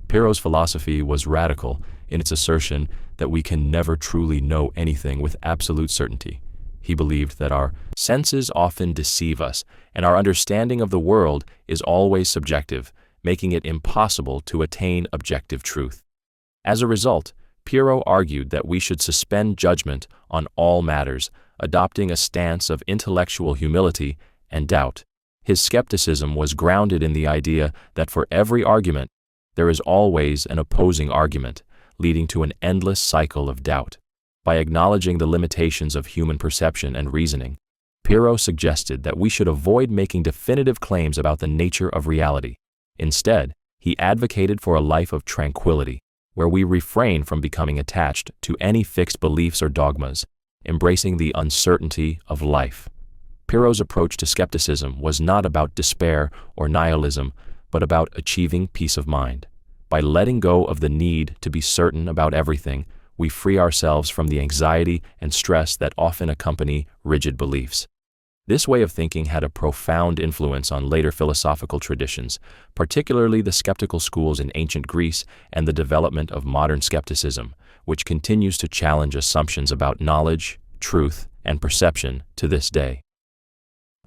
Pyrrho's philosophy was radical in its assertion that we can never truly know anything with absolute certainty. He believed that our senses often deceive us, and our understanding of the world is always subjective, making it impossible to attain objective truth. As a result, Pyrrho argued that we should suspend judgment on all matters, adopting a stance of intellectual humility and doubt. His skepticism was grounded in the idea that for every argument, there is always an opposing argument, leading to an endless cycle of doubt. By acknowledging the limitations of human perception and reasoning, Pyrrho suggested that we should avoid making definitive claims about the nature of reality. Instead, he advocated for a life of tranquility, where we refrain from becoming attached to any fixed beliefs or dogmas, embracing the uncertainty of life. Pyrrho's approach to skepticism was not about despair or nihilism, but about achieving peace of mind. By letting go of the need to be certain about everything, we free ourselves from the anxiety and stress that often accompany rigid beliefs. This way of thinking had a profound influence on later philosophical traditions, particularly the skeptical schools in ancient Greece and the development of modern skepticism, which continues to challenge assumptions about knowledge, truth, and perception to this day.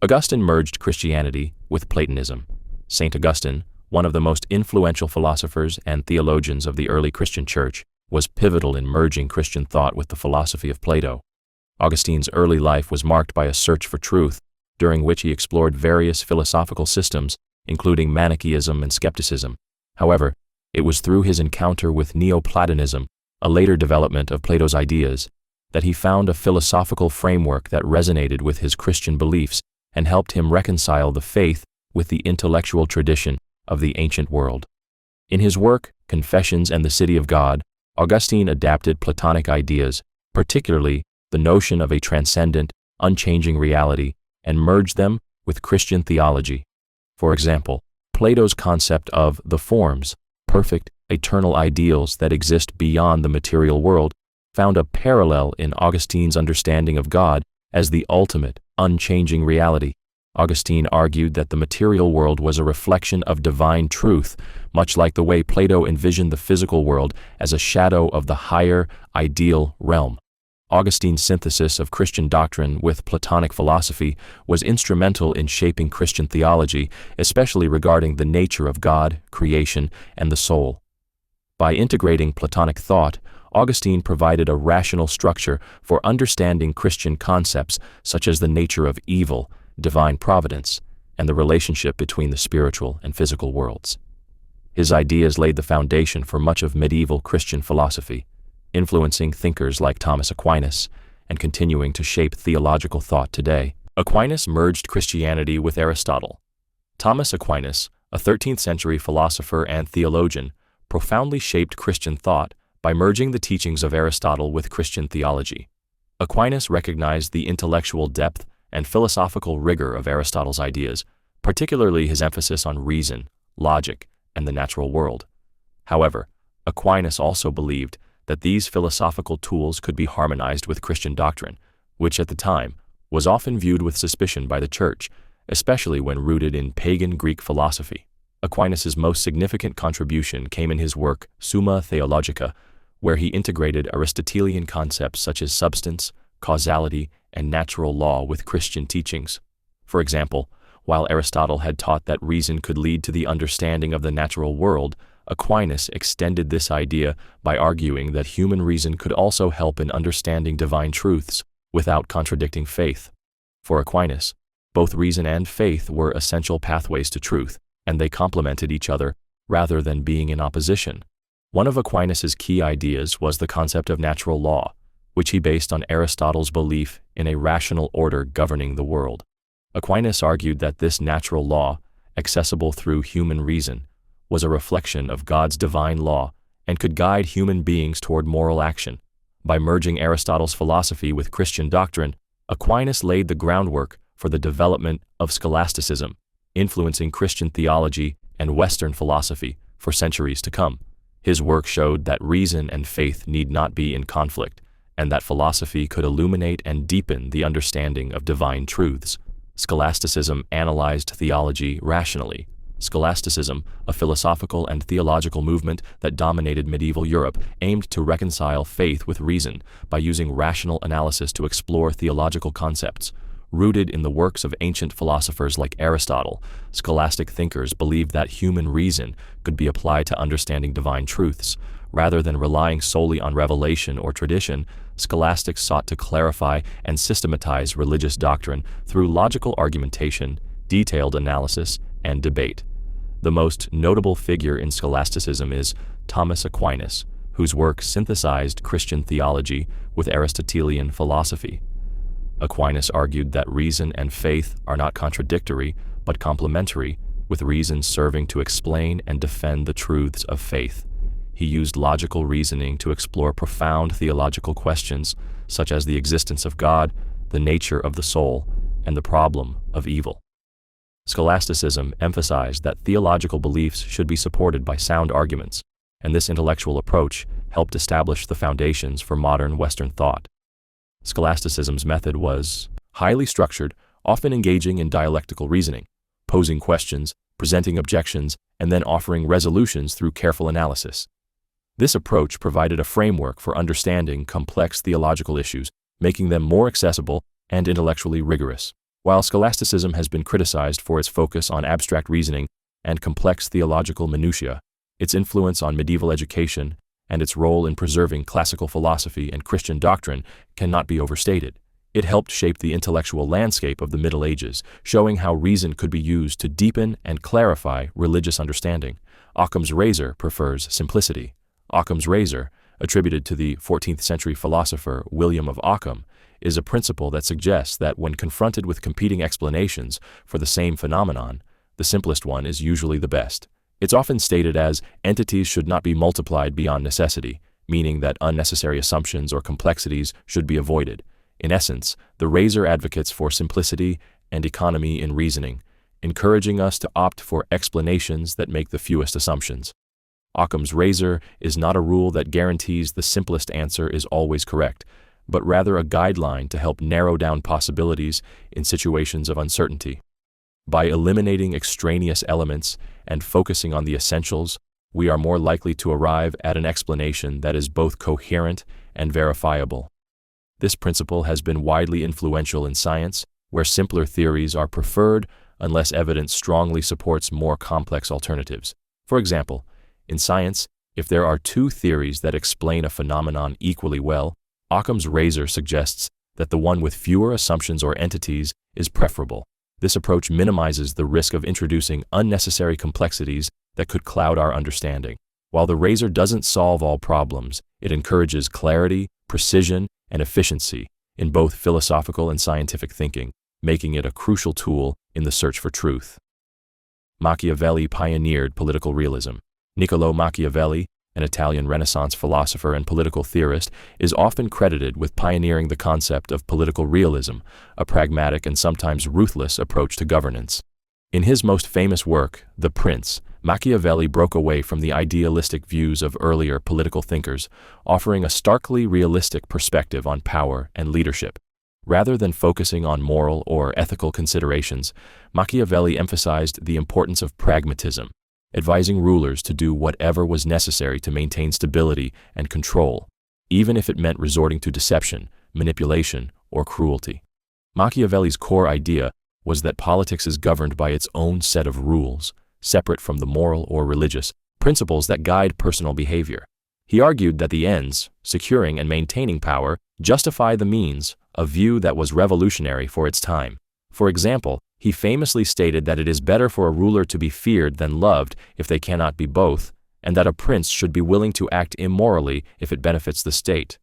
Augustine merged Christianity with Platonism. St. Augustine, one of the most influential philosophers and theologians of the early Christian church, was pivotal in merging Christian thought with the philosophy of Plato. Augustine's early life was marked by a search for truth, during which he explored various philosophical systems, including Manichaeism and skepticism. However, it was through his encounter with Neoplatonism a later development of Plato's ideas, that he found a philosophical framework that resonated with his Christian beliefs and helped him reconcile the faith with the intellectual tradition of the ancient world. In his work, Confessions and the City of God, Augustine adapted Platonic ideas, particularly the notion of a transcendent, unchanging reality, and merged them with Christian theology. For example, Plato's concept of the forms, perfect, eternal ideals that exist beyond the material world, found a parallel in Augustine's understanding of God as the ultimate, unchanging reality. Augustine argued that the material world was a reflection of divine truth, much like the way Plato envisioned the physical world as a shadow of the higher, ideal realm. Augustine's synthesis of Christian doctrine with Platonic philosophy was instrumental in shaping Christian theology, especially regarding the nature of God, creation, and the soul. By integrating Platonic thought, Augustine provided a rational structure for understanding Christian concepts such as the nature of evil, divine providence, and the relationship between the spiritual and physical worlds. His ideas laid the foundation for much of medieval Christian philosophy, influencing thinkers like Thomas Aquinas and continuing to shape theological thought today. Aquinas merged Christianity with Aristotle. Thomas Aquinas, a 13th-century philosopher and theologian, profoundly shaped Christian thought by merging the teachings of Aristotle with Christian theology. Aquinas recognized the intellectual depth and philosophical rigor of Aristotle's ideas, particularly his emphasis on reason, logic, and the natural world. However, Aquinas also believed that these philosophical tools could be harmonized with Christian doctrine, which at the time was often viewed with suspicion by the Church, especially when rooted in pagan Greek philosophy. Aquinas' most significant contribution came in his work Summa Theologica, where he integrated Aristotelian concepts such as substance, causality, and natural law with Christian teachings. For example, while Aristotle had taught that reason could lead to the understanding of the natural world, Aquinas extended this idea by arguing that human reason could also help in understanding divine truths without contradicting faith. For Aquinas, both reason and faith were essential pathways to truth, and they complemented each other rather than being in opposition. One of Aquinas' key ideas was the concept of natural law, which he based on Aristotle's belief in a rational order governing the world. Aquinas argued that this natural law, accessible through human reason, was a reflection of God's divine law and could guide human beings toward moral action. By merging Aristotle's philosophy with Christian doctrine, Aquinas laid the groundwork for the development of scholasticism, influencing Christian theology and Western philosophy for centuries to come. His work showed that reason and faith need not be in conflict, and that philosophy could illuminate and deepen the understanding of divine truths. Scholasticism analyzed theology rationally. Scholasticism, a philosophical and theological movement that dominated medieval Europe, aimed to reconcile faith with reason by using rational analysis to explore theological concepts. Rooted in the works of ancient philosophers like Aristotle, scholastic thinkers believed that human reason could be applied to understanding divine truths. Rather than relying solely on revelation or tradition, scholastics sought to clarify and systematize religious doctrine through logical argumentation, detailed analysis, and debate. The most notable figure in scholasticism is Thomas Aquinas, whose work synthesized Christian theology with Aristotelian philosophy. Aquinas argued that reason and faith are not contradictory, but complementary, with reason serving to explain and defend the truths of faith. He used logical reasoning to explore profound theological questions, such as the existence of God, the nature of the soul, and the problem of evil. Scholasticism emphasized that theological beliefs should be supported by sound arguments, and this intellectual approach helped establish the foundations for modern Western thought. Scholasticism's method was highly structured, often engaging in dialectical reasoning, posing questions, presenting objections, and then offering resolutions through careful analysis. This approach provided a framework for understanding complex theological issues, making them more accessible and intellectually rigorous. While scholasticism has been criticized for its focus on abstract reasoning and complex theological minutiae, its influence on medieval education and its role in preserving classical philosophy and Christian doctrine cannot be overstated. It helped shape the intellectual landscape of the Middle Ages, showing how reason could be used to deepen and clarify religious understanding. Occam's razor prefers simplicity. Occam's razor, attributed to the 14th century philosopher William of Ockham, is a principle that suggests that when confronted with competing explanations for the same phenomenon, the simplest one is usually the best. It's often stated as entities should not be multiplied beyond necessity, meaning that unnecessary assumptions or complexities should be avoided. In essence, the razor advocates for simplicity and economy in reasoning, encouraging us to opt for explanations that make the fewest assumptions. Occam's razor is not a rule that guarantees the simplest answer is always correct, but rather a guideline to help narrow down possibilities in situations of uncertainty. By eliminating extraneous elements and focusing on the essentials, we are more likely to arrive at an explanation that is both coherent and verifiable. This principle has been widely influential in science, where simpler theories are preferred unless evidence strongly supports more complex alternatives. For example, in science, if there are two theories that explain a phenomenon equally well, Occam's razor suggests that the one with fewer assumptions or entities is preferable. This approach minimizes the risk of introducing unnecessary complexities that could cloud our understanding. While the razor doesn't solve all problems, it encourages clarity, precision, and efficiency in both philosophical and scientific thinking, making it a crucial tool in the search for truth. Machiavelli pioneered political realism. Niccolò Machiavelli, an Italian Renaissance philosopher and political theorist, is often credited with pioneering the concept of political realism, a pragmatic and sometimes ruthless approach to governance. In his most famous work, The Prince, Machiavelli broke away from the idealistic views of earlier political thinkers, offering a starkly realistic perspective on power and leadership. Rather than focusing on moral or ethical considerations, Machiavelli emphasized the importance of pragmatism, advising rulers to do whatever was necessary to maintain stability and control, even if it meant resorting to deception, manipulation, or cruelty. Machiavelli's core idea was that politics is governed by its own set of rules, separate from the moral or religious principles that guide personal behavior. He argued that the ends, securing and maintaining power, justify the means, a view that was revolutionary for its time. For example, he famously stated that it is better for a ruler to be feared than loved if they cannot be both, and that a prince should be willing to act immorally if it benefits the state.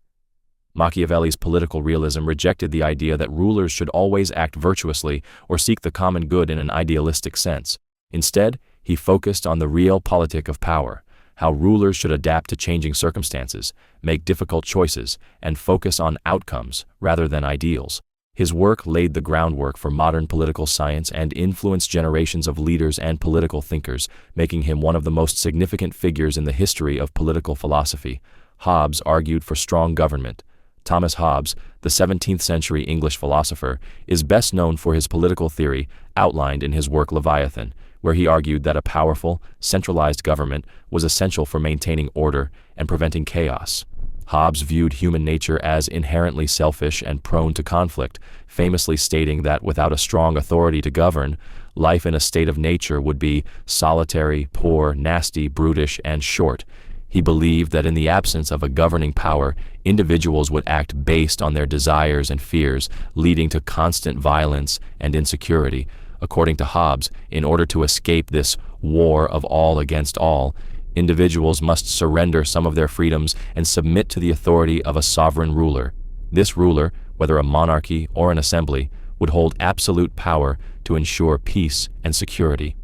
Machiavelli's political realism rejected the idea that rulers should always act virtuously or seek the common good in an idealistic sense. Instead, he focused on the realpolitik of power, how rulers should adapt to changing circumstances, make difficult choices, and focus on outcomes rather than ideals. His work laid the groundwork for modern political science and influenced generations of leaders and political thinkers, making him one of the most significant figures in the history of political philosophy. Hobbes argued for strong government. Thomas Hobbes, the 17th century English philosopher, is best known for his political theory outlined in his work Leviathan, where he argued that a powerful, centralized government was essential for maintaining order and preventing chaos. Hobbes viewed human nature as inherently selfish and prone to conflict, famously stating that without a strong authority to govern, life in a state of nature would be solitary, poor, nasty, brutish, and short. He believed that in the absence of a governing power, individuals would act based on their desires and fears, leading to constant violence and insecurity. According to Hobbes, in order to escape this war of all against all, individuals must surrender some of their freedoms and submit to the authority of a sovereign ruler. This ruler, whether a monarchy or an assembly, would hold absolute power to ensure peace and security.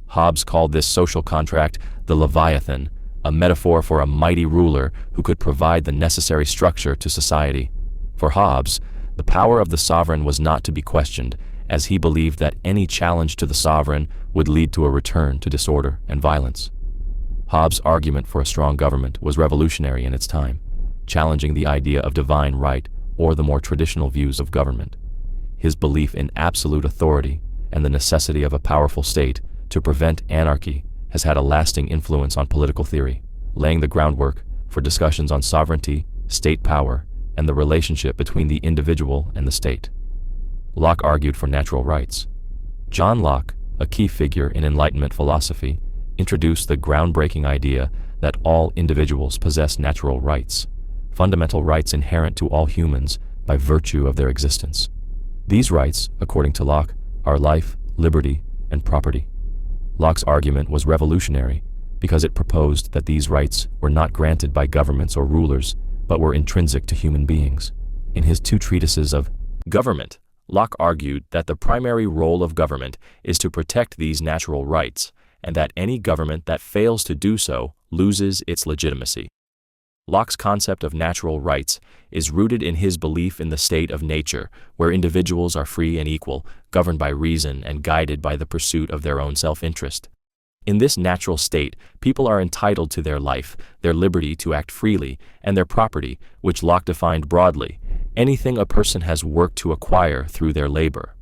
Hobbes called this social contract the Leviathan, a metaphor for a mighty ruler who could provide the necessary structure to society. For Hobbes, the power of the sovereign was not to be questioned, as he believed that any challenge to the sovereign would lead to a return to disorder and violence. Hobbes' argument for a strong government was revolutionary in its time, challenging the idea of divine right or the more traditional views of government. His belief in absolute authority and the necessity of a powerful state to prevent anarchy has had a lasting influence on political theory, laying the groundwork for discussions on sovereignty, state power, and the relationship between the individual and the state. Locke argued for natural rights. John Locke, a key figure in Enlightenment philosophy, introduced the groundbreaking idea that all individuals possess natural rights, fundamental rights inherent to all humans by virtue of their existence. These rights, according to Locke, are life, liberty, and property. Locke's argument was revolutionary because it proposed that these rights were not granted by governments or rulers, but were intrinsic to human beings. In his two treatises of government, Locke argued that the primary role of government is to protect these natural rights, and that any government that fails to do so loses its legitimacy. Locke's concept of natural rights is rooted in his belief in the state of nature, where individuals are free and equal, governed by reason and guided by the pursuit of their own self-interest. In this natural state, people are entitled to their life, their liberty to act freely, and their property, which Locke defined broadly, anything a person has worked to acquire through their labor.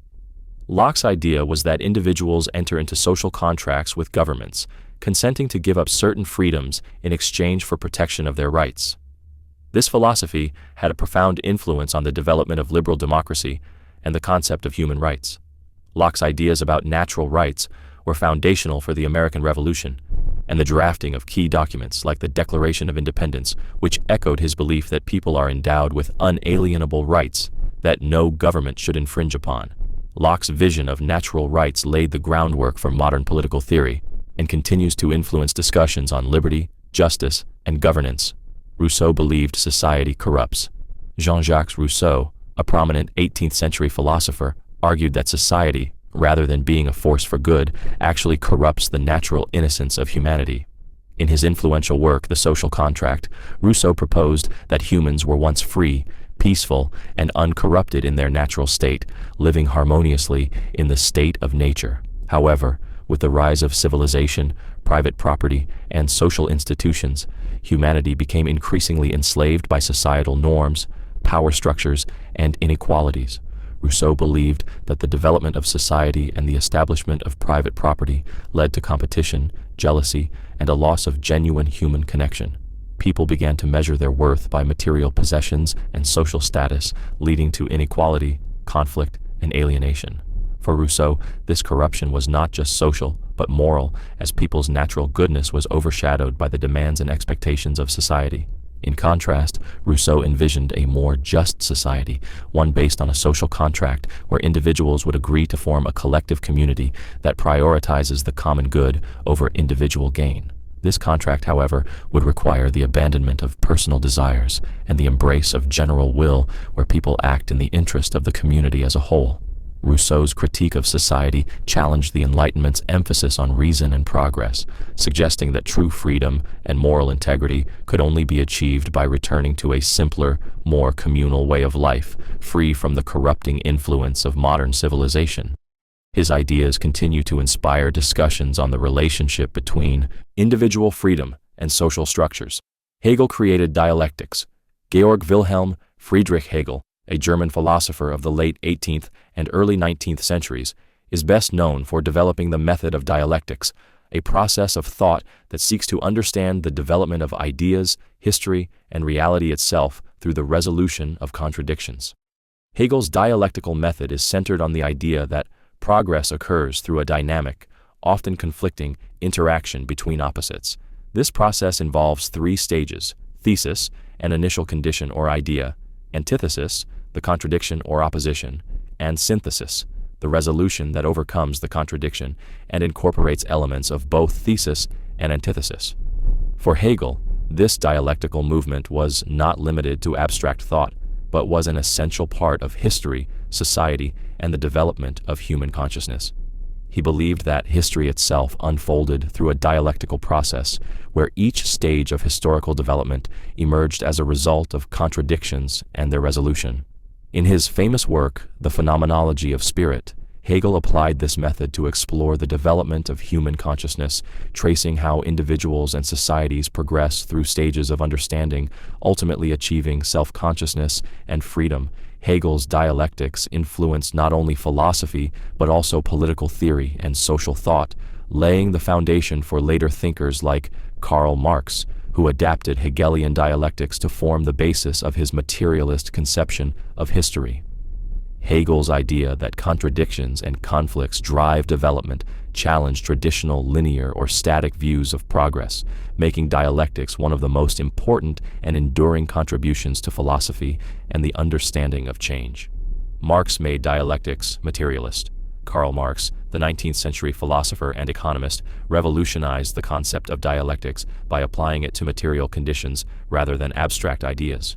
Locke's idea was that individuals enter into social contracts with governments, consenting to give up certain freedoms in exchange for protection of their rights. This philosophy had a profound influence on the development of liberal democracy and the concept of human rights. Locke's ideas about natural rights were foundational for the American Revolution and the drafting of key documents like the Declaration of Independence, which echoed his belief that people are endowed with unalienable rights that no government should infringe upon. Locke's vision of natural rights laid the groundwork for modern political theory and continues to influence discussions on liberty, justice, and governance. Rousseau believed society corrupts. Jean-Jacques Rousseau, a prominent 18th-century philosopher, argued that society, rather than being a force for good, actually corrupts the natural innocence of humanity. In his influential work, The Social Contract, Rousseau proposed that humans were once free, peaceful, and uncorrupted in their natural state, living harmoniously in the state of nature. However, with the rise of civilization, private property, and social institutions, humanity became increasingly enslaved by societal norms, power structures, and inequalities. Rousseau believed that the development of society and the establishment of private property led to competition, jealousy, and a loss of genuine human connection. People began to measure their worth by material possessions and social status, leading to inequality, conflict, and alienation. For Rousseau, this corruption was not just social, but moral, as people's natural goodness was overshadowed by the demands and expectations of society. In contrast, Rousseau envisioned a more just society, one based on a social contract where individuals would agree to form a collective community that prioritizes the common good over individual gain. This contract, however, would require the abandonment of personal desires and the embrace of general will, where people act in the interest of the community as a whole. Rousseau's critique of society challenged the Enlightenment's emphasis on reason and progress, suggesting that true freedom and moral integrity could only be achieved by returning to a simpler, more communal way of life, free from the corrupting influence of modern civilization. His ideas continue to inspire discussions on the relationship between individual freedom and social structures. Hegel created dialectics. Georg Wilhelm Friedrich Hegel, a German philosopher of the late 18th and early 19th centuries, is best known for developing the method of dialectics, a process of thought that seeks to understand the development of ideas, history, and reality itself through the resolution of contradictions. Hegel's dialectical method is centered on the idea that progress occurs through a dynamic, often conflicting, interaction between opposites. This process involves three stages: thesis, an initial condition or idea; antithesis, the contradiction or opposition; and synthesis, the resolution that overcomes the contradiction and incorporates elements of both thesis and antithesis. For Hegel, this dialectical movement was not limited to abstract thought, but was an essential part of history, society, and the development of human consciousness. He believed that history itself unfolded through a dialectical process where each stage of historical development emerged as a result of contradictions and their resolution. In his famous work, The Phenomenology of Spirit, Hegel applied this method to explore the development of human consciousness, tracing how individuals and societies progress through stages of understanding, ultimately achieving self-consciousness and freedom. Hegel's dialectics influenced not only philosophy, but also political theory and social thought, laying the foundation for later thinkers like Karl Marx, who adapted Hegelian dialectics to form the basis of his materialist conception of history. Hegel's idea that contradictions and conflicts drive development challenged traditional linear or static views of progress, making dialectics one of the most important and enduring contributions to philosophy and the understanding of change. Marx made dialectics materialist. Karl Marx, the 19th century philosopher and economist, revolutionized the concept of dialectics by applying it to material conditions rather than abstract ideas.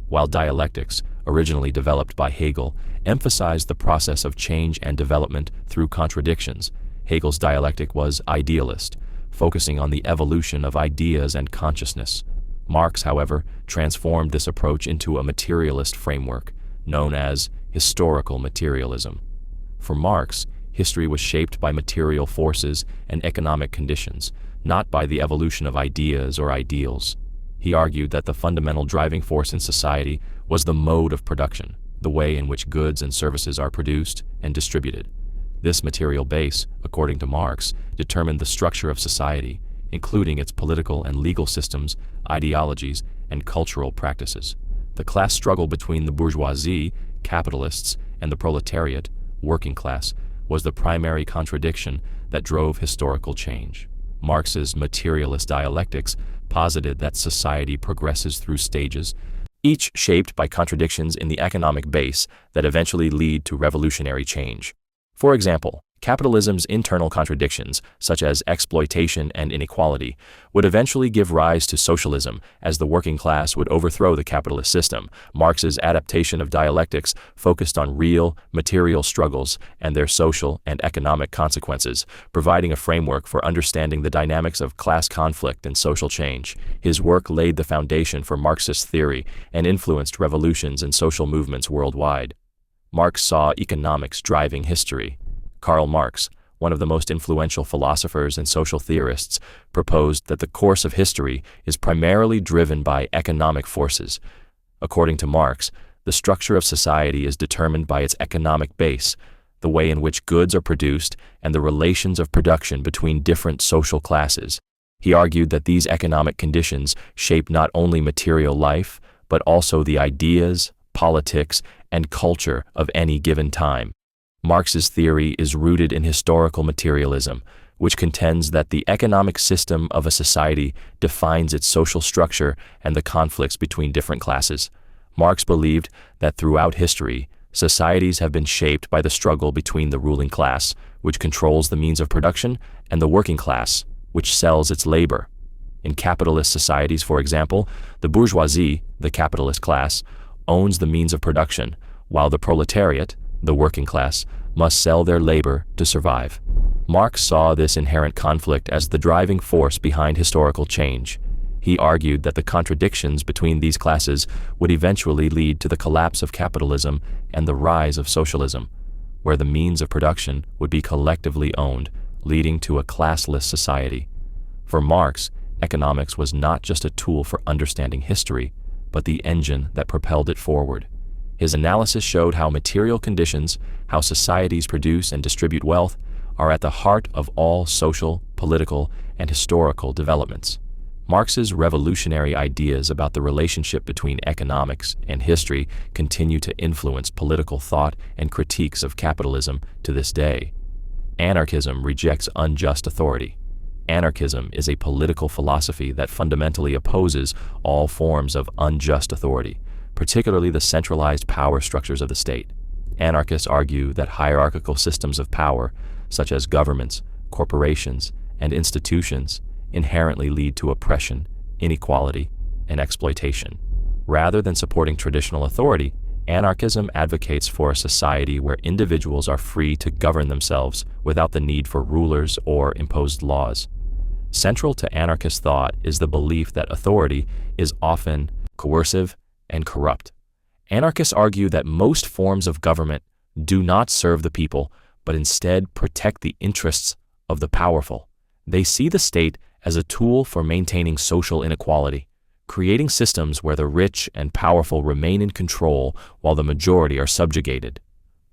While dialectics, originally developed by Hegel, emphasized the process of change and development through contradictions, Hegel's dialectic was idealist, focusing on the evolution of ideas and consciousness. Marx, however, transformed this approach into a materialist framework, known as historical materialism. For Marx, history was shaped by material forces and economic conditions, not by the evolution of ideas or ideals. He argued that the fundamental driving force in society was the mode of production, the way in which goods and services are produced and distributed. This material base, according to Marx, determined the structure of society, including its political and legal systems, ideologies, and cultural practices. The class struggle between the bourgeoisie, capitalists, and the proletariat, working class, was the primary contradiction that drove historical change. Marx's materialist dialectics posited that society progresses through stages, each shaped by contradictions in the economic base that eventually lead to revolutionary change. For example, capitalism's internal contradictions, such as exploitation and inequality, would eventually give rise to socialism as the working class would overthrow the capitalist system. Marx's adaptation of dialectics focused on real, material struggles and their social and economic consequences, providing a framework for understanding the dynamics of class conflict and social change. His work laid the foundation for Marxist theory and influenced revolutions and social movements worldwide. Marx saw economics driving history. Karl Marx, one of the most influential philosophers and social theorists, proposed that the course of history is primarily driven by economic forces. According to Marx, the structure of society is determined by its economic base, the way in which goods are produced, and the relations of production between different social classes. He argued that these economic conditions shape not only material life, but also the ideas, politics, and culture of any given time. Marx's theory is rooted in historical materialism, which contends that the economic system of a society defines its social structure and the conflicts between different classes. Marx believed that throughout history, societies have been shaped by the struggle between the ruling class, which controls the means of production, and the working class, which sells its labor. In capitalist societies, for example, the bourgeoisie, the capitalist class, owns the means of production, while the proletariat, the working class, must sell their labor to survive. Marx saw this inherent conflict as the driving force behind historical change. He argued that the contradictions between these classes would eventually lead to the collapse of capitalism and the rise of socialism, where the means of production would be collectively owned, leading to a classless society. For Marx, economics was not just a tool for understanding history, but the engine that propelled it forward. His analysis showed how material conditions, how societies produce and distribute wealth, are at the heart of all social, political, and historical developments. Marx's revolutionary ideas about the relationship between economics and history continue to influence political thought and critiques of capitalism to this day. Anarchism rejects unjust authority. Anarchism is a political philosophy that fundamentally opposes all forms of unjust authority, particularly the centralized power structures of the state. Anarchists argue that hierarchical systems of power, such as governments, corporations, and institutions, inherently lead to oppression, inequality, and exploitation. Rather than supporting traditional authority, anarchism advocates for a society where individuals are free to govern themselves without the need for rulers or imposed laws. Central to anarchist thought is the belief that authority is often coercive and corrupt. Anarchists argue that most forms of government do not serve the people, but instead protect the interests of the powerful. They see the state as a tool for maintaining social inequality, creating systems where the rich and powerful remain in control while the majority are subjugated.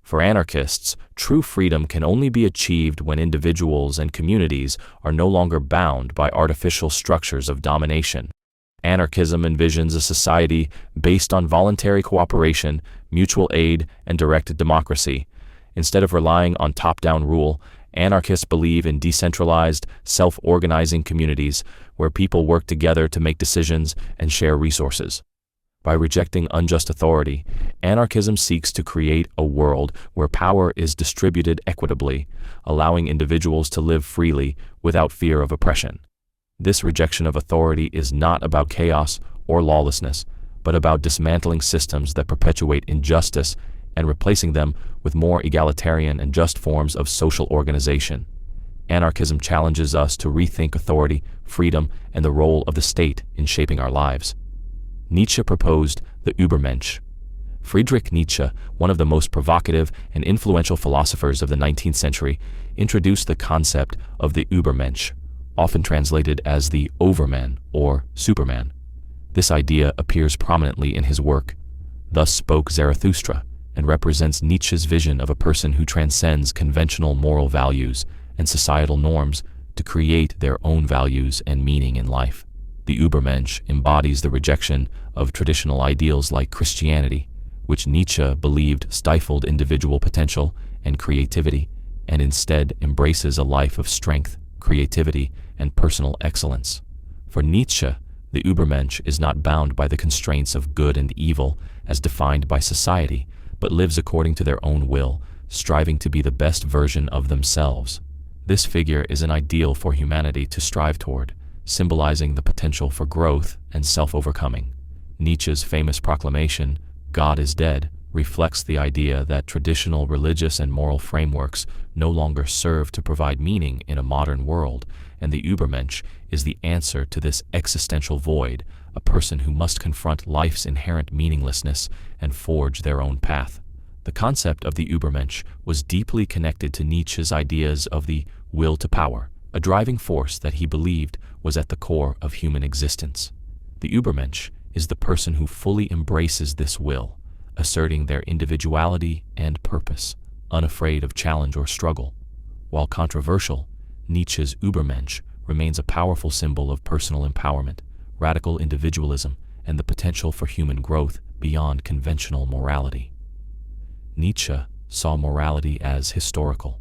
For anarchists, true freedom can only be achieved when individuals and communities are no longer bound by artificial structures of domination. Anarchism envisions a society based on voluntary cooperation, mutual aid, and directed democracy. Instead of relying on top-down rule, anarchists believe in decentralized, self-organizing communities where people work together to make decisions and share resources. By rejecting unjust authority, anarchism seeks to create a world where power is distributed equitably, allowing individuals to live freely without fear of oppression. This rejection of authority is not about chaos or lawlessness, but about dismantling systems that perpetuate injustice and replacing them with more egalitarian and just forms of social organization. Anarchism challenges us to rethink authority, freedom, and the role of the state in shaping our lives. Nietzsche proposed the Übermensch. Friedrich Nietzsche, one of the most provocative and influential philosophers of the 19th century, introduced the concept of the Übermensch, often translated as the Overman or Superman. This idea appears prominently in his work. Thus spoke Zarathustra, and represents Nietzsche's vision of a person who transcends conventional moral values and societal norms to create their own values and meaning in life. The Übermensch embodies the rejection of traditional ideals like Christianity, which Nietzsche believed stifled individual potential and creativity, and instead embraces a life of strength, creativity, and personal excellence. For Nietzsche, the Übermensch is not bound by the constraints of good and evil as defined by society, but lives according to their own will, striving to be the best version of themselves. This figure is an ideal for humanity to strive toward, symbolizing the potential for growth and self-overcoming. Nietzsche's famous proclamation, "God is dead," reflects the idea that traditional religious and moral frameworks no longer serve to provide meaning in a modern world, and the Übermensch is the answer to this existential void, a person who must confront life's inherent meaninglessness and forge their own path. The concept of the Übermensch was deeply connected to Nietzsche's ideas of the will to power, a driving force that he believed was at the core of human existence. The Übermensch is the person who fully embraces this will, asserting their individuality and purpose, unafraid of challenge or struggle. While controversial, Nietzsche's Übermensch remains a powerful symbol of personal empowerment, radical individualism, and the potential for human growth beyond conventional morality. Nietzsche saw morality as historical.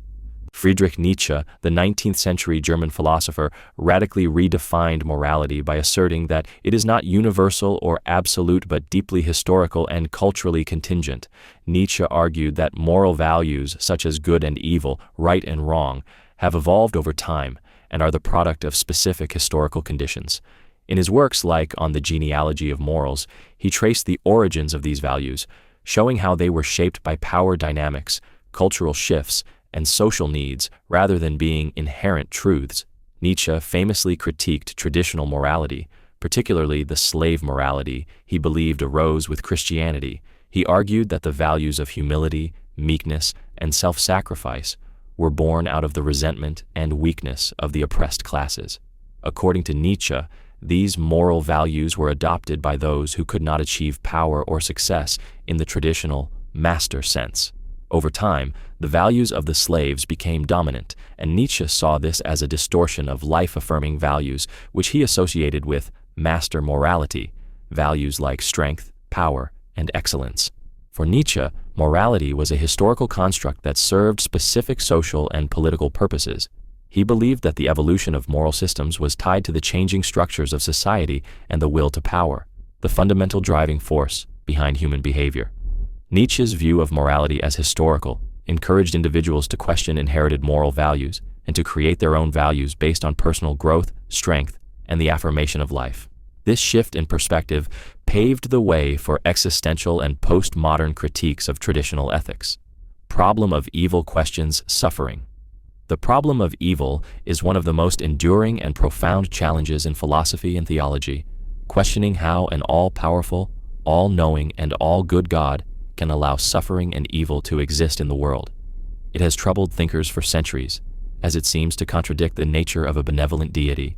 Friedrich Nietzsche, the 19th century German philosopher, radically redefined morality by asserting that it is not universal or absolute but deeply historical and culturally contingent. Nietzsche argued that moral values such as good and evil, right and wrong, have evolved over time and are the product of specific historical conditions. In his works like On the Genealogy of Morals, he traced the origins of these values, showing how they were shaped by power dynamics, cultural shifts, and social needs rather than being inherent truths. Nietzsche famously critiqued traditional morality, particularly the slave morality he believed arose with Christianity. He argued that the values of humility, meekness, and self-sacrifice were born out of the resentment and weakness of the oppressed classes. According to Nietzsche, these moral values were adopted by those who could not achieve power or success in the traditional master sense. Over time, the values of the slaves became dominant, and Nietzsche saw this as a distortion of life-affirming values, which he associated with master morality, values like strength, power, and excellence. For Nietzsche, morality was a historical construct that served specific social and political purposes. He believed that the evolution of moral systems was tied to the changing structures of society and the will to power, the fundamental driving force behind human behavior. Nietzsche's view of morality as historical encouraged individuals to question inherited moral values and to create their own values based on personal growth, strength, and the affirmation of life. This shift in perspective paved the way for existential and postmodern critiques of traditional ethics. Problem of evil questions suffering. The problem of evil is one of the most enduring and profound challenges in philosophy and theology, questioning how an all-powerful, all-knowing, and all-good God can allow suffering and evil to exist in the world. It has troubled thinkers for centuries, as it seems to contradict the nature of a benevolent deity.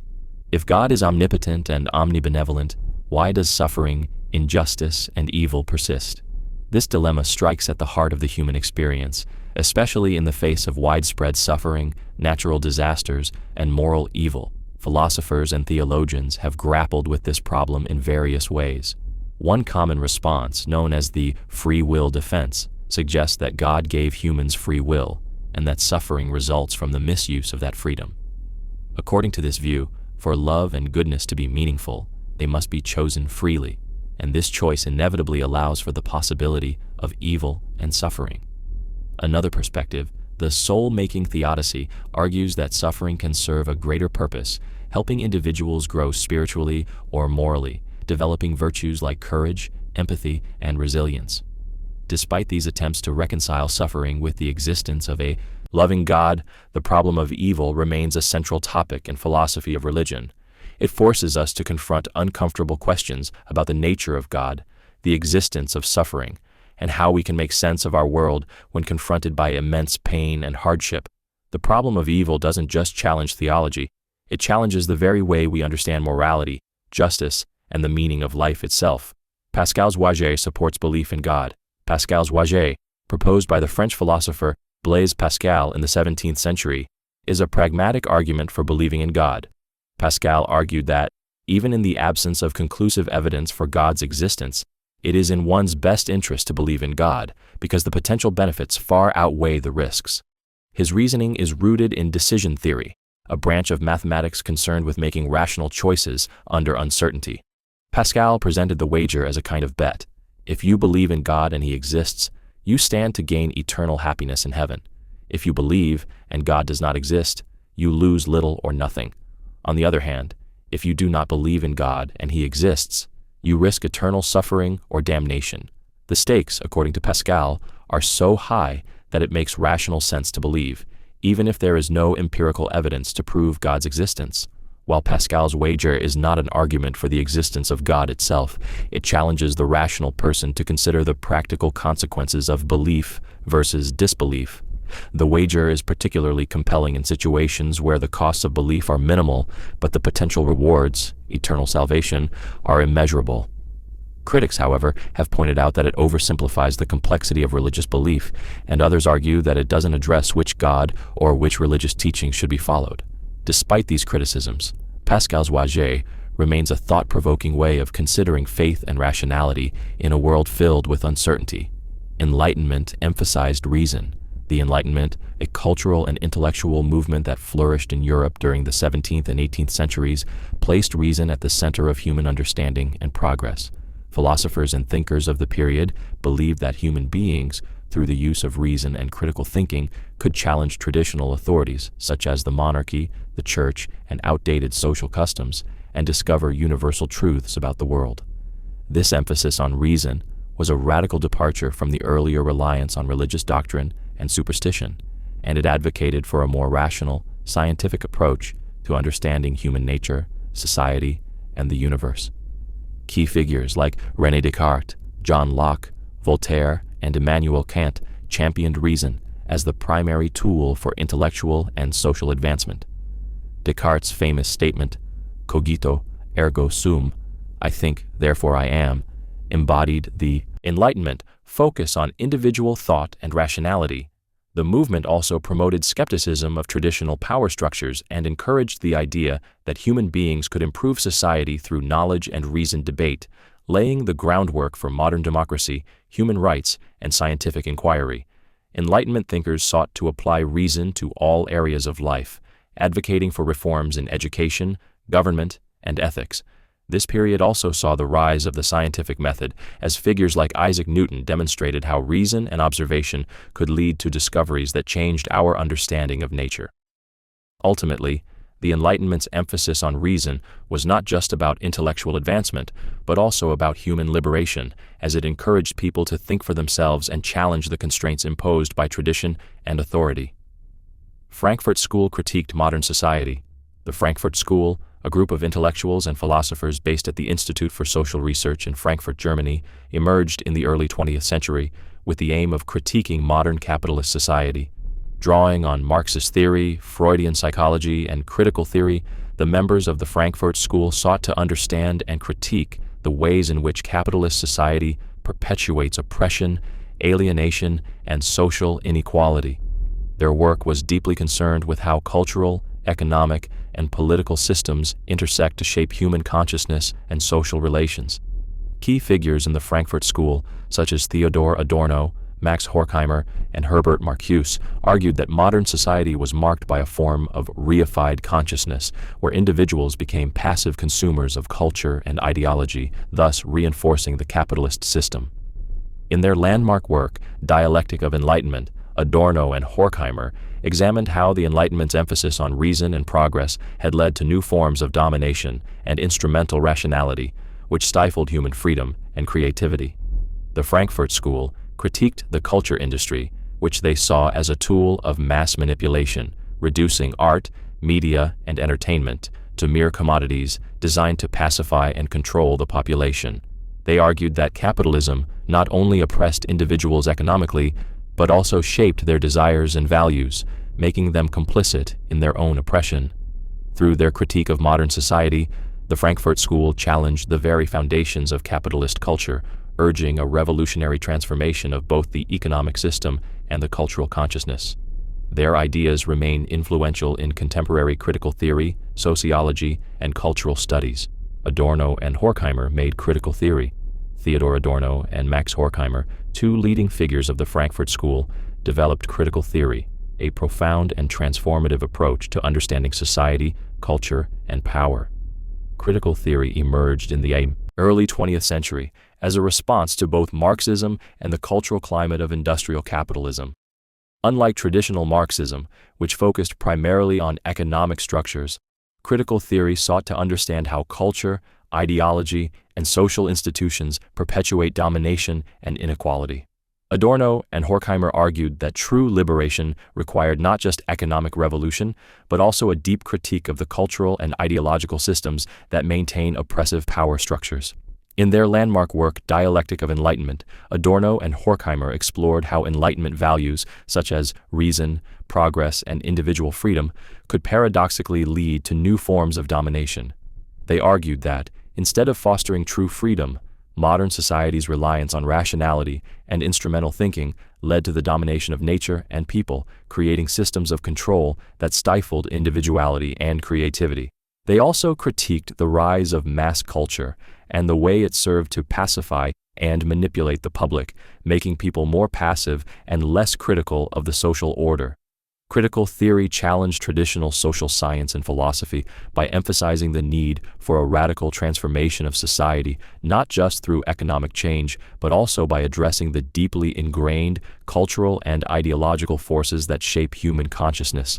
If God is omnipotent and omnibenevolent, why does suffering, injustice, and evil persist? This dilemma strikes at the heart of the human experience, especially in the face of widespread suffering, natural disasters, and moral evil. Philosophers and theologians have grappled with this problem in various ways. One common response, known as the free will defense, suggests that God gave humans free will, and that suffering results from the misuse of that freedom. According to this view, for love and goodness to be meaningful, they must be chosen freely, and this choice inevitably allows for the possibility of evil and suffering. Another perspective, the soul-making theodicy, argues that suffering can serve a greater purpose, helping individuals grow spiritually or morally, developing virtues like courage, empathy, and resilience. Despite these attempts to reconcile suffering with the existence of a loving God, the problem of evil remains a central topic in philosophy of religion. It forces us to confront uncomfortable questions about the nature of God, the existence of suffering, and how we can make sense of our world when confronted by immense pain and hardship. The problem of evil doesn't just challenge theology, it challenges the very way we understand morality, justice, and the meaning of life itself. Pascal's Wager supports belief in God. Pascal's Wager, proposed by the French philosopher Blaise Pascal in the 17th century, is a pragmatic argument for believing in God. Pascal argued that, even in the absence of conclusive evidence for God's existence, it is in one's best interest to believe in God, because the potential benefits far outweigh the risks. His reasoning is rooted in decision theory, a branch of mathematics concerned with making rational choices under uncertainty. Pascal presented the wager as a kind of bet. If you believe in God and He exists, you stand to gain eternal happiness in heaven. If you believe and God does not exist, you lose little or nothing. On the other hand, if you do not believe in God and He exists, you risk eternal suffering or damnation. The stakes, according to Pascal, are so high that it makes rational sense to believe, even if there is no empirical evidence to prove God's existence. While Pascal's wager is not an argument for the existence of God itself, it challenges the rational person to consider the practical consequences of belief versus disbelief. The wager is particularly compelling in situations where the costs of belief are minimal, but the potential rewards, eternal salvation, are immeasurable. Critics, however, have pointed out that it oversimplifies the complexity of religious belief, and others argue that it doesn't address which God or which religious teaching should be followed. Despite these criticisms, Pascal's Wager remains a thought-provoking way of considering faith and rationality in a world filled with uncertainty. Enlightenment emphasized reason. The Enlightenment, a cultural and intellectual movement that flourished in Europe during the 17th and 18th centuries, placed reason at the center of human understanding and progress. Philosophers and thinkers of the period believed that human beings, through the use of reason and critical thinking, could challenge traditional authorities such as the monarchy, the church, and outdated social customs, and discover universal truths about the world. This emphasis on reason was a radical departure from the earlier reliance on religious doctrine and superstition, and it advocated for a more rational, scientific approach to understanding human nature, society, and the universe. Key figures like René Descartes, John Locke, Voltaire, and Immanuel Kant championed reason as the primary tool for intellectual and social advancement. Descartes' famous statement, Cogito, ergo sum, I think, therefore I am, embodied the Enlightenment focus on individual thought and rationality. The movement also promoted skepticism of traditional power structures and encouraged the idea that human beings could improve society through knowledge and reasoned debate, laying the groundwork for modern democracy, human rights, and scientific inquiry. Enlightenment thinkers sought to apply reason to all areas of life, advocating for reforms in education, government, and ethics. This period also saw the rise of the scientific method, as figures like Isaac Newton demonstrated how reason and observation could lead to discoveries that changed our understanding of nature. Ultimately, the Enlightenment's emphasis on reason was not just about intellectual advancement, but also about human liberation, as it encouraged people to think for themselves and challenge the constraints imposed by tradition and authority. Frankfurt School critiqued modern society. The Frankfurt School, a group of intellectuals and philosophers based at the Institute for Social Research in Frankfurt, Germany, emerged in the early 20th century with the aim of critiquing modern capitalist society. Drawing on Marxist theory, Freudian psychology, and critical theory, the members of the Frankfurt School sought to understand and critique the ways in which capitalist society perpetuates oppression, alienation, and social inequality. Their work was deeply concerned with how cultural, economic, and political systems intersect to shape human consciousness and social relations. Key figures in the Frankfurt School, such as Theodor Adorno, Max Horkheimer, and Herbert Marcuse argued that modern society was marked by a form of reified consciousness, where individuals became passive consumers of culture and ideology, thus reinforcing the capitalist system. In their landmark work, Dialectic of Enlightenment, Adorno and Horkheimer examined how the Enlightenment's emphasis on reason and progress had led to new forms of domination and instrumental rationality, which stifled human freedom and creativity. The Frankfurt School critiqued the culture industry, which they saw as a tool of mass manipulation, reducing art, media, and entertainment to mere commodities designed to pacify and control the population. They argued that capitalism not only oppressed individuals economically, but also shaped their desires and values, making them complicit in their own oppression. Through their critique of modern society, the Frankfurt School challenged the very foundations of capitalist culture, urging a revolutionary transformation of both the economic system and the cultural consciousness. Their ideas remain influential in contemporary critical theory, sociology, and cultural studies. Adorno and Horkheimer made critical theory. Theodor Adorno and Max Horkheimer, two leading figures of the Frankfurt School, developed critical theory, a profound and transformative approach to understanding society, culture, and power. Critical theory emerged in the early 20th century as a response to both Marxism and the cultural climate of industrial capitalism. Unlike traditional Marxism, which focused primarily on economic structures, critical theory sought to understand how culture, ideology, and social institutions perpetuate domination and inequality. Adorno and Horkheimer argued that true liberation required not just economic revolution, but also a deep critique of the cultural and ideological systems that maintain oppressive power structures. In their landmark work, Dialectic of Enlightenment, Adorno and Horkheimer explored how Enlightenment values, such as reason, progress, and individual freedom, could paradoxically lead to new forms of domination. They argued that, instead of fostering true freedom, modern society's reliance on rationality and instrumental thinking led to the domination of nature and people, creating systems of control that stifled individuality and creativity. They also critiqued the rise of mass culture and the way it served to pacify and manipulate the public, making people more passive and less critical of the social order. Critical theory challenged traditional social science and philosophy by emphasizing the need for a radical transformation of society, not just through economic change, but also by addressing the deeply ingrained cultural and ideological forces that shape human consciousness.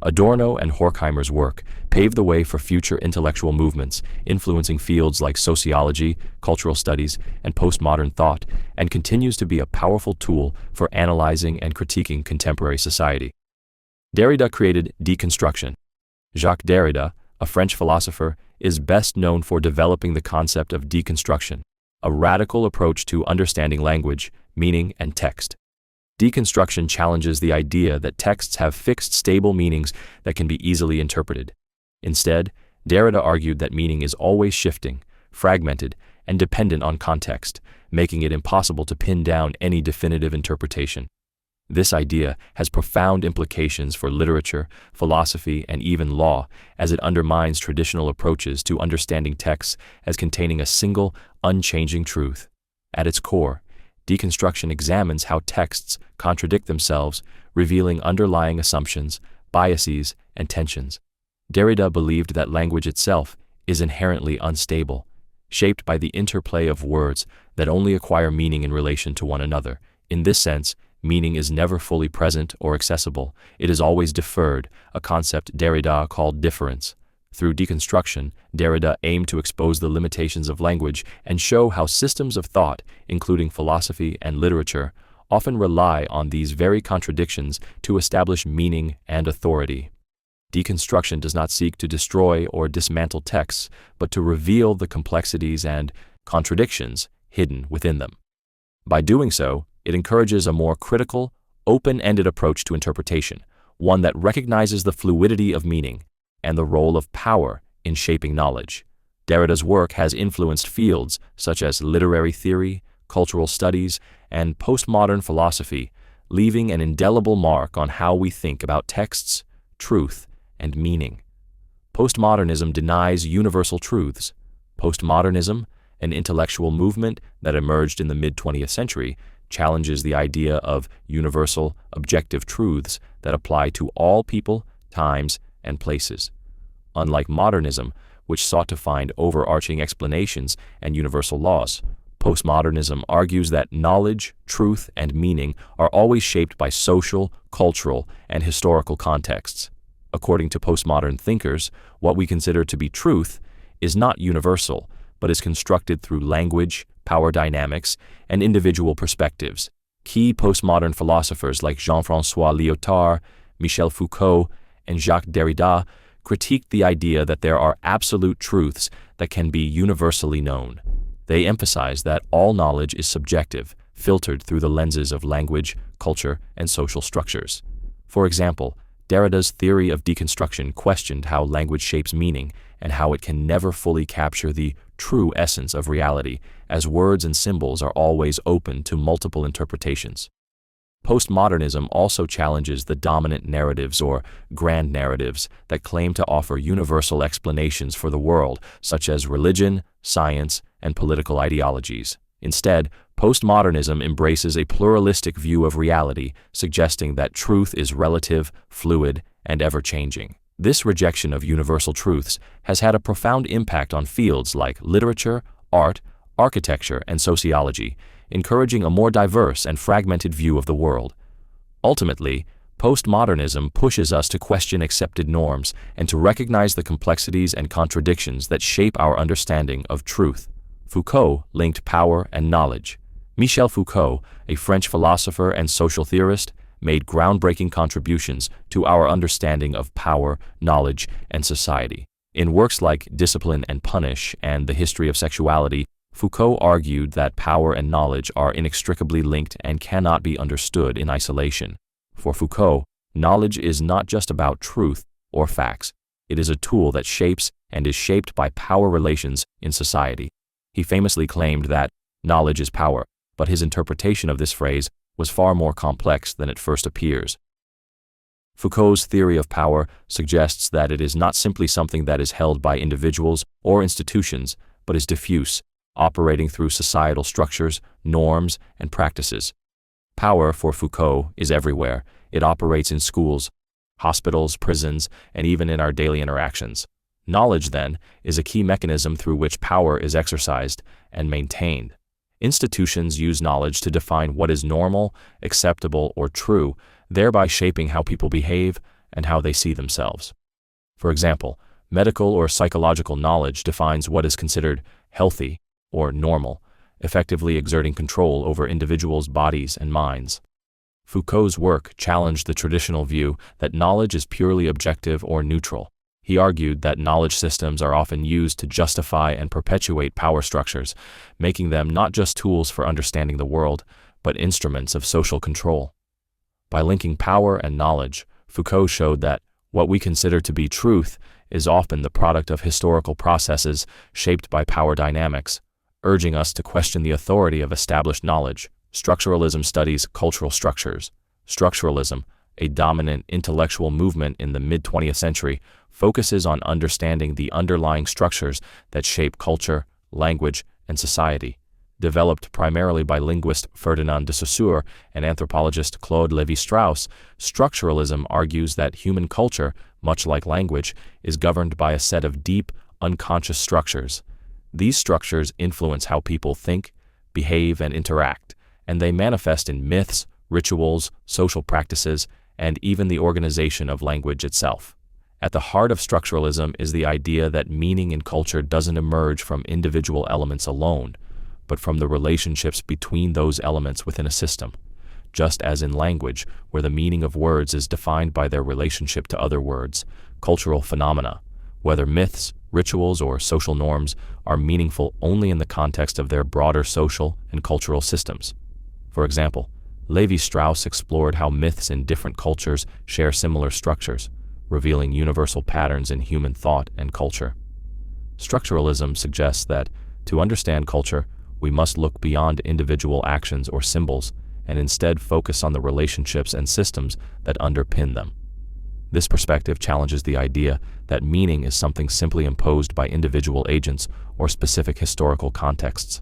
Adorno and Horkheimer's work paved the way for future intellectual movements, influencing fields like sociology, cultural studies, and postmodern thought, and continues to be a powerful tool for analyzing and critiquing contemporary society. Derrida created deconstruction. Jacques Derrida, a French philosopher, is best known for developing the concept of deconstruction, a radical approach to understanding language, meaning, and text. Deconstruction challenges the idea that texts have fixed, stable meanings that can be easily interpreted. Instead, Derrida argued that meaning is always shifting, fragmented, and dependent on context, making it impossible to pin down any definitive interpretation. This idea has profound implications for literature, philosophy, and even law, as it undermines traditional approaches to understanding texts as containing a single, unchanging truth. At its core, deconstruction examines how texts contradict themselves, revealing underlying assumptions, biases, and tensions. Derrida believed that language itself is inherently unstable, shaped by the interplay of words that only acquire meaning in relation to one another. In this sense, meaning is never fully present or accessible. It is always deferred, a concept Derrida called difference. Through deconstruction, Derrida aimed to expose the limitations of language and show how systems of thought, including philosophy and literature, often rely on these very contradictions to establish meaning and authority. Deconstruction does not seek to destroy or dismantle texts, but to reveal the complexities and contradictions hidden within them. By doing so, it encourages a more critical, open-ended approach to interpretation, one that recognizes the fluidity of meaning and the role of power in shaping knowledge. Derrida's work has influenced fields such as literary theory, cultural studies, and postmodern philosophy, leaving an indelible mark on how we think about texts, truth, and meaning. Postmodernism denies universal truths. Postmodernism, an intellectual movement that emerged in the mid-20th century, challenges the idea of universal, objective truths that apply to all people, times, and places. Unlike modernism, which sought to find overarching explanations and universal laws, postmodernism argues that knowledge, truth, and meaning are always shaped by social, cultural, and historical contexts. According to postmodern thinkers, what we consider to be truth is not universal, but is constructed through language, power dynamics, and individual perspectives. Key postmodern philosophers like Jean-François Lyotard, Michel Foucault, and Jacques Derrida critiqued the idea that there are absolute truths that can be universally known. They emphasize that all knowledge is subjective, filtered through the lenses of language, culture, and social structures. For example, Derrida's theory of deconstruction questioned how language shapes meaning and how it can never fully capture the true essence of reality, as words and symbols are always open to multiple interpretations. Postmodernism also challenges the dominant narratives or grand narratives that claim to offer universal explanations for the world, such as religion, science, and political ideologies. Instead, postmodernism embraces a pluralistic view of reality, suggesting that truth is relative, fluid, and ever-changing. This rejection of universal truths has had a profound impact on fields like literature, art, architecture, and sociology, encouraging a more diverse and fragmented view of the world. Ultimately, postmodernism pushes us to question accepted norms and to recognize the complexities and contradictions that shape our understanding of truth. Foucault linked power and knowledge. Michel Foucault, a French philosopher and social theorist, made groundbreaking contributions to our understanding of power, knowledge, and society. In works like Discipline and Punish and The History of Sexuality, Foucault argued that power and knowledge are inextricably linked and cannot be understood in isolation. For Foucault, knowledge is not just about truth or facts. It is a tool that shapes and is shaped by power relations in society. He famously claimed that knowledge is power, but his interpretation of this phrase was far more complex than it first appears. Foucault's theory of power suggests that it is not simply something that is held by individuals or institutions, but is diffuse, operating through societal structures, norms, and practices. Power, for Foucault, is everywhere. It operates in schools, hospitals, prisons, and even in our daily interactions. Knowledge, then, is a key mechanism through which power is exercised and maintained. Institutions use knowledge to define what is normal, acceptable, or true, thereby shaping how people behave and how they see themselves. For example, medical or psychological knowledge defines what is considered healthy or normal, effectively exerting control over individuals' bodies and minds. Foucault's work challenged the traditional view that knowledge is purely objective or neutral. He argued that knowledge systems are often used to justify and perpetuate power structures, making them not just tools for understanding the world, but instruments of social control. By linking power and knowledge, Foucault showed that what we consider to be truth is often the product of historical processes shaped by power dynamics, urging us to question the authority of established knowledge. Structuralism studies cultural structures. Structuralism, a dominant intellectual movement in the mid-20th century, focuses on understanding the underlying structures that shape culture, language, and society. Developed primarily by linguist Ferdinand de Saussure and anthropologist Claude Lévi-Strauss, structuralism argues that human culture, much like language, is governed by a set of deep, unconscious structures. These structures influence how people think, behave, and interact, and they manifest in myths, rituals, social practices, and even the organization of language itself. At the heart of structuralism is the idea that meaning in culture doesn't emerge from individual elements alone, but from the relationships between those elements within a system. Just as in language, where the meaning of words is defined by their relationship to other words, cultural phenomena, whether myths, rituals, or social norms, are meaningful only in the context of their broader social and cultural systems. For example, Lévi-Strauss explored how myths in different cultures share similar structures, revealing universal patterns in human thought and culture. Structuralism suggests that, to understand culture, we must look beyond individual actions or symbols and instead focus on the relationships and systems that underpin them. This perspective challenges the idea that meaning is something simply imposed by individual agents or specific historical contexts.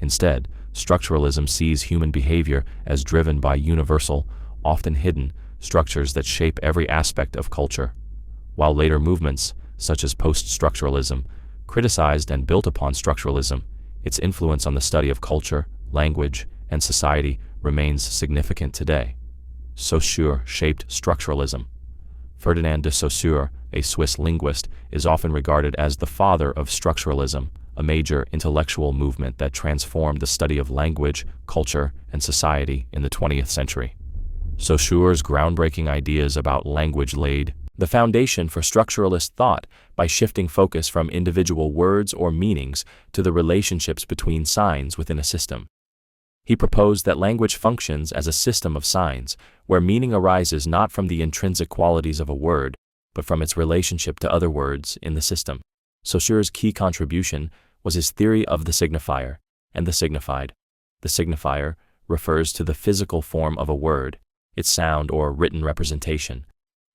Instead, Structuralism sees human behavior as driven by universal, often hidden, structures that shape every aspect of culture, while later movements, such as post-structuralism, criticized and built upon structuralism. Its influence on the study of culture, language, and society remains significant today. Saussure shaped structuralism. Ferdinand de Saussure, a Swiss linguist, is often regarded as the father of structuralism, a major intellectual movement that transformed the study of language, culture, and society in the 20th century. Saussure's groundbreaking ideas about language laid the foundation for structuralist thought by shifting focus from individual words or meanings to the relationships between signs within a system. He proposed that language functions as a system of signs, where meaning arises not from the intrinsic qualities of a word, but from its relationship to other words in the system. Saussure's key contribution was his theory of the signifier and the signified. The signifier refers to the physical form of a word, its sound or written representation,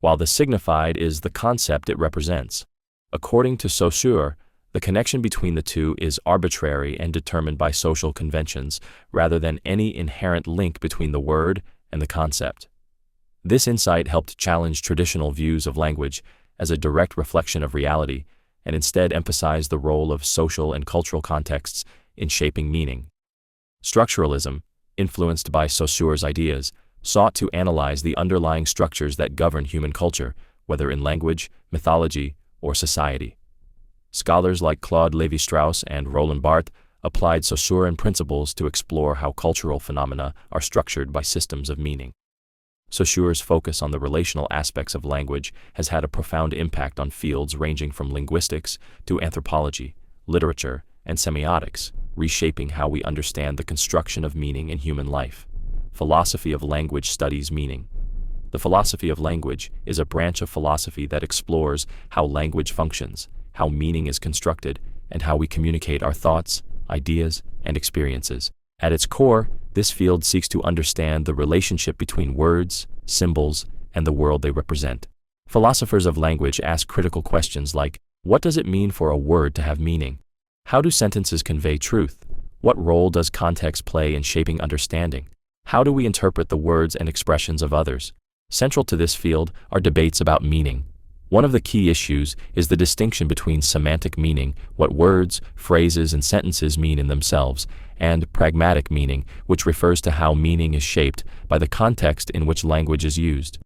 while the signified is the concept it represents. According to Saussure, the connection between the two is arbitrary and determined by social conventions rather than any inherent link between the word and the concept. This insight helped challenge traditional views of language as a direct reflection of reality and instead emphasize the role of social and cultural contexts in shaping meaning. Structuralism, influenced by Saussure's ideas, sought to analyze the underlying structures that govern human culture, whether in language, mythology, or society. Scholars like Claude Lévi-Strauss and Roland Barthes applied Saussurean principles to explore how cultural phenomena are structured by systems of meaning. Saussure's focus on the relational aspects of language has had a profound impact on fields ranging from linguistics to anthropology, literature, and semiotics, reshaping how we understand the construction of meaning in human life. Philosophy of language studies meaning. The philosophy of language is a branch of philosophy that explores how language functions, how meaning is constructed, and how we communicate our thoughts, ideas, and experiences. At its core, this field seeks to understand the relationship between words, symbols, and the world they represent. Philosophers of language ask critical questions like, what does it mean for a word to have meaning? How do sentences convey truth? What role does context play in shaping understanding? How do we interpret the words and expressions of others? Central to this field are debates about meaning. One of the key issues is the distinction between semantic meaning, what words, phrases, and sentences mean in themselves, and pragmatic meaning, which refers to how meaning is shaped by the context in which language is used.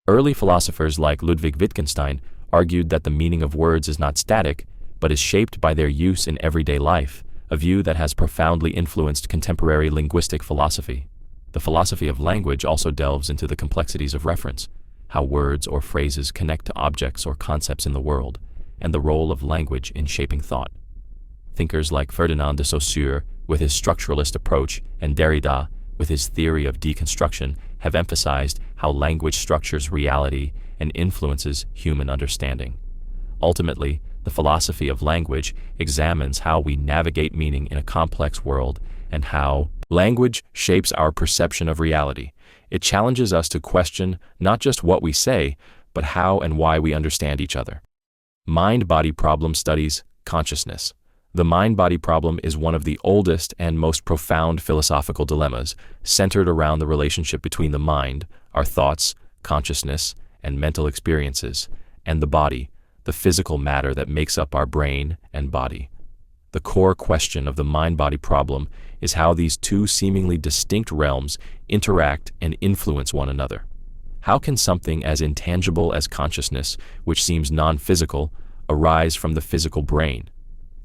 Early philosophers like Ludwig Wittgenstein argued that the meaning of words is not static, but is shaped by their use in everyday life, a view that has profoundly influenced contemporary linguistic philosophy. The philosophy of language also delves into the complexities of reference, how words or phrases connect to objects or concepts in the world, and the role of language in shaping thought. Thinkers like Ferdinand de Saussure, with his structuralist approach, and Derrida, with his theory of deconstruction, have emphasized how language structures reality and influences human understanding. Ultimately, the philosophy of language examines how we navigate meaning in a complex world and how language shapes our perception of reality. It challenges us to question not just what we say, but how and why we understand each other. Mind-body problem studies consciousness. The mind-body problem is one of the oldest and most profound philosophical dilemmas, centered around the relationship between the mind, our thoughts, consciousness, and mental experiences, and the body, the physical matter that makes up our brain and body. The core question of the mind-body problem is how these two seemingly distinct realms interact and influence one another. How can something as intangible as consciousness, which seems non-physical, arise from the physical brain?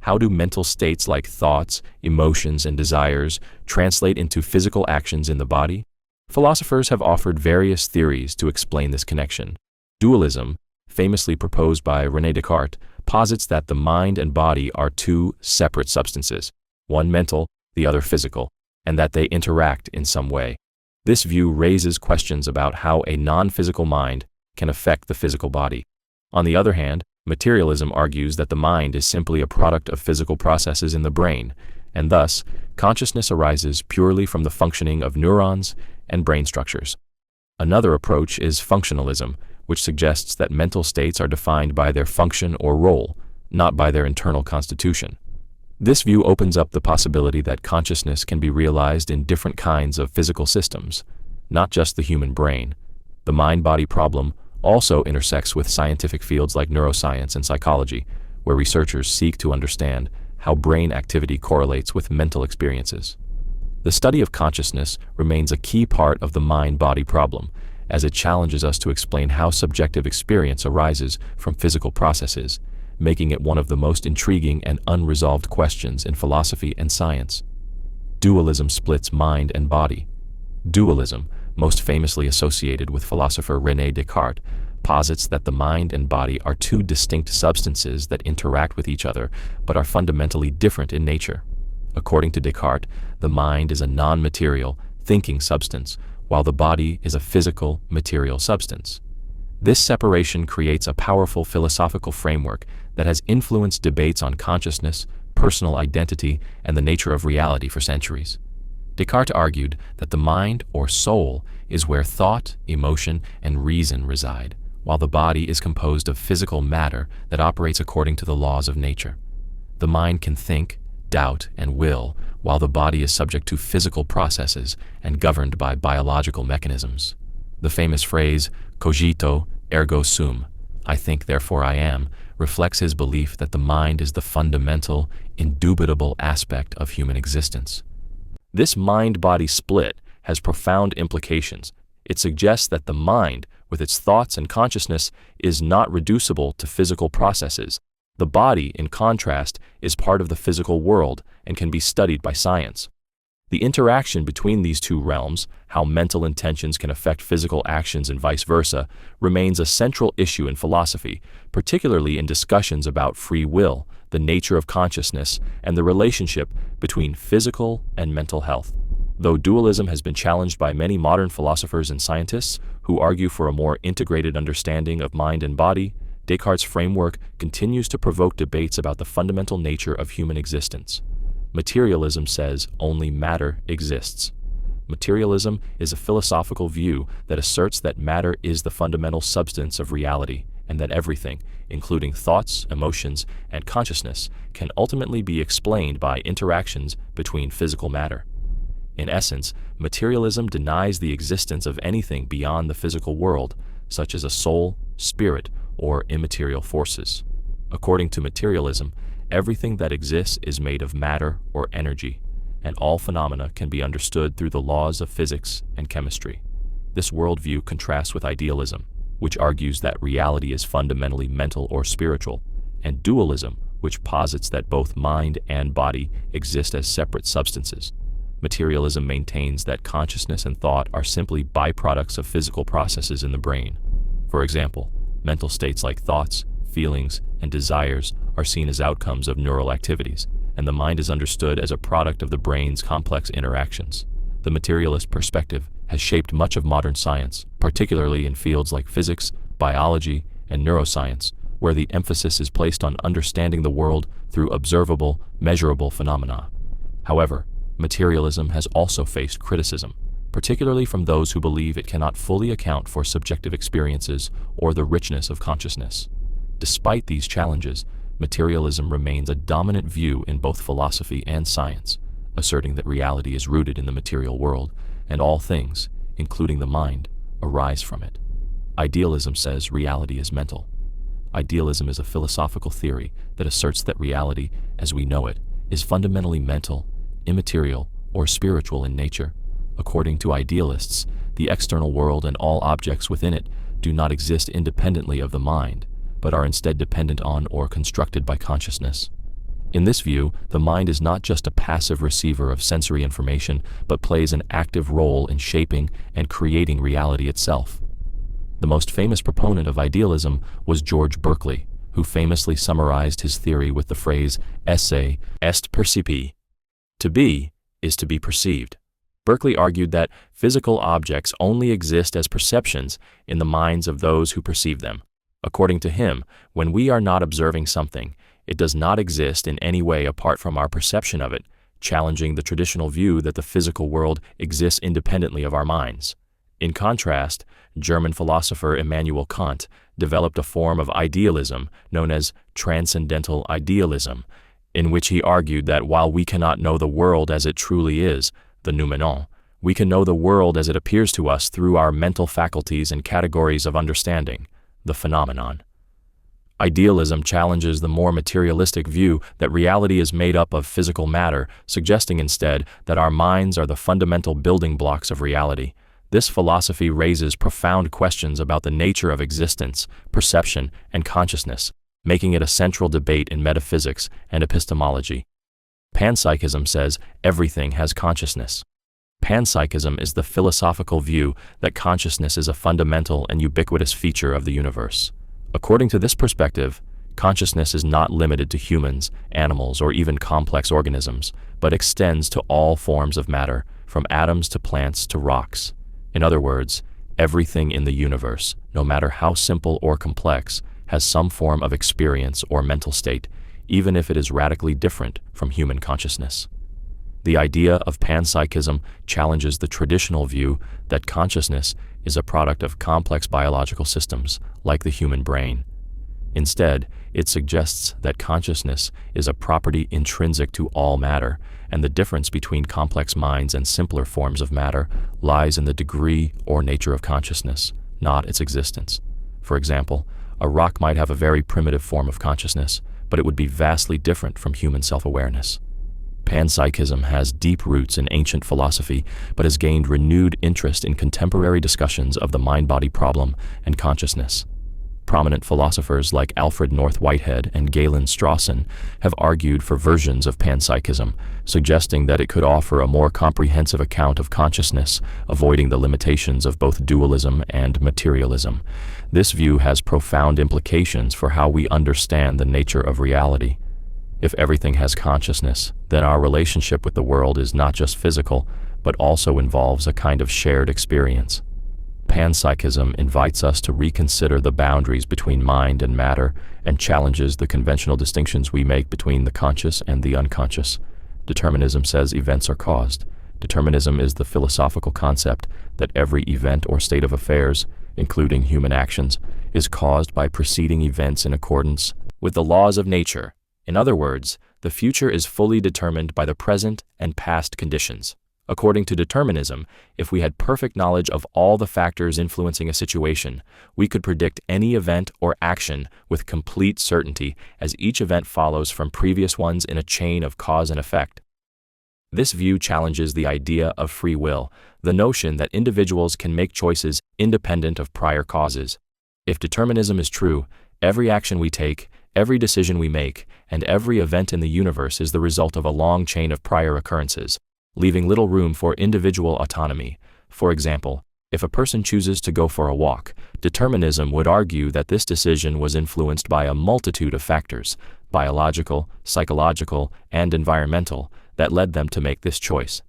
How do mental states like thoughts, emotions, and desires translate into physical actions in the body? Philosophers have offered various theories to explain this connection. Dualism, famously proposed by René Descartes, posits that the mind and body are two separate substances, one mental, the other physical, and that they interact in some way. This view raises questions about how a non-physical mind can affect the physical body. On the other hand, materialism argues that the mind is simply a product of physical processes in the brain, and thus, consciousness arises purely from the functioning of neurons and brain structures. Another approach is functionalism, which suggests that mental states are defined by their function or role, not by their internal constitution. This view opens up the possibility that consciousness can be realized in different kinds of physical systems, not just the human brain. The mind-body problem also intersects with scientific fields like neuroscience and psychology, where researchers seek to understand how brain activity correlates with mental experiences. The study of consciousness remains a key part of the mind-body problem, as it challenges us to explain how subjective experience arises from physical processes, making it one of the most intriguing and unresolved questions in philosophy and science. Dualism splits mind and body. Dualism, most famously associated with philosopher René Descartes, posits that the mind and body are two distinct substances that interact with each other but are fundamentally different in nature. According to Descartes, the mind is a non-material, thinking substance, while the body is a physical, material substance. This separation creates a powerful philosophical framework that has influenced debates on consciousness, personal identity, and the nature of reality for centuries. Descartes argued that the mind, or soul, is where thought, emotion, and reason reside, while the body is composed of physical matter that operates according to the laws of nature. The mind can think, doubt, and will, while the body is subject to physical processes and governed by biological mechanisms. The famous phrase, Cogito, ergo sum, I think, therefore I am, reflects his belief that the mind is the fundamental, indubitable aspect of human existence. This mind-body split has profound implications. It suggests that the mind, with its thoughts and consciousness, is not reducible to physical processes. The body, in contrast, is part of the physical world and can be studied by science. The interaction between these two realms, how mental intentions can affect physical actions and vice versa, remains a central issue in philosophy, particularly in discussions about free will, the nature of consciousness, and the relationship between physical and mental health. Though dualism has been challenged by many modern philosophers and scientists who argue for a more integrated understanding of mind and body, Descartes' framework continues to provoke debates about the fundamental nature of human existence. Materialism says only matter exists. Materialism is a philosophical view that asserts that matter is the fundamental substance of reality, and that everything, including thoughts, emotions, and consciousness, can ultimately be explained by interactions between physical matter. In essence, materialism denies the existence of anything beyond the physical world, such as a soul, spirit, or immaterial forces. According to materialism, everything that exists is made of matter or energy, and all phenomena can be understood through the laws of physics and chemistry. This worldview contrasts with idealism, which argues that reality is fundamentally mental or spiritual, and dualism, which posits that both mind and body exist as separate substances. Materialism maintains that consciousness and thought are simply byproducts of physical processes in the brain. For example, mental states like thoughts, feelings, and desires are seen as outcomes of neural activities, and the mind is understood as a product of the brain's complex interactions. The materialist perspective has shaped much of modern science, particularly in fields like physics, biology, and neuroscience, where the emphasis is placed on understanding the world through observable, measurable phenomena. However, materialism has also faced criticism, particularly from those who believe it cannot fully account for subjective experiences or the richness of consciousness. Despite these challenges, materialism remains a dominant view in both philosophy and science, asserting that reality is rooted in the material world, and all things, including the mind, arise from it. Idealism says reality is mental. Idealism is a philosophical theory that asserts that reality, as we know it, is fundamentally mental, immaterial, or spiritual in nature. According to idealists, the external world and all objects within it do not exist independently of the mind, but are instead dependent on or constructed by consciousness. In this view, the mind is not just a passive receiver of sensory information, but plays an active role in shaping and creating reality itself. The most famous proponent of idealism was George Berkeley, who famously summarized his theory with the phrase esse est percipi. To be is to be perceived. Berkeley argued that physical objects only exist as perceptions in the minds of those who perceive them. According to him, when we are not observing something, it does not exist in any way apart from our perception of it, challenging the traditional view that the physical world exists independently of our minds. In contrast, German philosopher Immanuel Kant developed a form of idealism known as transcendental idealism. in which he argued that while we cannot know the world as it truly is, the noumenon, we can know the world as it appears to us through our mental faculties and categories of understanding, the phenomenon. Idealism challenges the more materialistic view that reality is made up of physical matter, suggesting instead that our minds are the fundamental building blocks of reality. This philosophy raises profound questions about the nature of existence, perception, and consciousness, making it a central debate in metaphysics and epistemology. Panpsychism says everything has consciousness. Panpsychism is the philosophical view that consciousness is a fundamental and ubiquitous feature of the universe. According to this perspective, consciousness is not limited to humans, animals, or even complex organisms, but extends to all forms of matter, from atoms to plants to rocks. In other words, everything in the universe, no matter how simple or complex, has some form of experience or mental state, even if it is radically different from human consciousness. The idea of panpsychism challenges the traditional view that consciousness is a product of complex biological systems, like the human brain. Instead, it suggests that consciousness is a property intrinsic to all matter, and the difference between complex minds and simpler forms of matter lies in the degree or nature of consciousness, not its existence. For example, a rock might have a very primitive form of consciousness, but it would be vastly different from human self-awareness. Panpsychism has deep roots in ancient philosophy, but has gained renewed interest in contemporary discussions of the mind-body problem and consciousness. Prominent philosophers like Alfred North Whitehead and Galen Strawson have argued for versions of panpsychism, suggesting that it could offer a more comprehensive account of consciousness, avoiding the limitations of both dualism and materialism. This view has profound implications for how we understand the nature of reality. If everything has consciousness, then our relationship with the world is not just physical, but also involves a kind of shared experience. Panpsychism invites us to reconsider the boundaries between mind and matter and challenges the conventional distinctions we make between the conscious and the unconscious. Determinism says events are caused. Determinism is the philosophical concept that every event or state of affairs, including human actions, is caused by preceding events in accordance with the laws of nature. In other words, the future is fully determined by the present and past conditions. According to determinism, if we had perfect knowledge of all the factors influencing a situation, we could predict any event or action with complete certainty, as each event follows from previous ones in a chain of cause and effect. This view challenges the idea of free will, the notion that individuals can make choices independent of prior causes. If determinism is true, every action we take, every decision we make, and every event in the universe is the result of a long chain of prior occurrences, leaving little room for individual autonomy. For example, if a person chooses to go for a walk, determinism would argue that this decision was influenced by a multitude of factors, biological, psychological, and environmental, that led them to make this choice.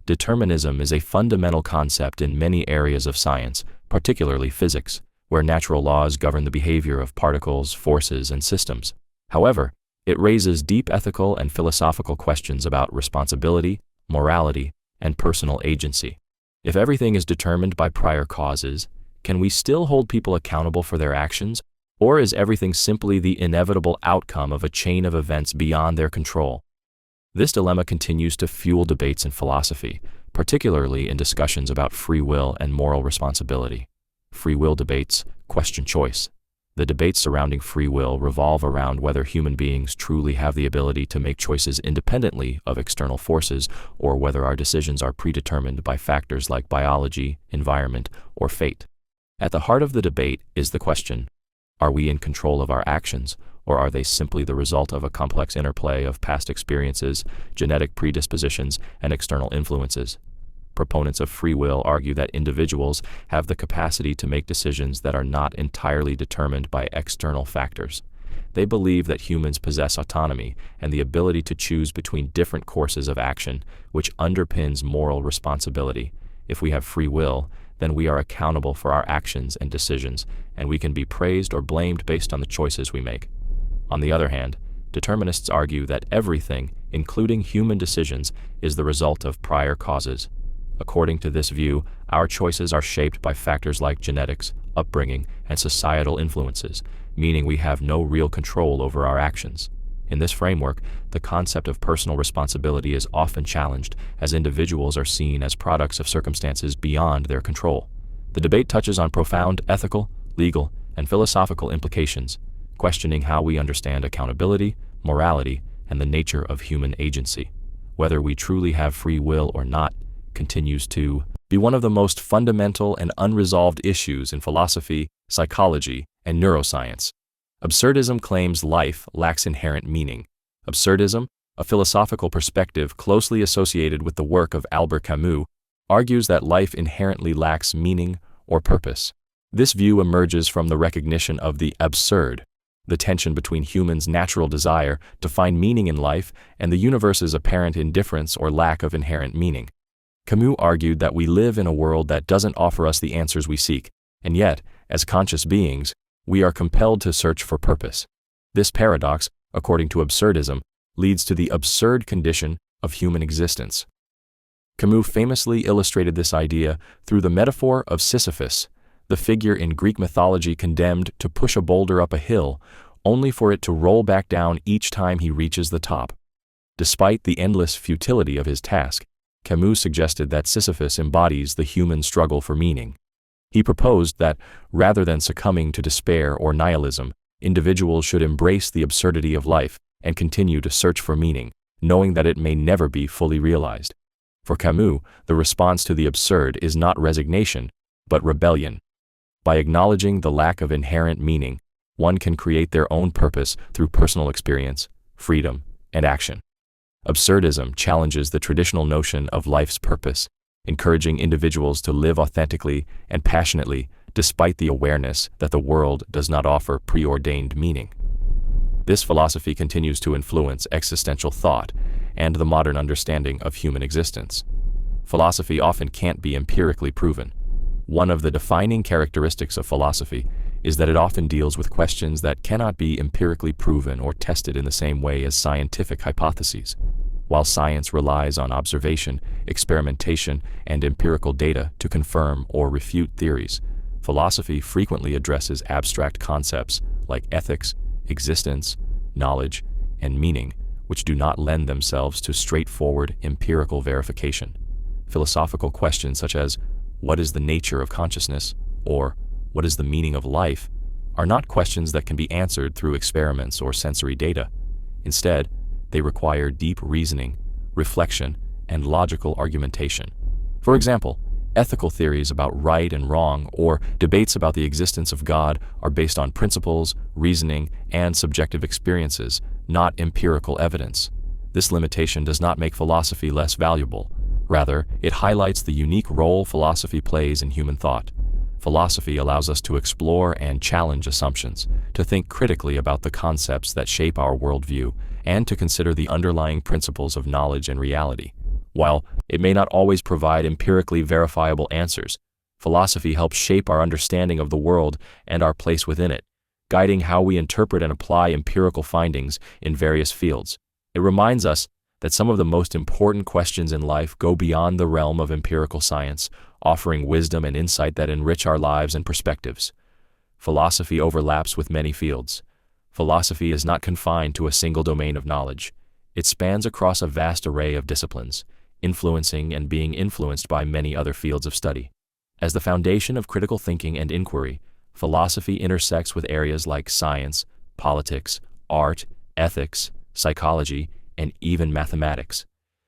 Determinism is a fundamental concept in many areas of science, particularly physics, where natural laws govern the behavior of particles, forces, and systems. However, it raises deep ethical and philosophical questions about responsibility, morality, and personal agency. If everything is determined by prior causes, can we still hold people accountable for their actions, or is everything simply the inevitable outcome of a chain of events beyond their control? This dilemma continues to fuel debates in philosophy, particularly in discussions about free will and moral responsibility. Free will debates question choice. The debates surrounding free will revolve around whether human beings truly have the ability to make choices independently of external forces, or whether our decisions are predetermined by factors like biology, environment, or fate. At the heart of the debate is the question: are we in control of our actions, or are they simply the result of a complex interplay of past experiences, genetic predispositions, and external influences? Proponents of free will argue that individuals have the capacity to make decisions that are not entirely determined by external factors. They believe that humans possess autonomy and the ability to choose between different courses of action, which underpins moral responsibility. If we have free will, then we are accountable for our actions and decisions, and we can be praised or blamed based on the choices we make. On the other hand, determinists argue that everything, including human decisions, is the result of prior causes. According to this view, our choices are shaped by factors like genetics, upbringing, and societal influences, meaning we have no real control over our actions. In this framework, the concept of personal responsibility is often challenged, as individuals are seen as products of circumstances beyond their control. The debate touches on profound ethical, legal, and philosophical implications, questioning how we understand accountability, morality, and the nature of human agency. Whether we truly have free will or not continues to be one of the most fundamental and unresolved issues in philosophy, psychology, and neuroscience. Absurdism claims life lacks inherent meaning. Absurdism, a philosophical perspective closely associated with the work of Albert Camus, argues that life inherently lacks meaning or purpose. This view emerges from the recognition of the absurd, the tension between humans' natural desire to find meaning in life and the universe's apparent indifference or lack of inherent meaning. Camus argued that we live in a world that doesn't offer us the answers we seek, and yet, as conscious beings, we are compelled to search for purpose. This paradox, according to absurdism, leads to the absurd condition of human existence. Camus famously illustrated this idea through the metaphor of Sisyphus, the figure in Greek mythology condemned to push a boulder up a hill, only for it to roll back down each time he reaches the top. Despite the endless futility of his task, Camus suggested that Sisyphus embodies the human struggle for meaning. He proposed that, rather than succumbing to despair or nihilism, individuals should embrace the absurdity of life and continue to search for meaning, knowing that it may never be fully realized. For Camus, the response to the absurd is not resignation, but rebellion. By acknowledging the lack of inherent meaning, one can create their own purpose through personal experience, freedom, and action. Absurdism challenges the traditional notion of life's purpose, encouraging individuals to live authentically and passionately despite the awareness that the world does not offer preordained meaning. This philosophy continues to influence existential thought and the modern understanding of human existence. Philosophy often can't be empirically proven. One of the defining characteristics of philosophy is that it often deals with questions that cannot be empirically proven or tested in the same way as scientific hypotheses. While science relies on observation, experimentation, and empirical data to confirm or refute theories, philosophy frequently addresses abstract concepts like ethics, existence, knowledge, and meaning, which do not lend themselves to straightforward empirical verification. Philosophical questions such as, "What is the nature of consciousness?" or "What is the meaning of life?" are not questions that can be answered through experiments or sensory data. Instead, they require deep reasoning, reflection, and logical argumentation. For example, ethical theories about right and wrong or debates about the existence of God are based on principles, reasoning, and subjective experiences, not empirical evidence. This limitation does not make philosophy less valuable. Rather, it highlights the unique role philosophy plays in human thought. Philosophy allows us to explore and challenge assumptions, to think critically about the concepts that shape our worldview, and to consider the underlying principles of knowledge and reality. While it may not always provide empirically verifiable answers, philosophy helps shape our understanding of the world and our place within it, guiding how we interpret and apply empirical findings in various fields. It reminds us that some of the most important questions in life go beyond the realm of empirical science, offering wisdom and insight that enrich our lives and perspectives. Philosophy overlaps with many fields. Philosophy is not confined to a single domain of knowledge. It spans across a vast array of disciplines, influencing and being influenced by many other fields of study. As the foundation of critical thinking and inquiry, philosophy intersects with areas like science, politics, art, ethics, psychology, and even mathematics.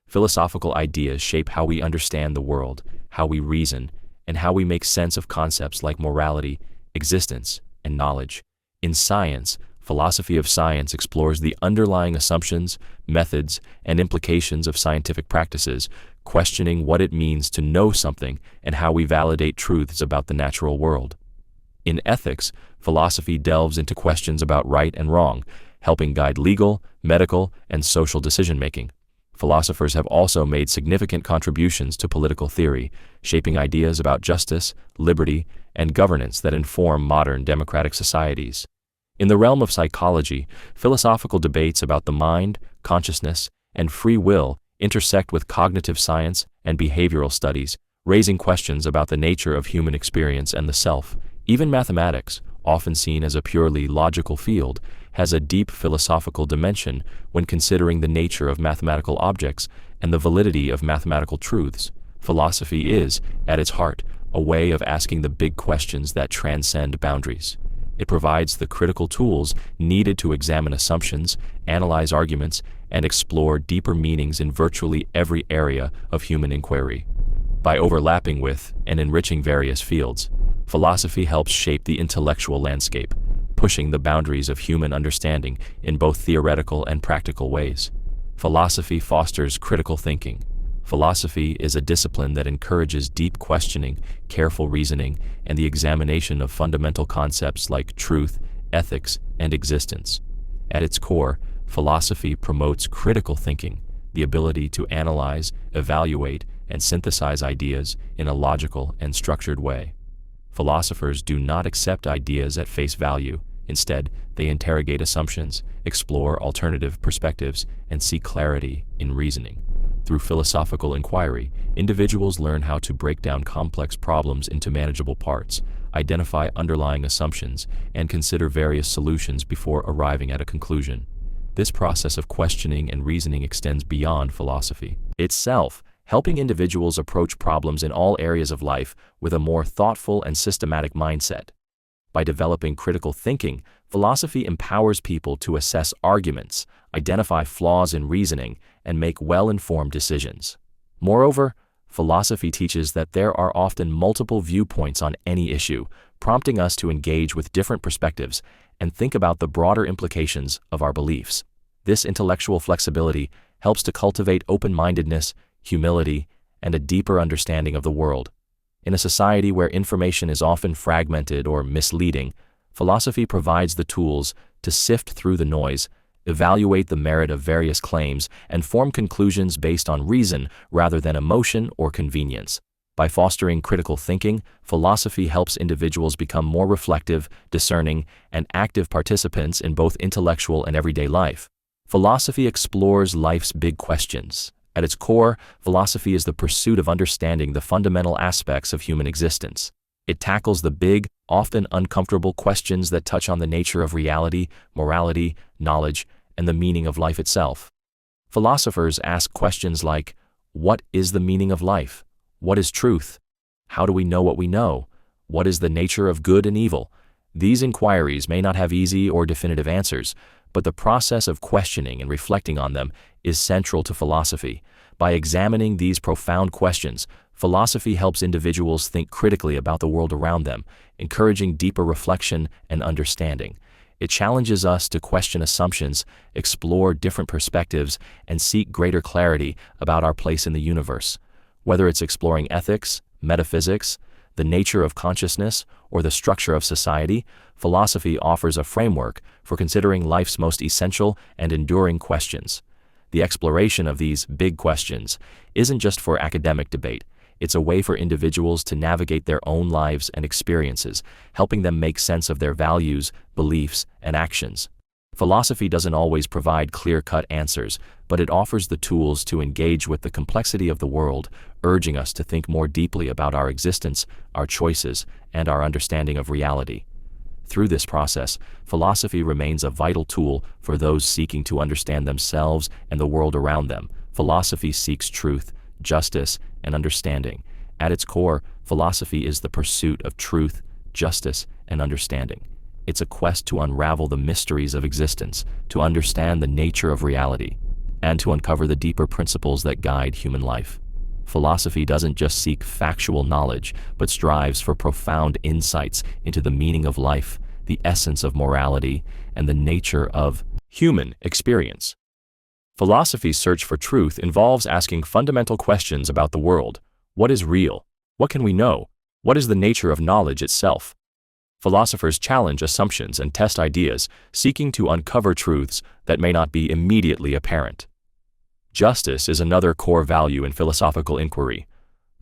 Philosophical ideas shape how we understand the world, how we reason, and how we make sense of concepts like morality, existence, and knowledge. In science, philosophy of science explores the underlying assumptions, methods, and implications of scientific practices, questioning what it means to know something and how we validate truths about the natural world. In ethics, philosophy delves into questions about right and wrong, helping guide legal, medical, and social decision-making. Philosophers have also made significant contributions to political theory, shaping ideas about justice, liberty, and governance that inform modern democratic societies. In the realm of psychology, philosophical debates about the mind, consciousness, and free will intersect with cognitive science and behavioral studies, raising questions about the nature of human experience and the self. Even mathematics, often seen as a purely logical field, has a deep philosophical dimension when considering the nature of mathematical objects and the validity of mathematical truths. Philosophy is, at its heart, a way of asking the big questions that transcend boundaries. It provides the critical tools needed to examine assumptions, analyze arguments, and explore deeper meanings in virtually every area of human inquiry. By overlapping with and enriching various fields, philosophy helps shape the intellectual landscape, pushing the boundaries of human understanding in both theoretical and practical ways. Philosophy fosters critical thinking. Philosophy is a discipline that encourages deep questioning, careful reasoning, and the examination of fundamental concepts like truth, ethics, and existence. At its core, philosophy promotes critical thinking, the ability to analyze, evaluate, and synthesize ideas in a logical and structured way. Philosophers do not accept ideas at face value. Instead, they interrogate assumptions, explore alternative perspectives, and seek clarity in reasoning. Through philosophical inquiry, individuals learn how to break down complex problems into manageable parts, identify underlying assumptions, and consider various solutions before arriving at a conclusion. This process of questioning and reasoning extends beyond philosophy itself, helping individuals approach problems in all areas of life with a more thoughtful and systematic mindset. By developing critical thinking, philosophy empowers people to assess arguments, identify flaws in reasoning, and make well-informed decisions. Moreover, philosophy teaches that there are often multiple viewpoints on any issue, prompting us to engage with different perspectives and think about the broader implications of our beliefs. This intellectual flexibility helps to cultivate open-mindedness, humility, and a deeper understanding of the world. In a society where information is often fragmented or misleading, philosophy provides the tools to sift through the noise, evaluate the merit of various claims, and form conclusions based on reason rather than emotion or convenience. By fostering critical thinking, philosophy helps individuals become more reflective, discerning, and active participants in both intellectual and everyday life. Philosophy explores life's big questions. At its core, philosophy is the pursuit of understanding the fundamental aspects of human existence. It tackles the big, often uncomfortable questions that touch on the nature of reality, morality, knowledge, and the meaning of life itself. Philosophers ask questions like, what is the meaning of life? What is truth? How do we know what we know? What is the nature of good and evil? These inquiries may not have easy or definitive answers, but the process of questioning and reflecting on them is central to philosophy. By examining these profound questions, philosophy helps individuals think critically about the world around them, encouraging deeper reflection and understanding. It challenges us to question assumptions, explore different perspectives, and seek greater clarity about our place in the universe. Whether it's exploring ethics, metaphysics, the nature of consciousness, or the structure of society, philosophy offers a framework for considering life's most essential and enduring questions. The exploration of these big questions isn't just for academic debate. It's a way for individuals to navigate their own lives and experiences, helping them make sense of their values, beliefs, and actions. Philosophy doesn't always provide clear-cut answers, but it offers the tools to engage with the complexity of the world, urging us to think more deeply about our existence, our choices, and our understanding of reality. Through this process, philosophy remains a vital tool for those seeking to understand themselves and the world around them. Philosophy seeks truth, justice, and understanding. At its core, philosophy is the pursuit of truth, justice, and understanding. It's a quest to unravel the mysteries of existence, to understand the nature of reality, and to uncover the deeper principles that guide human life. Philosophy doesn't just seek factual knowledge, but strives for profound insights into the meaning of life, the essence of morality, and the nature of human experience. Philosophy's search for truth involves asking fundamental questions about the world. What is real? What can we know? What is the nature of knowledge itself? Philosophers challenge assumptions and test ideas, seeking to uncover truths that may not be immediately apparent. Justice is another core value in philosophical inquiry.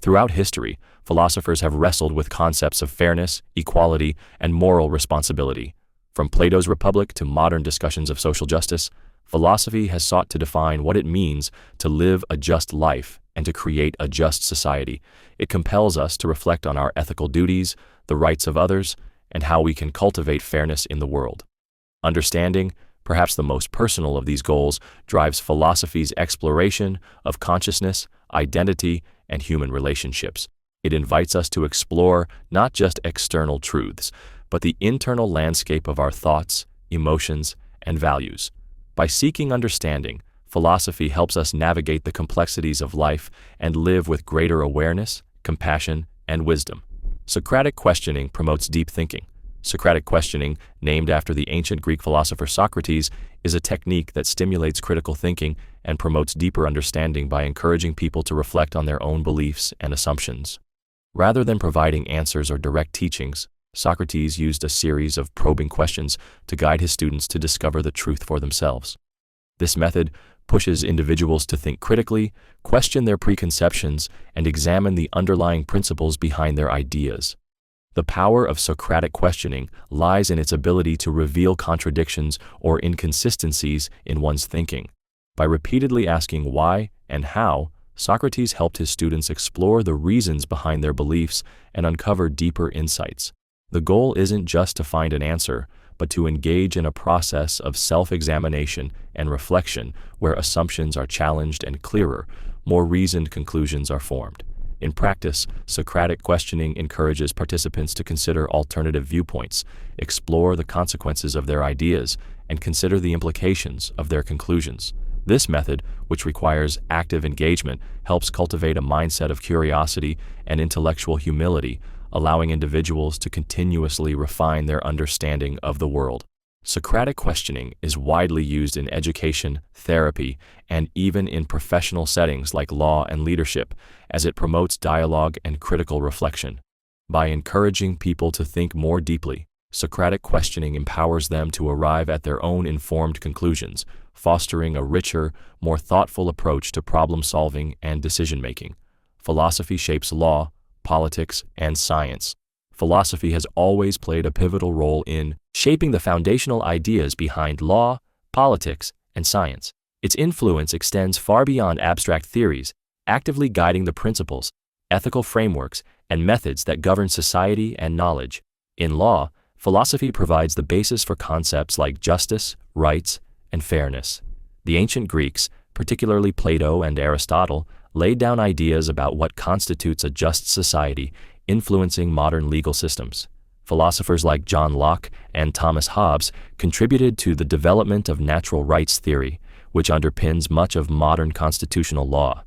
Throughout history, philosophers have wrestled with concepts of fairness, equality, and moral responsibility. From Plato's Republic to modern discussions of social justice, philosophy has sought to define what it means to live a just life and to create a just society. It compels us to reflect on our ethical duties, the rights of others, and how we can cultivate fairness in the world. Understanding, perhaps the most personal of these goals, drives philosophy's exploration of consciousness, identity, and human relationships. It invites us to explore not just external truths, but the internal landscape of our thoughts, emotions, and values. By seeking understanding, philosophy helps us navigate the complexities of life and live with greater awareness, compassion, and wisdom. Socratic questioning promotes deep thinking. Socratic questioning, named after the ancient Greek philosopher Socrates, is a technique that stimulates critical thinking and promotes deeper understanding by encouraging people to reflect on their own beliefs and assumptions. Rather than providing answers or direct teachings, Socrates used a series of probing questions to guide his students to discover the truth for themselves. This method pushes individuals to think critically, question their preconceptions, and examine the underlying principles behind their ideas. The power of Socratic questioning lies in its ability to reveal contradictions or inconsistencies in one's thinking. By repeatedly asking why and how, Socrates helped his students explore the reasons behind their beliefs and uncover deeper insights. The goal isn't just to find an answer, but to engage in a process of self-examination and reflection where assumptions are challenged and clearer, more reasoned conclusions are formed. In practice, Socratic questioning encourages participants to consider alternative viewpoints, explore the consequences of their ideas, and consider the implications of their conclusions. This method, which requires active engagement, helps cultivate a mindset of curiosity and intellectual humility, allowing individuals to continuously refine their understanding of the world. Socratic questioning is widely used in education, therapy, and even in professional settings like law and leadership, as it promotes dialogue and critical reflection. By encouraging people to think more deeply, Socratic questioning empowers them to arrive at their own informed conclusions, fostering a richer, more thoughtful approach to problem-solving and decision-making. Philosophy shapes law, politics, and science. Philosophy has always played a pivotal role in shaping the foundational ideas behind law, politics, and science. Its influence extends far beyond abstract theories, actively guiding the principles, ethical frameworks, and methods that govern society and knowledge. In law, philosophy provides the basis for concepts like justice, rights, and fairness. The ancient Greeks, particularly Plato and Aristotle, laid down ideas about what constitutes a just society, influencing modern legal systems. Philosophers like John Locke and Thomas Hobbes contributed to the development of natural rights theory, which underpins much of modern constitutional law.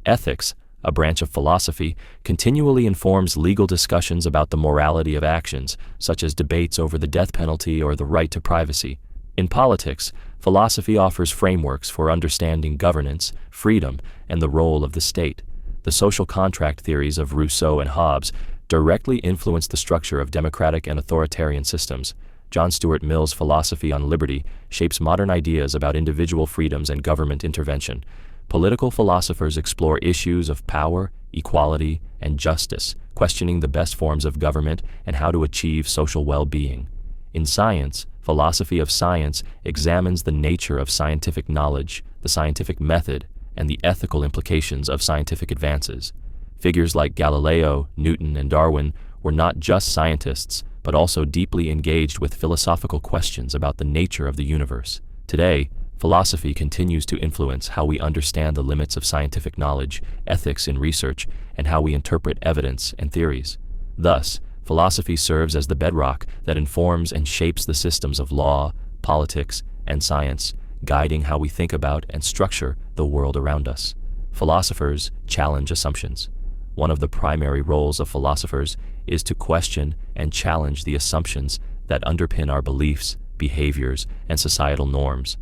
Ethics, a branch of philosophy, continually informs legal discussions about the morality of actions, such as debates over the death penalty or the right to privacy. In politics, philosophy offers frameworks for understanding governance, freedom, and the role of the state. The social contract theories of Rousseau and Hobbes directly influence the structure of democratic and authoritarian systems. John Stuart Mill's philosophy on liberty shapes modern ideas about individual freedoms and government intervention. Political philosophers explore issues of power, equality, and justice, questioning the best forms of government and how to achieve social well-being. In science, philosophy of science examines the nature of scientific knowledge, the scientific method, and the ethical implications of scientific advances. Figures like Galileo, Newton, and Darwin were not just scientists, but also deeply engaged with philosophical questions about the nature of the universe. Today, philosophy continues to influence how we understand the limits of scientific knowledge, ethics in research, and how we interpret evidence and theories. Thus, philosophy serves as the bedrock that informs and shapes the systems of law, politics, and science, guiding how we think about and structure the world around us. Philosophers challenge assumptions. One of the primary roles of philosophers is to question and challenge the assumptions that underpin our beliefs, behaviors, and societal norms.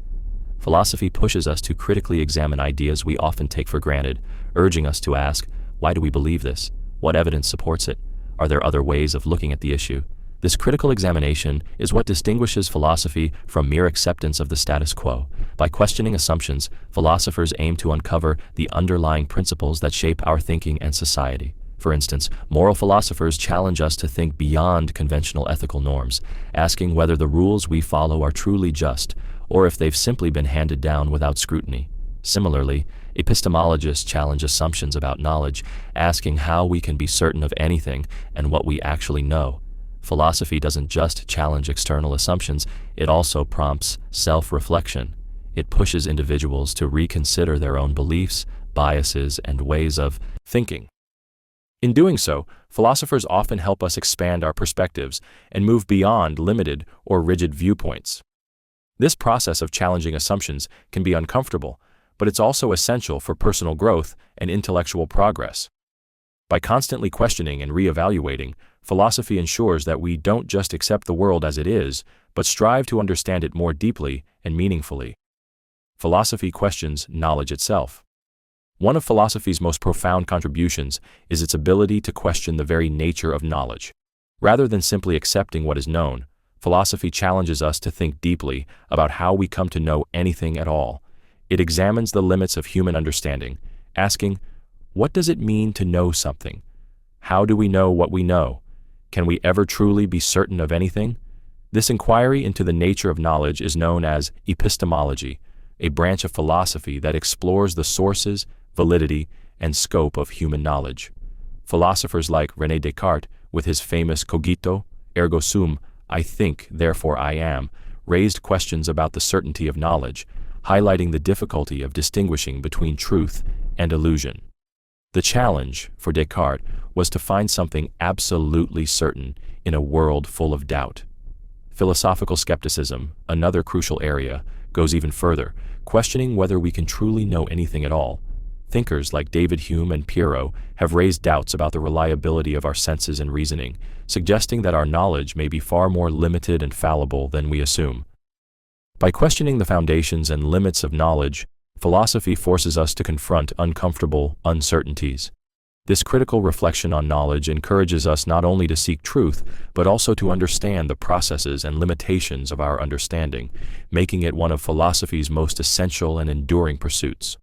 Philosophy pushes us to critically examine ideas we often take for granted, urging us to ask, why do we believe this? What evidence supports it? Are there other ways of looking at the issue? This critical examination is what distinguishes philosophy from mere acceptance of the status quo. By questioning assumptions, philosophers aim to uncover the underlying principles that shape our thinking and society. For instance, moral philosophers challenge us to think beyond conventional ethical norms, asking whether the rules we follow are truly just, or if they've simply been handed down without scrutiny. Similarly, epistemologists challenge assumptions about knowledge, asking how we can be certain of anything and what we actually know. Philosophy doesn't just challenge external assumptions, it also prompts self-reflection. It pushes individuals to reconsider their own beliefs, biases, and ways of thinking. In doing so, philosophers often help us expand our perspectives and move beyond limited or rigid viewpoints. This process of challenging assumptions can be uncomfortable, but it's also essential for personal growth and intellectual progress. By constantly questioning and re-evaluating, philosophy ensures that we don't just accept the world as it is, but strive to understand it more deeply and meaningfully. Philosophy questions knowledge itself. One of philosophy's most profound contributions is its ability to question the very nature of knowledge. Rather than simply accepting what is known, philosophy challenges us to think deeply about how we come to know anything at all. It examines the limits of human understanding, asking, what does it mean to know something? How do we know what we know? Can we ever truly be certain of anything? This inquiry into the nature of knowledge is known as epistemology, a branch of philosophy that explores the sources, validity, and scope of human knowledge. Philosophers like René Descartes, with his famous Cogito, ergo sum, I think, therefore I am, raised questions about the certainty of knowledge, highlighting the difficulty of distinguishing between truth and illusion. The challenge, for Descartes, was to find something absolutely certain in a world full of doubt. Philosophical skepticism, another crucial area, goes even further, questioning whether we can truly know anything at all. Thinkers like David Hume and Pyrrho have raised doubts about the reliability of our senses and reasoning, suggesting that our knowledge may be far more limited and fallible than we assume. By questioning the foundations and limits of knowledge, philosophy forces us to confront uncomfortable uncertainties. This critical reflection on knowledge encourages us not only to seek truth, but also to understand the processes and limitations of our understanding, making it one of philosophy's most essential and enduring pursuits.